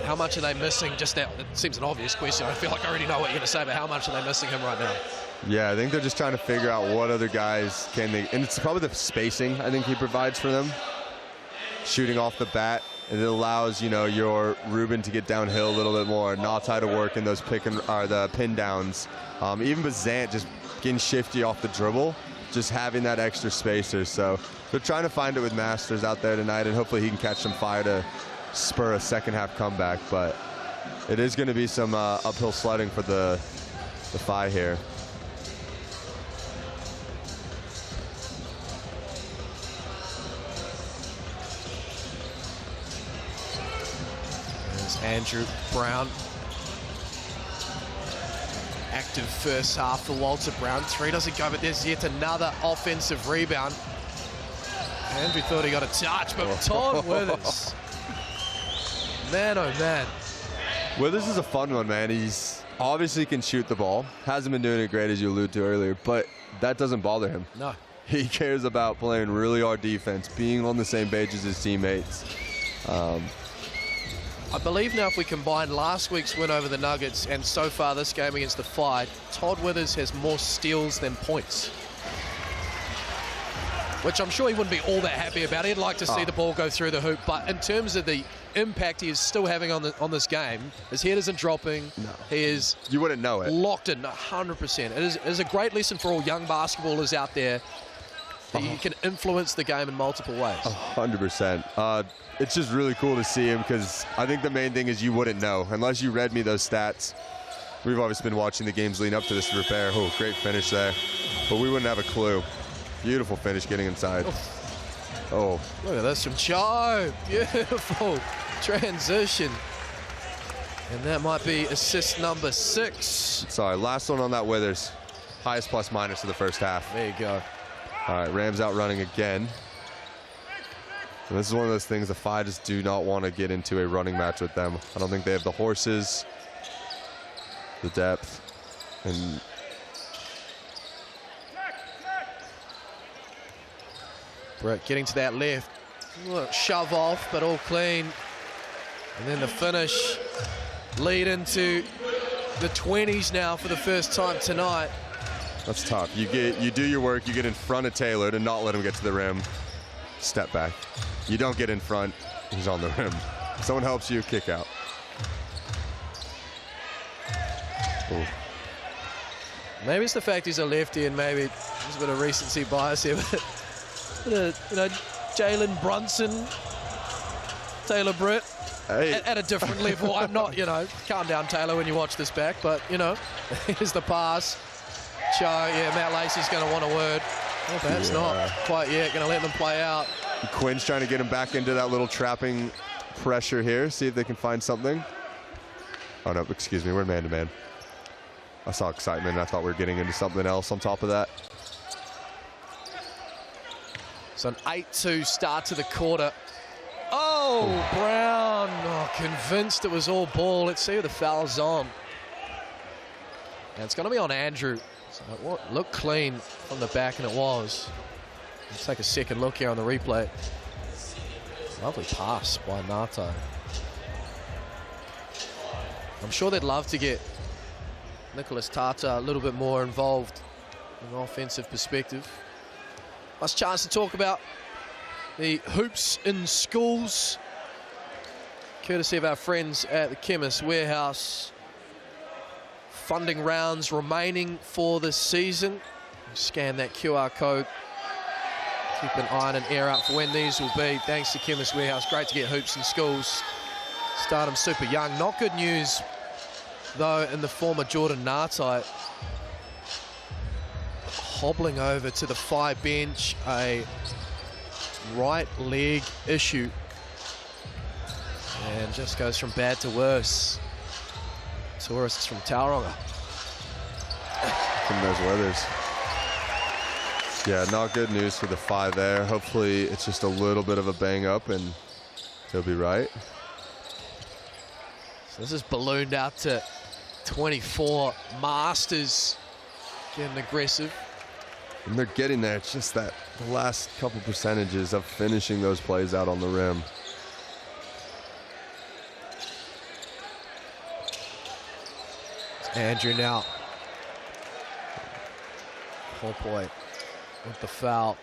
How much are they missing? Just now, it seems an obvious question. I feel like I already know what you're going to say, but how much are they missing him right now? Yeah, I think they're just trying to figure out what other guys can they, and it's probably the spacing I think he provides for them. Shooting off the bat, and it allows, you know, your Ruben to get downhill a little bit more, Nautai to work in those the pin downs. Even Bazant just getting shifty off the dribble, just having that extra spacer. So they're trying to find it with Masters out there tonight, and hopefully he can catch some fire to spur a second half comeback. But it is going to be some uphill sledding for the Phi here. Andrew Brown. Active first half for Walter Brown. 3 doesn't go, but there's yet another offensive rebound. Andrew thought he got a touch, but Todd Withers. Man, oh man. Withers is a fun one, man. He's obviously can shoot the ball. Hasn't been doing it great, as you alluded to earlier, but that doesn't bother him. No. He cares about playing really hard defense, being on the same page as his teammates. I believe now if we combine last week's win over the Nuggets and so far this game against the Fight, Todd Withers has more steals than points. Which I'm sure he wouldn't be all that happy about. He'd like to see the ball go through the hoop, but in terms of the impact he is still having on this game, his head isn't dropping. No. He is you wouldn't know it. Locked in 100%. It is a great lesson for all young basketballers out there that you can influence the game in multiple ways. 100%. It's just really cool to see him, because I think the main thing is you wouldn't know unless you read me those stats. We've obviously been watching the games leading up to this repair. Oh, great finish there. But we wouldn't have a clue. Beautiful finish getting inside. Oh. Look at this from Joe. Beautiful transition. And that might be assist number 6. Sorry, last one on that Withers. Highest plus minus of the first half. There you go. All right, Rams out running again. And this is one of those things the Phi just do not want to get into a running match with them. I don't think they have the horses, the depth, and Brett getting to that left. Look, shove off, but all clean. And then the finish. Lead into the 20s now for the first time tonight. That's tough. You do your work, you get in front of Taylor to not let him get to the rim. Step back. You don't get in front, he's on the rim. Someone helps you, kick out. Ooh. Maybe it's the fact he's a lefty and maybe there's a bit of recency bias here, but you know, Jalen Brunson, Taylor Britt, hey. at a different level. I'm not, you know, calm down Taylor when you watch this back, but you know, here's the pass. Matt Lacey's going to want a word. Well, perhaps not quite yet. Going to let them play out. Quinn's trying to get him back into that little trapping pressure here. See if they can find something. Oh, no, excuse me. We're man-to-man. I saw excitement. I thought we were getting into something else on top of that. So an 8-2 start to the quarter. Oh, Brown. Oh, convinced it was all ball. Let's see who the foul's on. And it's going to be on Andrew. So it looked clean from the back, and it was. Let's take a second look here on the replay. Lovely pass by Nato. I'm sure they'd love to get Nicholas Tata a little bit more involved in an offensive perspective. Last chance to talk about the hoops in schools, courtesy of our friends at the Chemist Warehouse. Funding rounds remaining for this season. Scan that QR code. Keep an eye and an ear out for when these will be. Thanks to Chemist Warehouse. Great to get hoops in schools. Start them super young. Not good news, though, in the former Jordan Nartai. Hobbling over to the Whai bench, a right leg issue. And just goes from bad to worse. Tourists from Tauranga. From those weathers. Yeah, not good news for the Whai there. Hopefully it's just a little bit of a bang up and he'll be right. So this is ballooned out to 24. Masters getting aggressive. And they're getting there. It's just that the last couple percentages of finishing those plays out on the rim. It's Andrew now. Oh boy, with the foul.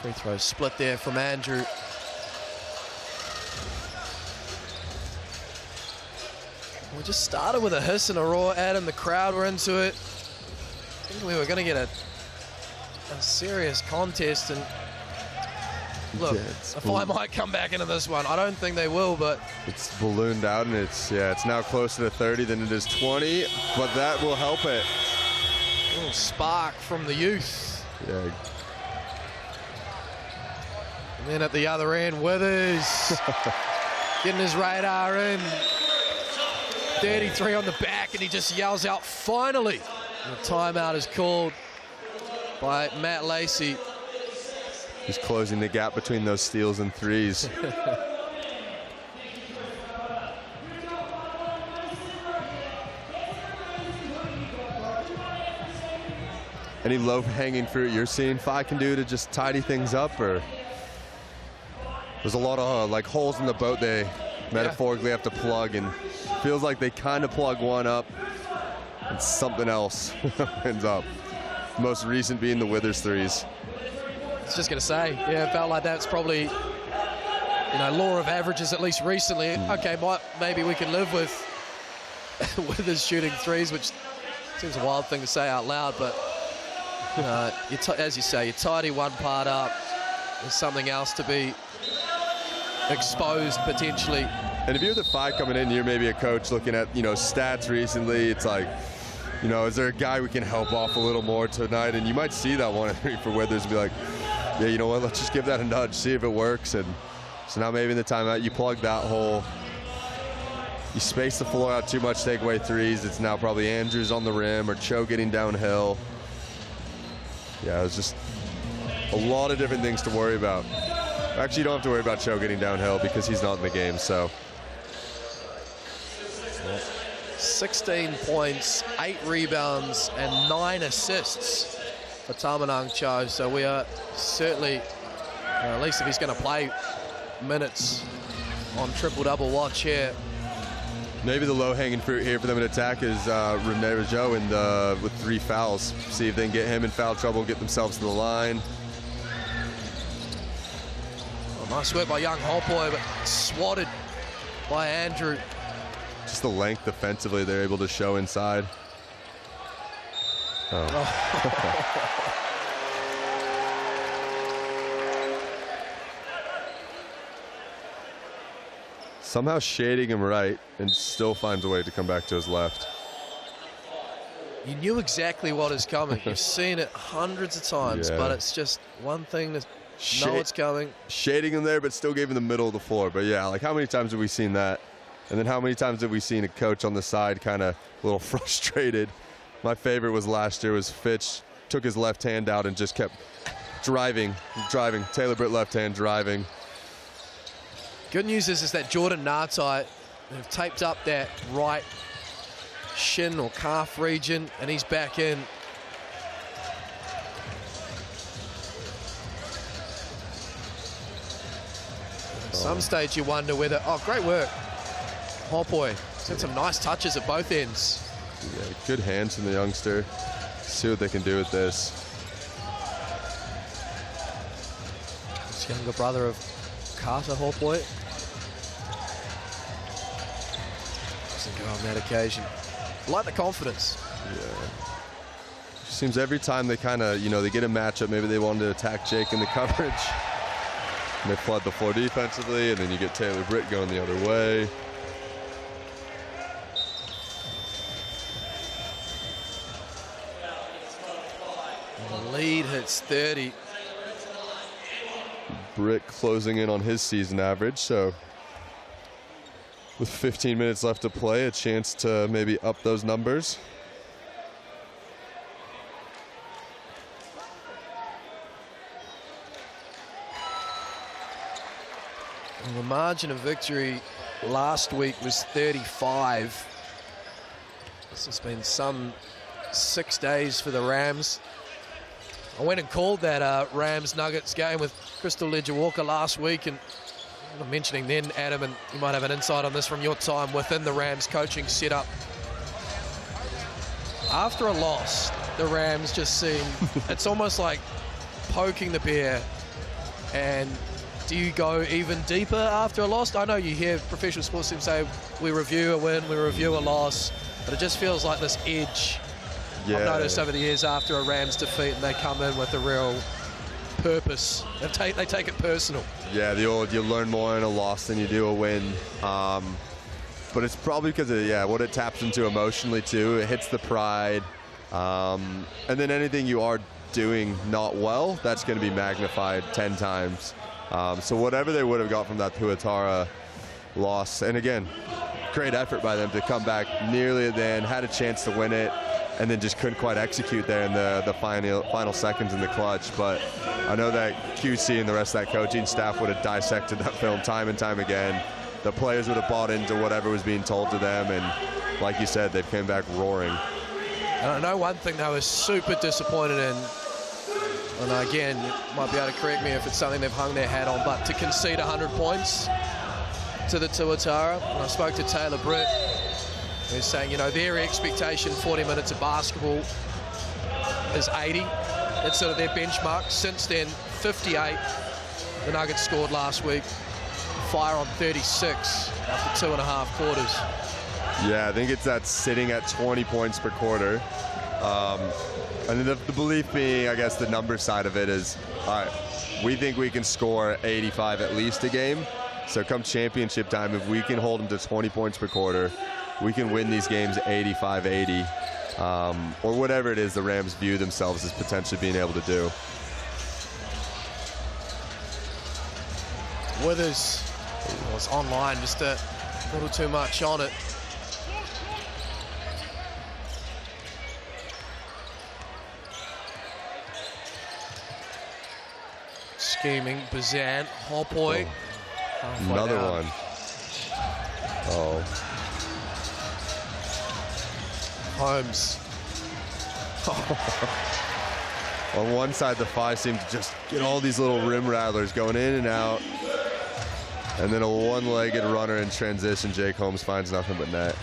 Free throw split there from Andrew. We just started with a hiss and a roar. Adam, the crowd were into it. I think we were going to get a serious contest. And look, Yeah, the Whai might come back into this one. I don't think they will, but it's ballooned out, and it's now closer to 30 than it is 20, but that will help it. a little spark from the youth. Yeah. And then at the other end, Withers getting his radar in. 33 on the back, and he just yells out, finally. And the timeout is called by Matt Lacey. He's closing the gap between those steals and threes. Any low-hanging fruit you're seeing Whai can do to just tidy things up, or there's a lot of like holes in the boat they metaphorically have to plug, and feels like they kind of plug one up and something else ends up. Most recent being the Withers threes. I was just going to say, yeah, it felt like that's probably, law of averages, at least recently. Okay, maybe we can live with Withers shooting threes, which seems a wild thing to say out loud, but as you say, you tidy one part up, there's something else to be exposed potentially. And if you're the Whai coming in, you're maybe a coach looking at, stats recently, it's like, is there a guy we can help off a little more tonight? And you might see that 1 and 3 for Withers and be like, yeah, you know what, let's just give that a nudge, see if it works. And so now maybe in the timeout, you plug that hole. You space the floor out too much, take away threes. It's now probably Andrews on the rim or Cho getting downhill. Yeah, it was just a lot of different things to worry about. Actually, you don't have to worry about Cho getting downhill because he's not in the game, so. 16 points, 8 rebounds, and 9 assists for Tamanang Cho. So we are certainly, at least if he's going to play minutes on triple-double watch here, Maybe the low-hanging fruit here for them to attack is René Rajo with 3 fouls. See if they can get him in foul trouble, get themselves to the line. Oh, nice work by young Hopoi, but swatted by Andrew. Just the length defensively they're able to show inside. Oh. Somehow shading him right and still finds a way to come back to his left. You knew exactly what is coming. You've seen it hundreds of times, but it's just one thing to know it's coming. Shading him there, but still gave him the middle of the floor. But yeah, like how many times have we seen that? And then how many times have we seen a coach on the side kind of a little frustrated? My favorite was last year was Fitch took his left hand out and just kept driving. Taylor Britt left hand driving. Good news is that Jordan Nartai have taped up that right shin or calf region, and he's back in. At some stage you wonder whether, oh, great work. Hopoi, he's had some nice touches at both ends. Yeah, good hands from the youngster. See what they can do with this. This younger brother of Carter Hopoi. Doesn't go on that occasion. I like the confidence. Yeah. Seems every time they kind of, they get a matchup, maybe they wanted to attack Jake in the coverage. And they flood the floor defensively, and then you get Taylor Britt going the other way. And the lead hits 30. Britt closing in on his season average, so with 15 minutes left to play, a chance to maybe up those numbers. Well, the margin of victory last week was 35. This has been some 6 days for the Rams. I went and called that Rams-Nuggets game with Crystal Ledger-Walker last week, and I'm mentioning then, Adam, and you might have an insight on this from your time within the Rams coaching setup. After a loss, the Rams just seem, it's almost like poking the bear. And do you go even deeper after a loss? I know you hear professional sports teams say, we review a win, we review a loss, but it just feels like this edge. Yeah. I've noticed over the years after a Rams defeat, and they come in with a real purpose. They take it personal. Yeah, the old, you learn more in a loss than you do a win. But it's probably because of, what it taps into emotionally too. It hits the pride. And then anything you are doing not well, that's going to be magnified 10 times. So whatever they would have got from that Huatara loss, and again, great effort by them to come back nearly at the end, had a chance to win it, and then just couldn't quite execute there in the final seconds in the clutch. But I know that QC and the rest of that coaching staff would have dissected that film time and time again. The players would have bought into whatever was being told to them, and like you said, they came back roaring. And I know one thing they were super disappointed in, and again, you might be able to correct me if it's something they've hung their hat on, but to concede 100 points to the Tuatara. And I spoke to Taylor Britt, who's saying, their expectation 40 minutes of basketball is 80. That's sort of their benchmark. Since then, 58. The Nuggets scored last week. Fire on 36 after 2.5 quarters. Yeah, I think it's that sitting at 20 points per quarter. And the belief being, I guess, the number side of it is, all right, we think we can score 85 at least a game. So come championship time, if we can hold them to 20 points per quarter, we can win these games 85-80, or whatever it is the Rams view themselves as potentially being able to do. Withers was online, just a little too much on it. Scheming, Bazan, Hopoi. Oh. Another one. Oh. Holmes. On one side, the Phi seemed to just get all these little rim rattlers going in and out. And then a one-legged runner in transition. Jake Holmes finds nothing but net.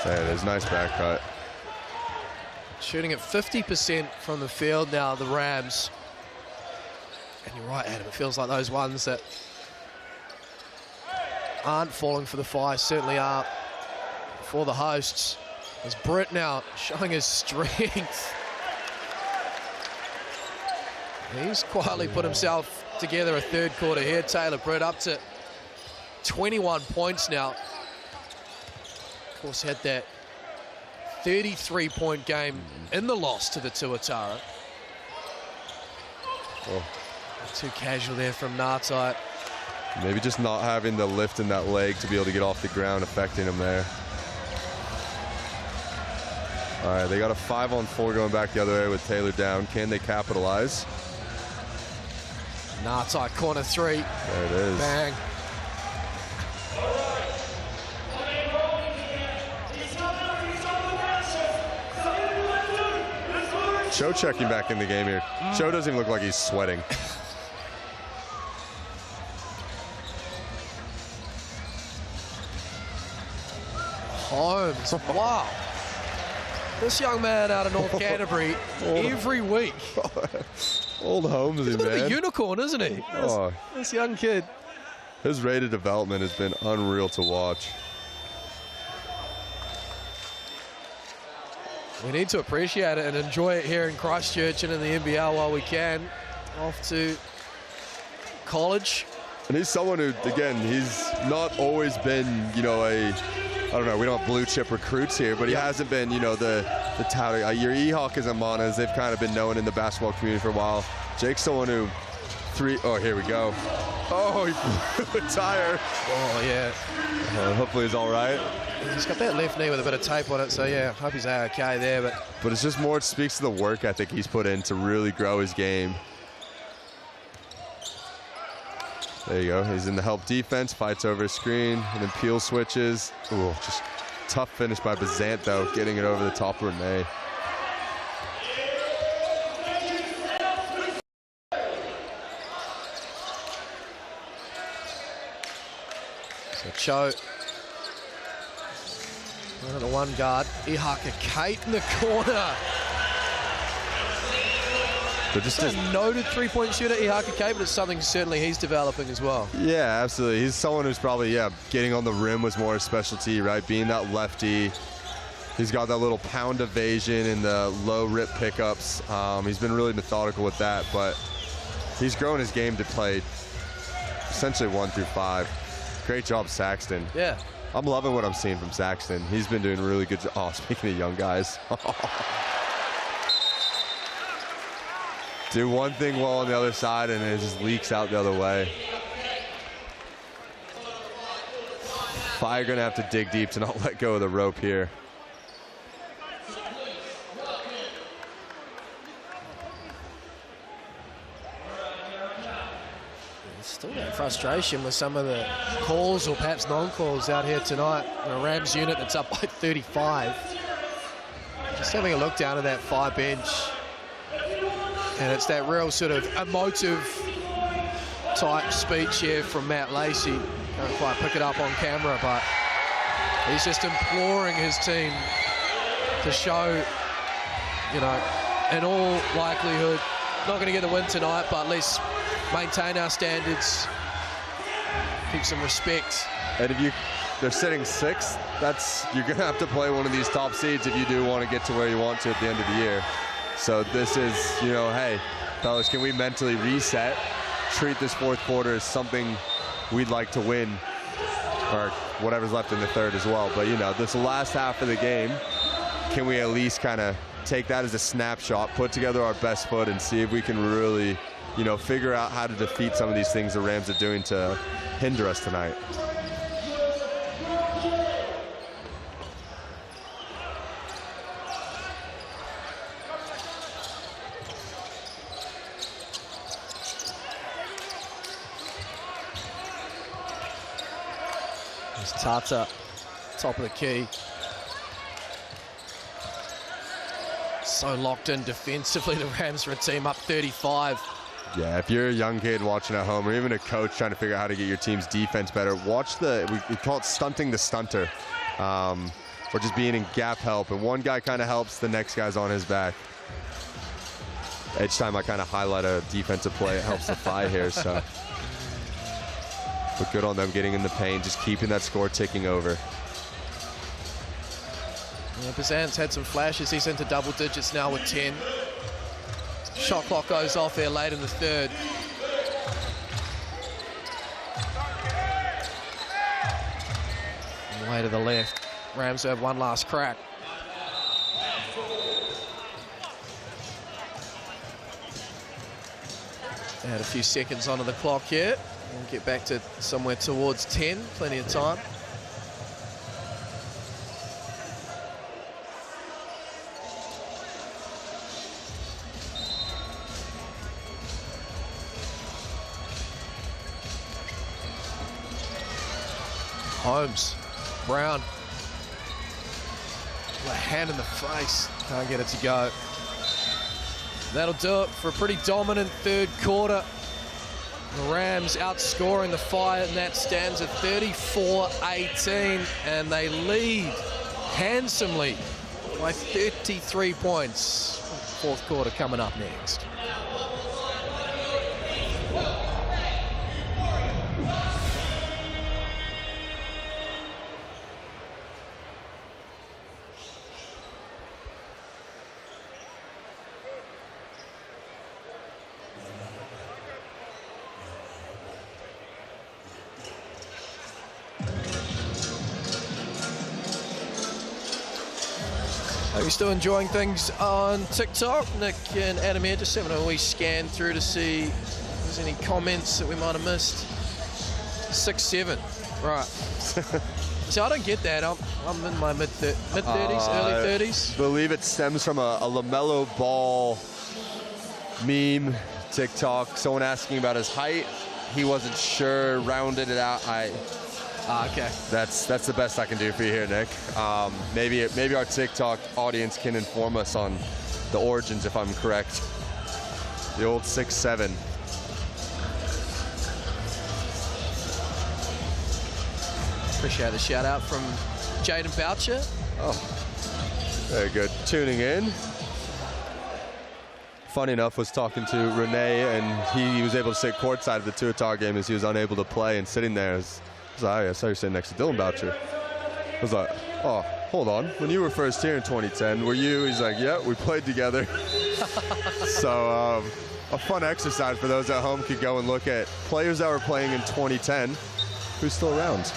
There it is, nice back cut. Shooting at 50% from the field now, the Rams. And you're right, Adam, it feels like those ones that aren't falling for the fire certainly are for the hosts. There's Britt now showing his strength. He's quietly put himself together a third quarter here. Taylor Britt up to 21 points now. Of course, had that 33-point game in the loss to the Tuatara. Oh. Too casual there from Ngatai. Maybe just not having the lift in that leg to be able to get off the ground affecting him there. All right, they got a 5-on-4 going back the other way with Taylor down. Can they capitalize? Ngatai, corner three. There it is. Bang. Cho checking back in the game here. Cho doesn't even look like he's sweating. Holmes, wow. This young man out of North Canterbury every week. Old Holmes, He's a bit man. of a unicorn, isn't he? Oh. This young kid. His rate of development has been unreal to watch. We need to appreciate it and enjoy it here in Christchurch and in the NBL while we can. Off to college. And he's someone who, again, he's not always been, you know, I don't know, we don't have blue chip recruits here, but he hasn't been, you know, the touting. Your E-Hawkers and Manas, they've kind of been known in the basketball community for a while. Jake's someone who, oh, here we go. Oh, he blew a tire. Oh, yeah. Hopefully he's all right. He's got that left knee with a bit of tape on it, so yeah, hope he's okay there. But it's just more, it speaks to the work ethic he's put in to really grow his game. There you go. He's in the help defense, fights over a screen, and then Peel switches. Ooh, just tough finish by Bazant, though, getting it over the top of Renee. So Cho, one of the one guard, Ihaka Kate in the corner. But just a noted three-point shooter, Ihaka Kate, but it's something certainly he's developing as well. Yeah, absolutely. He's someone who's probably, getting on the rim was more a specialty, right? Being that lefty. He's got that little pound evasion and the low rip pickups. He's been really methodical with that, but he's grown his game to play essentially 1 through 5. Great job, Saxton. Yeah. I'm loving what I'm seeing from Saxton. He's been doing really good. Oh, speaking of young guys. Do one thing well on the other side and it just leaks out the other way. Fire gonna have to dig deep to not let go of the rope here. Still that frustration with some of the calls or perhaps non-calls out here tonight. A Rams unit that's up by 35. Just having a look down at that far bench. And it's that real sort of emotive type speech here from Matt Lacey. Can't quite pick it up on camera, but he's just imploring his team to show, you know, in all likelihood, not going to get the win tonight, but at least maintain our standards, keep some respect. And if they're sitting 6th, you're going to have to play one of these top seeds if you do want to get to where you want to at the end of the year. So this is, you know, hey, fellas, can we mentally reset, treat this fourth quarter as something we'd like to win, or whatever's left in the third as well. But, you know, this last half of the game, can we at least kind of take that as a snapshot, put together our best foot, and see if we can really, you know, figure out how to defeat some of these things the Rams are doing to hinder us tonight. Tata, top of the key. So locked in defensively, the Rams are a team up 35. Yeah, if you're a young kid watching at home, or even a coach trying to figure out how to get your team's defense better, watch we call it stunting the stunter, or just being in gap help. And one guy kind of helps, the next guy's on his back. Each time I kind of highlight a defensive play, it helps the Phi here. So, but good on them getting in the paint, just keeping that score ticking over. Yeah, Bazan's had some flashes. He's into double digits now with 10. Shot clock goes off there late in the third. Way to the left. Rams have one last crack. Add a few seconds onto the clock here. We'll get back to somewhere towards 10. Plenty of time. Holmes, Brown, a hand in the face, can't get it to go. That'll do it for a pretty dominant third quarter. The Rams outscoring the Fire, and that stands at 34-18, and they lead handsomely by 33 points. Fourth quarter coming up next. Are you still enjoying things on TikTok? Nick and Adam here just having a wee scan through to see if there's any comments that we might have missed. 6-7, right. So I don't get that. I'm in my mid-30s, early 30s. I believe it stems from a LaMelo Ball meme, TikTok. Someone asking about his height. He wasn't sure, rounded it out. Okay. That's the best I can do for you here, Nick. Maybe our TikTok audience can inform us on the origins if I'm correct. The old 6'7". Appreciate the shout out from Jaden Boucher. Oh, very good. Tuning in. Funny enough, was talking to Renee, and he was able to sit courtside of the Tuatara game as he was unable to play, and sitting there I saw you sitting next to Dylan Boucher. I was like, oh, hold on. When you were first here in 2010, were you? He's like, yeah, we played together. So a fun exercise for those at home could go and look at players that were playing in 2010 who's still around.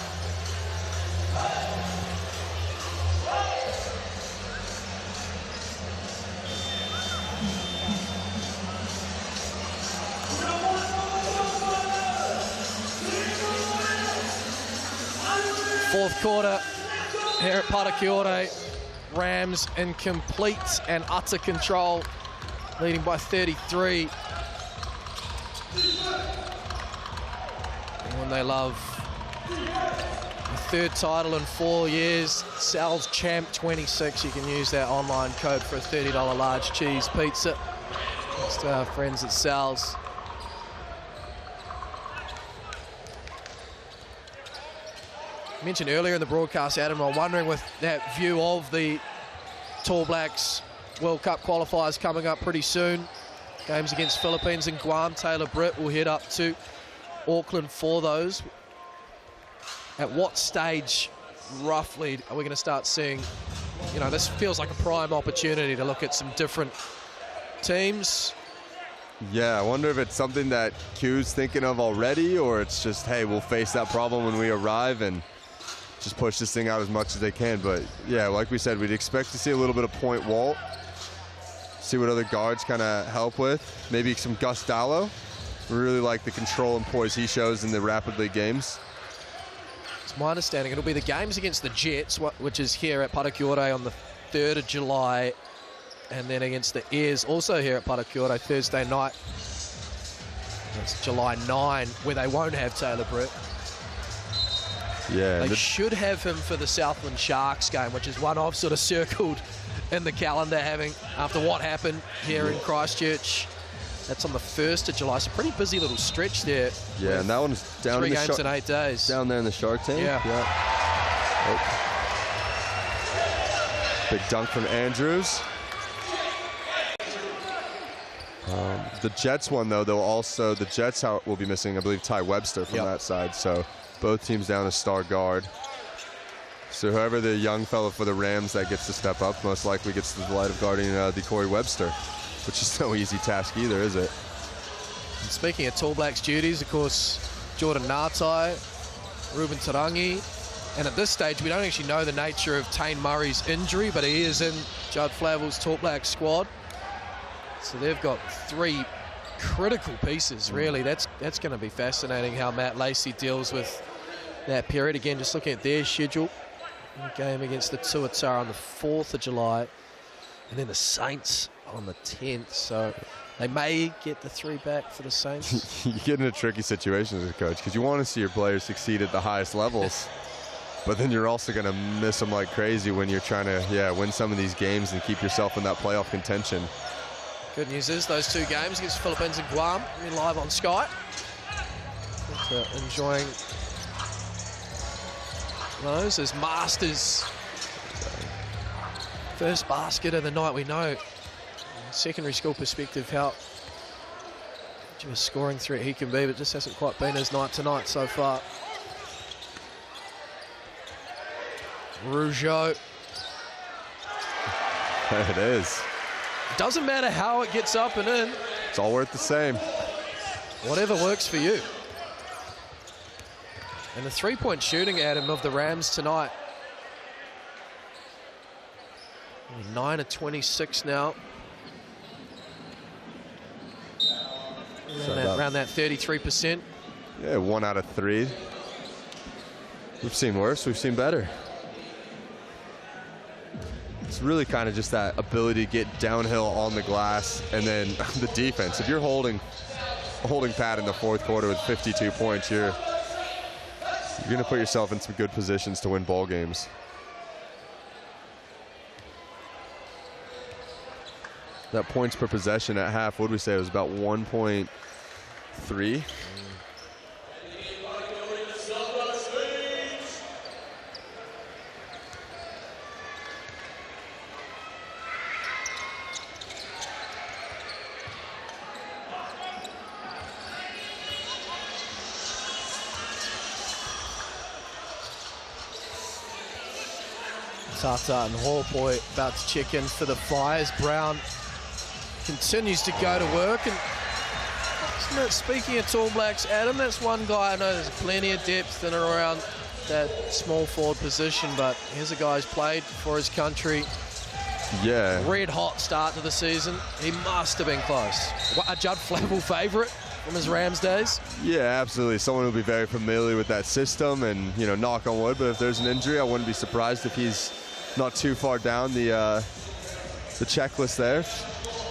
Fourth quarter here at Parakiore. Rams in complete and utter control, leading by 33. And when they love a third title in 4 years, Sal's Champ 26. You can use that online code for a $30 large cheese pizza. Thanks to our friends at Sal's. Mentioned earlier in the broadcast, Adam, I'm wondering with that view of the Tall Blacks World Cup qualifiers coming up pretty soon, games against Philippines and Guam, Taylor Britt will head up to Auckland for those. At what stage, roughly, are we going to start seeing, this feels like a prime opportunity to look at some different teams? Yeah, I wonder if it's something that Q's thinking of already, or it's just, hey, we'll face that problem when we arrive and just push this thing out as much as they can. But yeah, like we said, we'd expect to see a little bit of point Walt, see what other guards kind of help with, maybe some Gus Dallow. We really like the control and poise he shows in the Rapid League games. It's my understanding it'll be the games against the Jets, which is here at Parakiore on the 3rd of July, and then against the Airs, also here at Parakiore, Thursday night. That's July 9, where they won't have Taylor Britt. Yeah, they should have him for the Southland Sharks game, which is one I've sort of circled in the calendar, having after what happened here in Christchurch That's on the 1st of July, so pretty busy little stretch there. Yeah, and that one's down 3 in the games in 8 days. down there in the Shark Tank. Yeah. Oh. Big dunk from Andrews. The Jets one, though, the Jets will be missing, I believe, Ty Webster from that side. So both teams down a star guard. So whoever the young fellow for the Rams that gets to step up most likely gets the delight of guarding Decory Webster, which is no easy task either, is it? And speaking of Tall Blacks duties, of course, Jordan Ngatai, Ruben Tarangi, and at this stage we don't actually know the nature of Tane Murray's injury, but he is in Judd Flavel's Tall Blacks squad. So they've got 3 critical pieces, really. That's going to be fascinating how Matt Lacey deals with that period. Again, just looking at their schedule. Game against the Tuatara on the 4th of July, and then the Saints on the 10th. So they may get the 3 back for the Saints. You get in a tricky situation as a coach because you want to see your players succeed at the highest levels. But then you're also going to miss them like crazy when you're trying to, win some of these games and keep yourself in that playoff contention. Good news is those 2 games against Philippines and Guam, we're live on Sky. Enjoying those as Masters. First basket of the night. We know, secondary school perspective, how much of a scoring threat he can be, but just hasn't quite been his night tonight so far. Rougeau. There it is. Doesn't matter how it gets up and in. It's all worth the same. Whatever works for you. And the 3-point shooting, Adam, of the Rams tonight. 9 of 26 now. Around that 33%. Yeah, 1 out of 3. We've seen worse, we've seen better. It's really kind of just that ability to get downhill on the glass, and then the defense. If you're holding pat in the 4th quarter with 52 points, you're going to put yourself in some good positions to win ball games. That points per possession at half, what did we say? It was about 1.3. Tata and Hallboy about to check in for the Flyers. Brown continues to go to work. And speaking of Tall Blacks, Adam, that's one guy I know there's plenty of depth in and around that small forward position, but here's a guy who's played for his country. Yeah. Red hot start to the season. He must have been close. A Judd Flavel favourite from his Rams days. Yeah, absolutely. Someone who'll be very familiar with that system, and knock on wood, but if there's an injury, I wouldn't be surprised if he's not too far down the checklist there.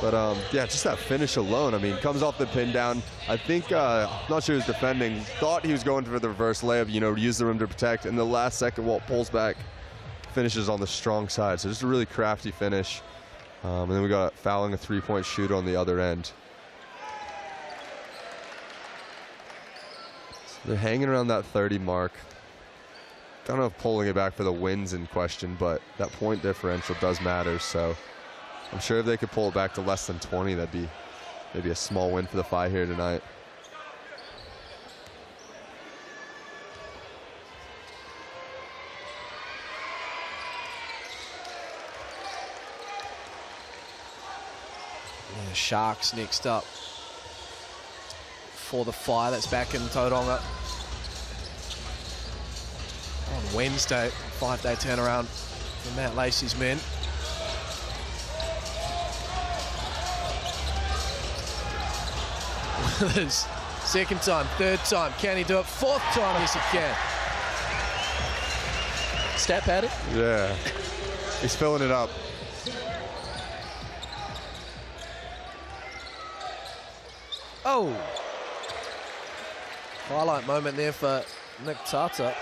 But yeah, just that finish alone. I mean, comes off the pin down. I think, not sure who's defending, thought he was going for the reverse layup, use the rim to protect, and the last second Walt pulls back, finishes on the strong side. So just a really crafty finish. And then we got fouling a 3-point shooter on the other end. So they're hanging around that 30 mark. Don't know if pulling it back for the wins in question, but that point differential does matter. So I'm sure if they could pull it back to less than 20, that'd be maybe a small win for the Phi here tonight. Yeah, Sharks next up for the Phi. That's back in Tauranga on Wednesday. 5-day turnaround for Matt Lacey's men. This second time, third time, can he do it? 4th time, yes he can. Step at it. Yeah, he's filling it up. Oh, highlight moment there for Nick Tata.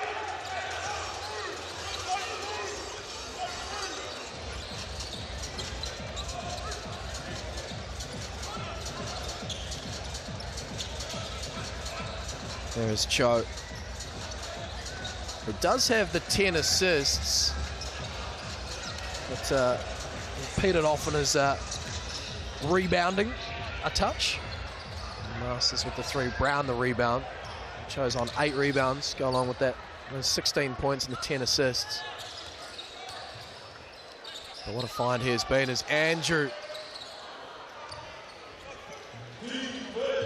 There's Cho. He does have the 10 assists, but petered off on his rebounding a touch. Masters with the 3, Brown the rebound. Cho's on 8 rebounds, go along with that. There's 16 points and the 10 assists. But what a find he has been is Andrew. Yeah,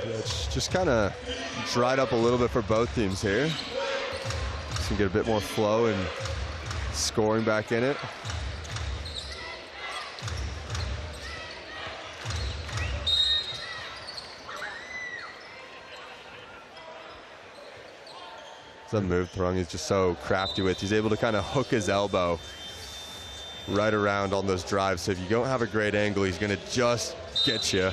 it's just kind of dried up a little bit for both teams here. Just can get a bit more flow and scoring back in it. It's a move Tauranga is just so crafty with. He's able to kind of hook his elbow right around on those drives. So if you don't have a great angle, he's going to just get you.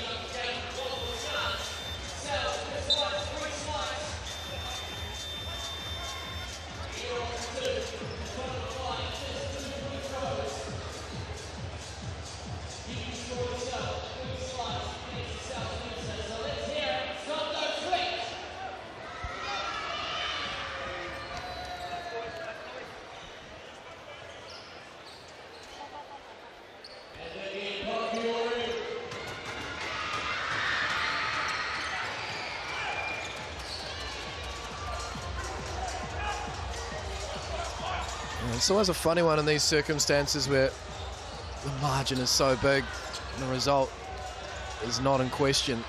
It's always a funny one in these circumstances where the margin is so big and the result is not in question.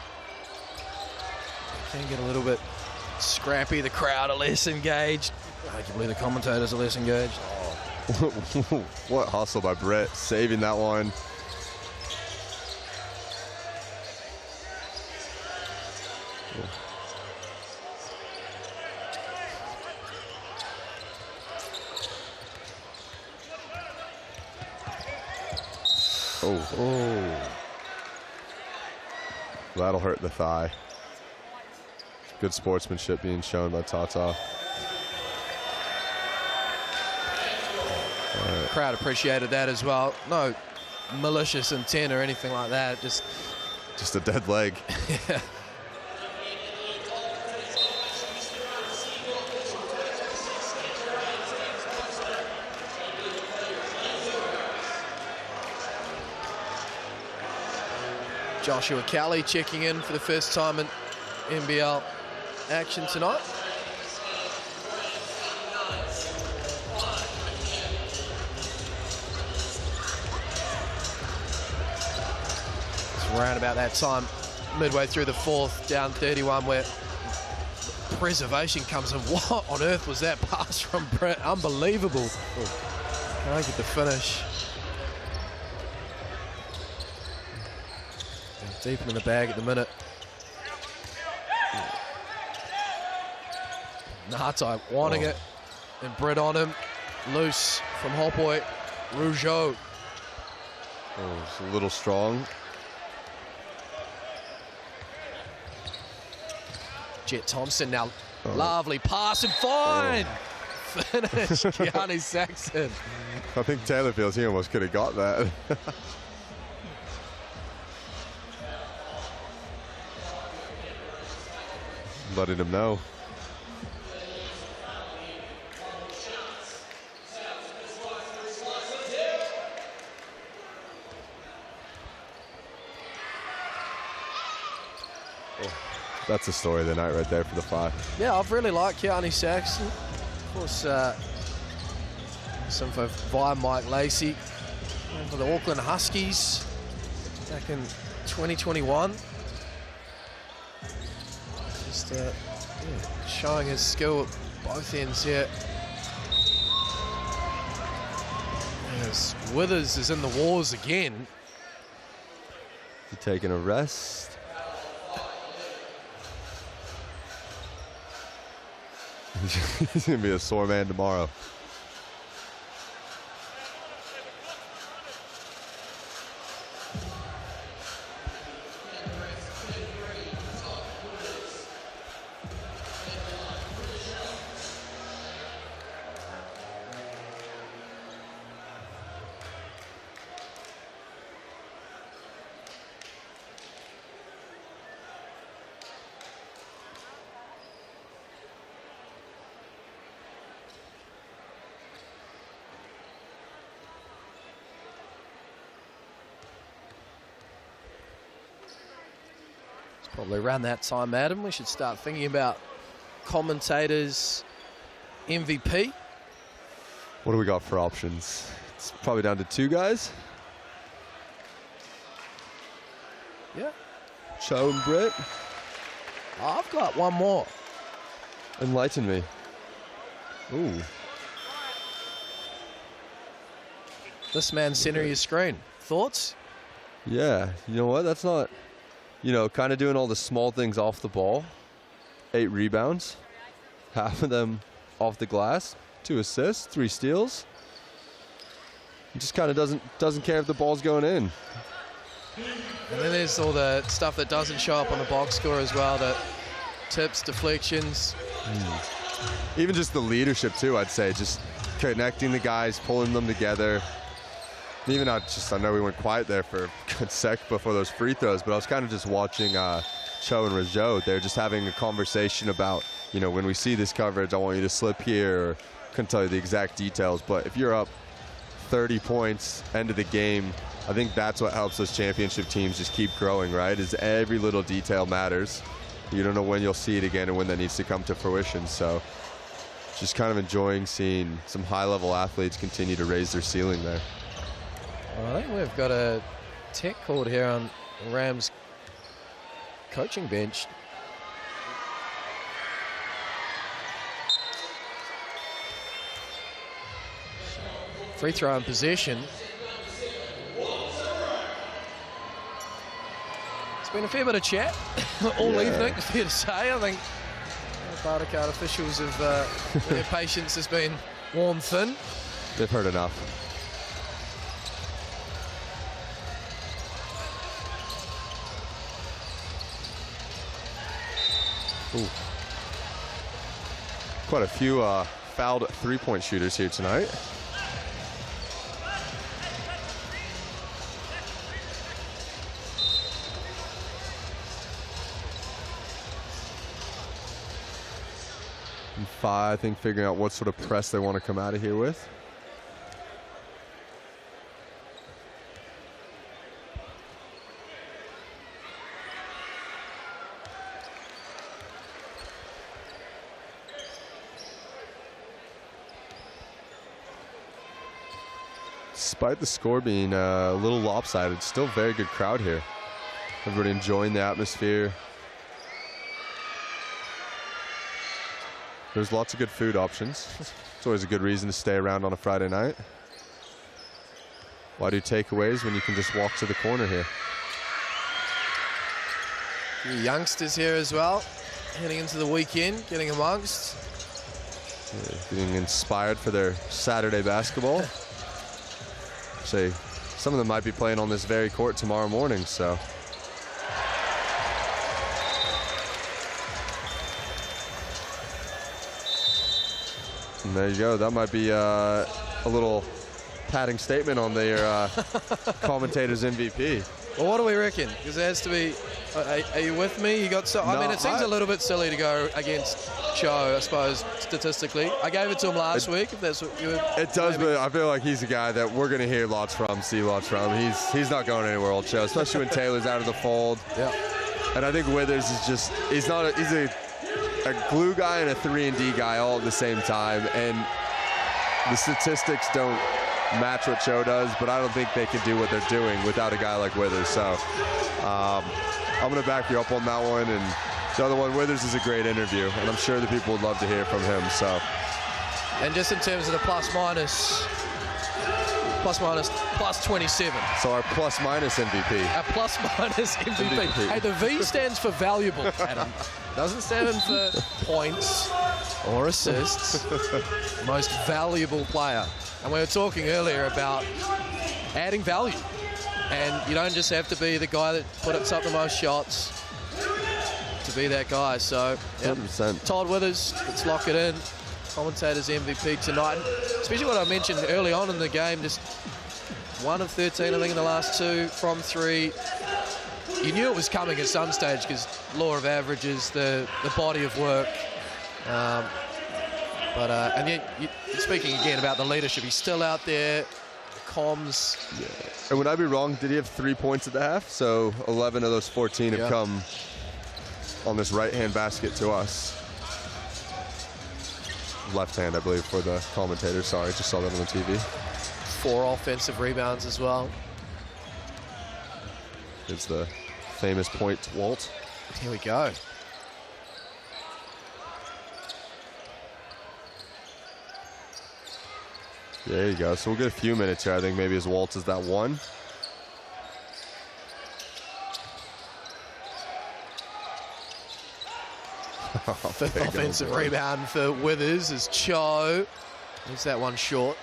Can get a little bit scrappy. The crowd are less engaged. Arguably the commentators are less engaged. Oh. What hustle by Brett, saving that one. Oh. That'll hurt the thigh. Good sportsmanship being shown by Tata. The crowd appreciated that as well. No malicious intent or anything like that. Just a dead leg. Yeah. Joshua Kelly checking in for the first time in NBL action tonight. It's around about that time, midway through the 4th, down 31, where preservation comes in. What on earth was that pass from Brett? Unbelievable. Can't get the finish. Deep in the bag at the minute. Nahatai wanting it, and Brett on him. Loose from Hopoi. Rougeau. Oh, it's a little strong. Jet Thompson now. Lovely pass and fine. Finish, Gianni Saxon. I think Taylor feels he almost could have got that. Letting him know. Oh, that's the story of the night right there for the 5. Yeah, I've really liked Gianni Saxon. Of course, some info via Mike Lacey for the Auckland Huskies back in 2021. Just showing his skill at both ends here. Yes, Withers is in the wars again. He's taking a rest. He's going to be a sore man tomorrow. Probably around that time, Adam, we should start thinking about commentators, MVP. What do we got for options? It's probably down to 2 guys. Yeah. Cho and Britt. I've got one more. Enlighten me. Ooh. This man centering your screen. Thoughts? Yeah, you know what? That's not, kind of doing all the small things off the ball. 8 rebounds, half of them off the glass, 2 assists, 3 steals. He just kind of doesn't care if the ball's going in. And then there's all the stuff that doesn't show up on the box score as well, the tips, deflections. Even just the leadership too, I'd say, just connecting the guys, pulling them together. Even I know we went quiet there for a good sec before those free throws, but I was kind of just watching Cho and Rajo. They're just having a conversation about, when we see this coverage, I want you to slip here. Or couldn't tell you the exact details, but if you're up 30 points, end of the game, I think that's what helps those championship teams just keep growing, right? Is every little detail matters. You don't know when you'll see it again and when that needs to come to fruition. So just kind of enjoying seeing some high-level athletes continue to raise their ceiling there. Well, I think we've got a tech called here on Rams coaching bench. Free throw in possession. It's been a fair bit of chat all evening, it's fair to say. I think the Bartercard officials have, their patience has been worn thin. They've heard enough. Ooh. Quite a few fouled 3-point shooters here tonight. And I think figuring out what sort of press they want to come out of here with. Despite the score being a little lopsided, still a very good crowd here. Everybody enjoying the atmosphere. There's lots of good food options. It's always a good reason to stay around on a Friday night. Why do takeaways when you can just walk to the corner here? A few youngsters here as well, heading into the weekend, getting amongst. Yeah, getting inspired for their Saturday basketball. Say, some of them might be playing on this very court tomorrow morning, so. And there you go. That might be a little patting statement on their commentator's MVP. Well, what do we reckon? Because it has to be. Are you with me? You got so. No, I mean, it seems a little bit silly to go against Cho, I suppose, statistically. I gave it to him last week. If that's what you were. It does, maybe. But I feel like he's a guy that we're going to hear lots from, see lots from. He's not going anywhere, old Cho, especially when Taylor's out of the fold. Yeah. And I think Withers is just. He's a glue guy and a 3-and-D guy all at the same time, and the statistics don't match what Cho does, but I don't think they can do what they're doing without a guy like Withers. So I'm going to back you up on that one. And the other one, Withers is a great interview, and I'm sure the people would love to hear from him. So, and just in terms of the plus minus plus 27. So our plus minus MVP. Our plus minus MVP. Hey, the V stands for valuable, Adam. Doesn't stand for points or assists. Most valuable player. And we were talking earlier about adding value. And you don't just have to be the guy that puts up the most shots to be that guy. So, yeah. 100%. Todd Withers, let's lock it in. Commentator's MVP tonight. Especially what I mentioned early on in the game, just 1 of 13, I think, in the last 2 from 3. You knew it was coming at some stage because law of averages, the body of work. And yet, speaking again about the leadership, he's still out there, comms. Yeah. And would I be wrong? Did he have 3 points at the half? So 11 of those 14 have come on this right-hand basket to us. Left hand, I believe, for the commentator. Sorry, just saw that on the TV. 4 offensive rebounds as well. It's the famous point Walt. Here we go. There you go. So we'll get a few minutes here. I think maybe as Walt is that one. Fifth offensive rebound for Withers as Cho leaves that one short.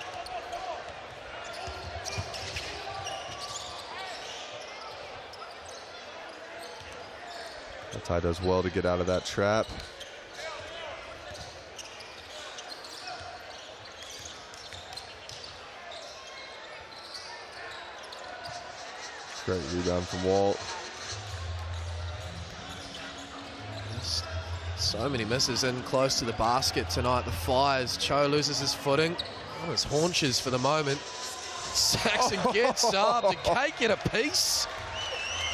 Ty does well to get out of that trap. Great rebound from Walt. So many misses in close to the basket tonight. The Fires. Cho loses his footing on his haunches for the moment. Saxon gets up. Did Kate get a piece?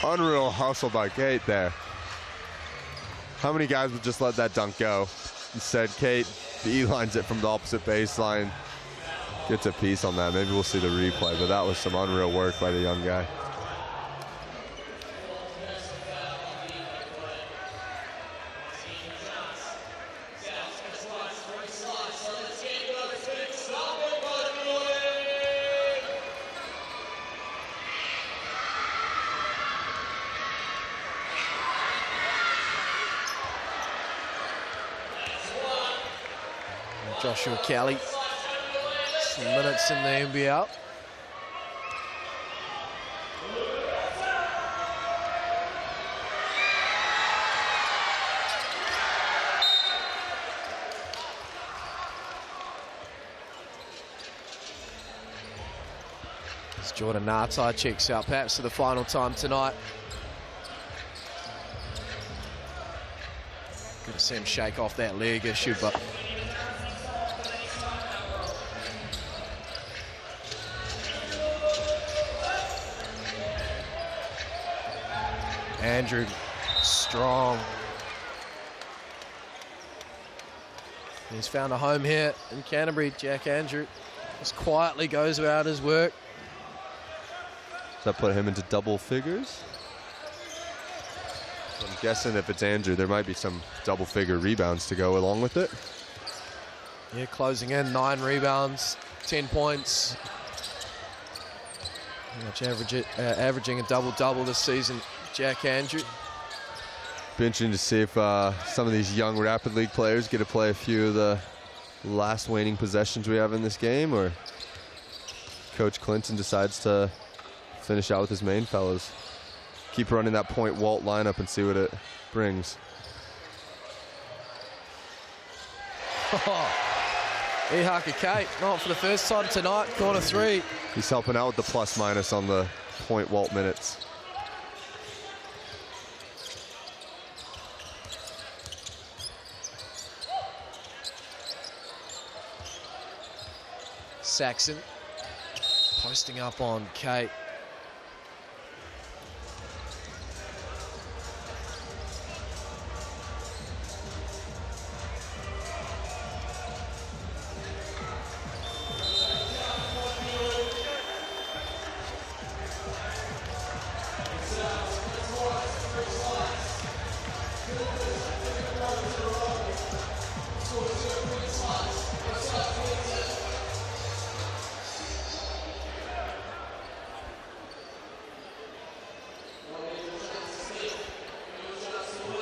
Unreal hustle by Kate there. How many guys would just let that dunk go? Instead, Kate beelines it from the opposite baseline. Gets a piece on that. Maybe we'll see the replay, but that was some unreal work by the young guy. Joshua Kelly, some minutes in the NBL. As Jordan Natai checks out perhaps for the final time tonight. Good to see him shake off that leg issue, but Andrew strong. He's found a home here in Canterbury. Jack Andrew just quietly goes about his work. Does that put him into double figures? So I'm guessing if it's Andrew, there might be some double figure rebounds to go along with it. Yeah, closing in, 9 rebounds, 10 points. Pretty much averaging a double-double this season, Jack Andrew. Be interesting to see if some of these young Rapid League players get to play a few of the last waning possessions we have in this game, or Coach Clinton decides to finish out with his main fellows. Keep running that point Walt lineup and see what it brings. Ihaka Kate, not for the first time tonight, corner 3. He's helping out with the plus minus on the point Walt minutes. Saxon posting up on Kate.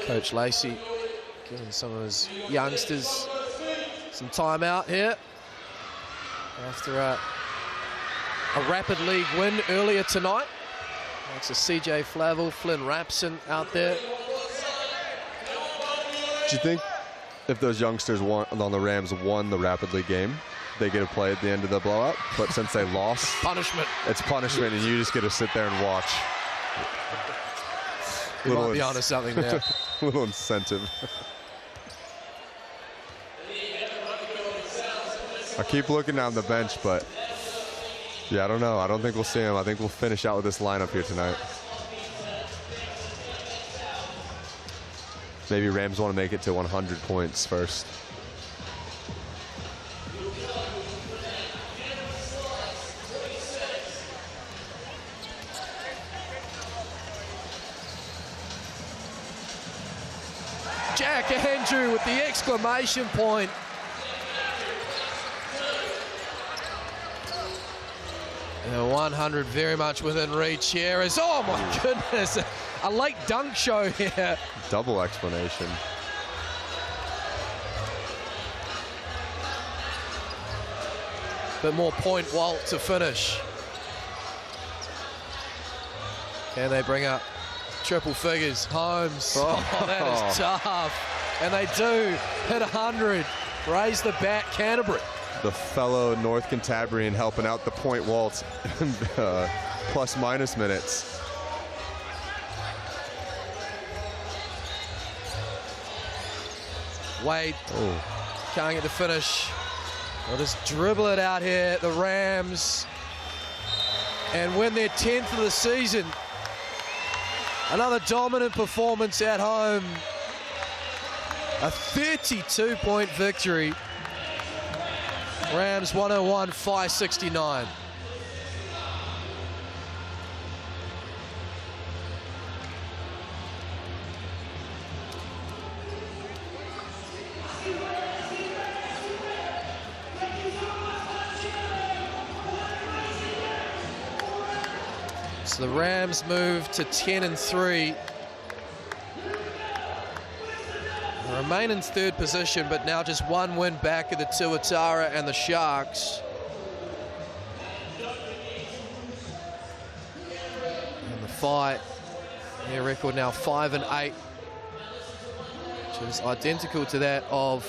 Coach Lacey giving some of his youngsters some time out here after a Rapid League win earlier tonight. That's a CJ Flavel, Flynn Rapson out there. Do you think if those youngsters on the Rams won the Rapid League game, they get to play at the end of the blowout? But since they lost, Punishment. It's punishment, and you just get to sit there and watch. You might be onto something there. Little incentive. I keep looking down the bench, but yeah, I don't know. I don't think we'll see him. I think we'll finish out with this lineup here tonight. maybe Rams want to make it to 100 points first. Jack Andrew with the exclamation point. And 100 very much within reach here. Oh my goodness, a late dunk show here. Double explanation. Bit more point Walt to finish. Can they bring up triple figures? Holmes. Oh, that is tough. And they do hit 100. Raise the bat, Canterbury. The fellow North Cantabrian helping out the point Walt plus minus minutes. Wade can't get the finish. They'll just dribble it out here, the Rams, and win their 10th of the season. Another dominant performance at home. A 32-point victory. Rams 101-569. So the Rams move to 10-3. They remain in third position, but now just one win back of the Tuatara and the Sharks. And the fight, their record now 5-8, which is identical to that of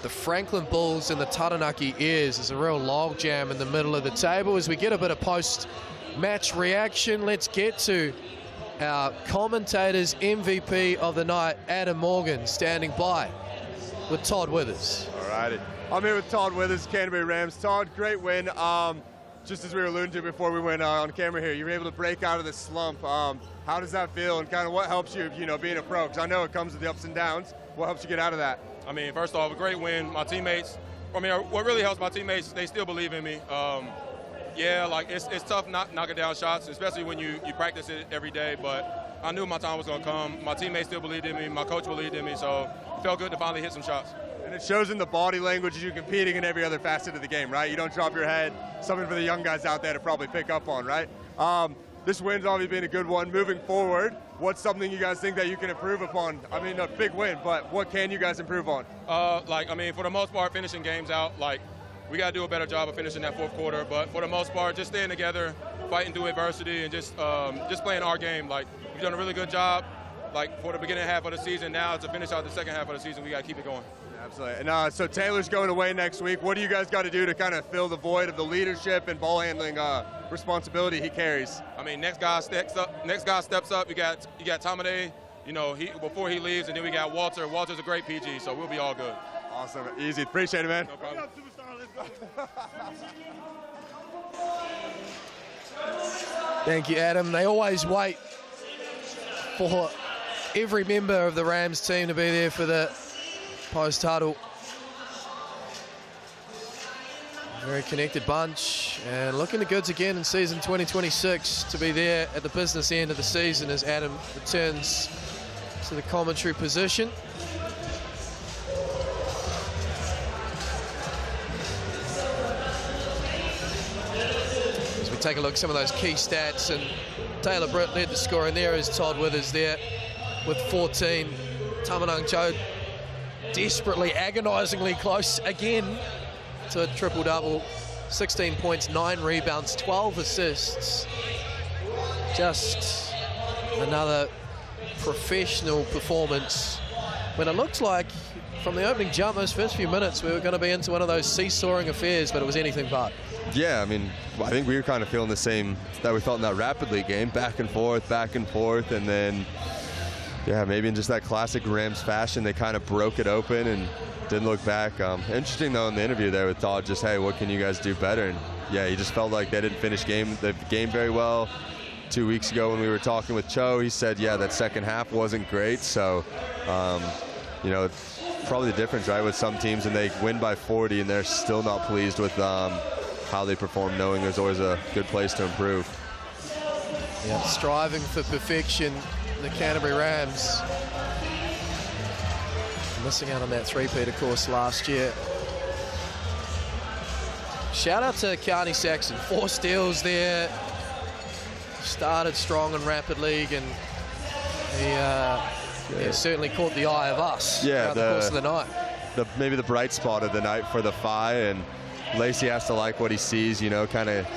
the Franklin Bulls and the Taranaki Airs. There's a real logjam in the middle of the table. As we get a bit of post-match reaction, let's get to our commentator's MVP of the night, Adam Morgan, standing by with Todd Withers. All righty. I'm here with Todd Withers, Canterbury Rams. Todd, great win. Just as we were alluding to before we went on camera here, you were able to break out of the slump. How does that feel, and kind of what helps you, being a pro? Because I know it comes with the ups and downs. What helps you get out of that? I mean, first off, a great win. My teammates, what really helps my teammates, they still believe in me. Yeah, like it's tough not knocking down shots, especially when you practice it every day. But I knew my time was going to come. My teammates still believed in me. My coach believed in me. So it felt good to finally hit some shots. And it shows in the body language as you're competing in every other facet of the game, right? You don't drop your head. Something for the young guys out there to probably pick up on, right? This win's obviously been a good one. Moving forward, what's something you guys think that you can improve upon? I mean, a big win, but what can you guys improve on? For the most part, finishing games out, we got to do a better job of finishing that fourth quarter. But for the most part, just staying together, fighting through adversity, and just playing our game. We've done a really good job, for the beginning half of the season. Now to finish out the second half of the season, we got to keep it going. Absolutely. And so Taylor's going away next week. What do you guys got to do to kind of fill the void of the leadership and ball handling responsibility he carries? I mean, next guy steps up. You got Tamade, before he leaves, and then we got Walter. Walter's a great PG, so we'll be all good. Awesome. Easy. Appreciate it, man. No problem. Thank you, Adam. They always wait for every member of the Rams team to be there for the post-huddle. Very connected bunch, and looking the goods again in season 2026 to be there at the business end of the season as Adam returns to the commentary position. As we take a look at some of those key stats, and Taylor Britt led the scoring there as Todd Withers there with 14. Tamanang Joe desperately, agonisingly close again to a triple-double. 16 points, 9 rebounds, 12 assists. Just another professional performance when it looks like from the opening jump, those first few minutes, we were going to be into one of those seesawing affairs, but it was anything but. Yeah, I mean, I think we were kind of feeling the same that we felt in that Rapid League game, back and forth, and then yeah, maybe in just that classic Rams fashion, they kind of broke it open and didn't look back. Interesting, though, in the interview there with Todd, just, hey, what can you guys do better? And, yeah, he just felt like they didn't finish the game very well. 2 weeks ago when we were talking with Cho, he said, yeah, that second half wasn't great. So, you know, probably the difference, right, with some teams and they win by 40 and they're still not pleased with how they perform, knowing there's always a good place to improve. Yeah, striving for perfection, the Canterbury Rams. Missing out on that three-peat, of course, last year. Shout out to Carney Saxon, 4 steals there. Started strong in Rapid League, and he certainly caught the eye of us throughout the course of the night. Maybe the bright spot of the night for the Phi, and Lacey has to like what he sees, you know, kind of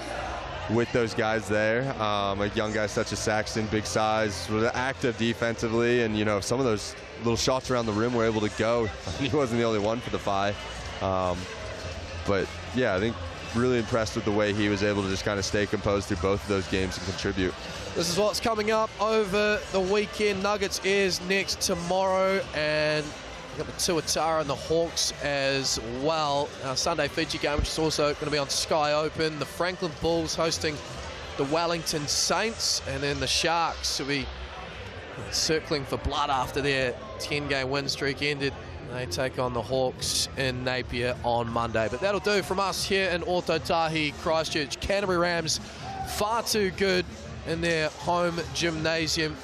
with those guys there. A young guy such as Saxton, big size, was active defensively, and, you know, some of those little shots around the rim were able to go. He wasn't the only one for the Phi. But, yeah, I think really impressed with the way he was able to just kind of stay composed through both of those games and contribute. This is what's coming up over the weekend. Nuggets airs next tomorrow, and we've got the Tuatara and the Hawks as well. Our Sunday feature game, which is also going to be on Sky Open. The Franklin Bulls hosting the Wellington Saints, and then the Sharks will be circling for blood after their 10-game win streak ended. They take on the Hawks in Napier on Monday. But that'll do from us here in Ōtautahi, Christchurch. Canterbury Rams far too good in their home gymnasium.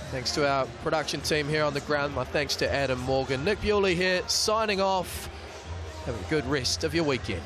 Thanks to our production team here on the ground. My thanks to Adam Morgan. Nick Bewley here, signing off. Have a good rest of your weekend.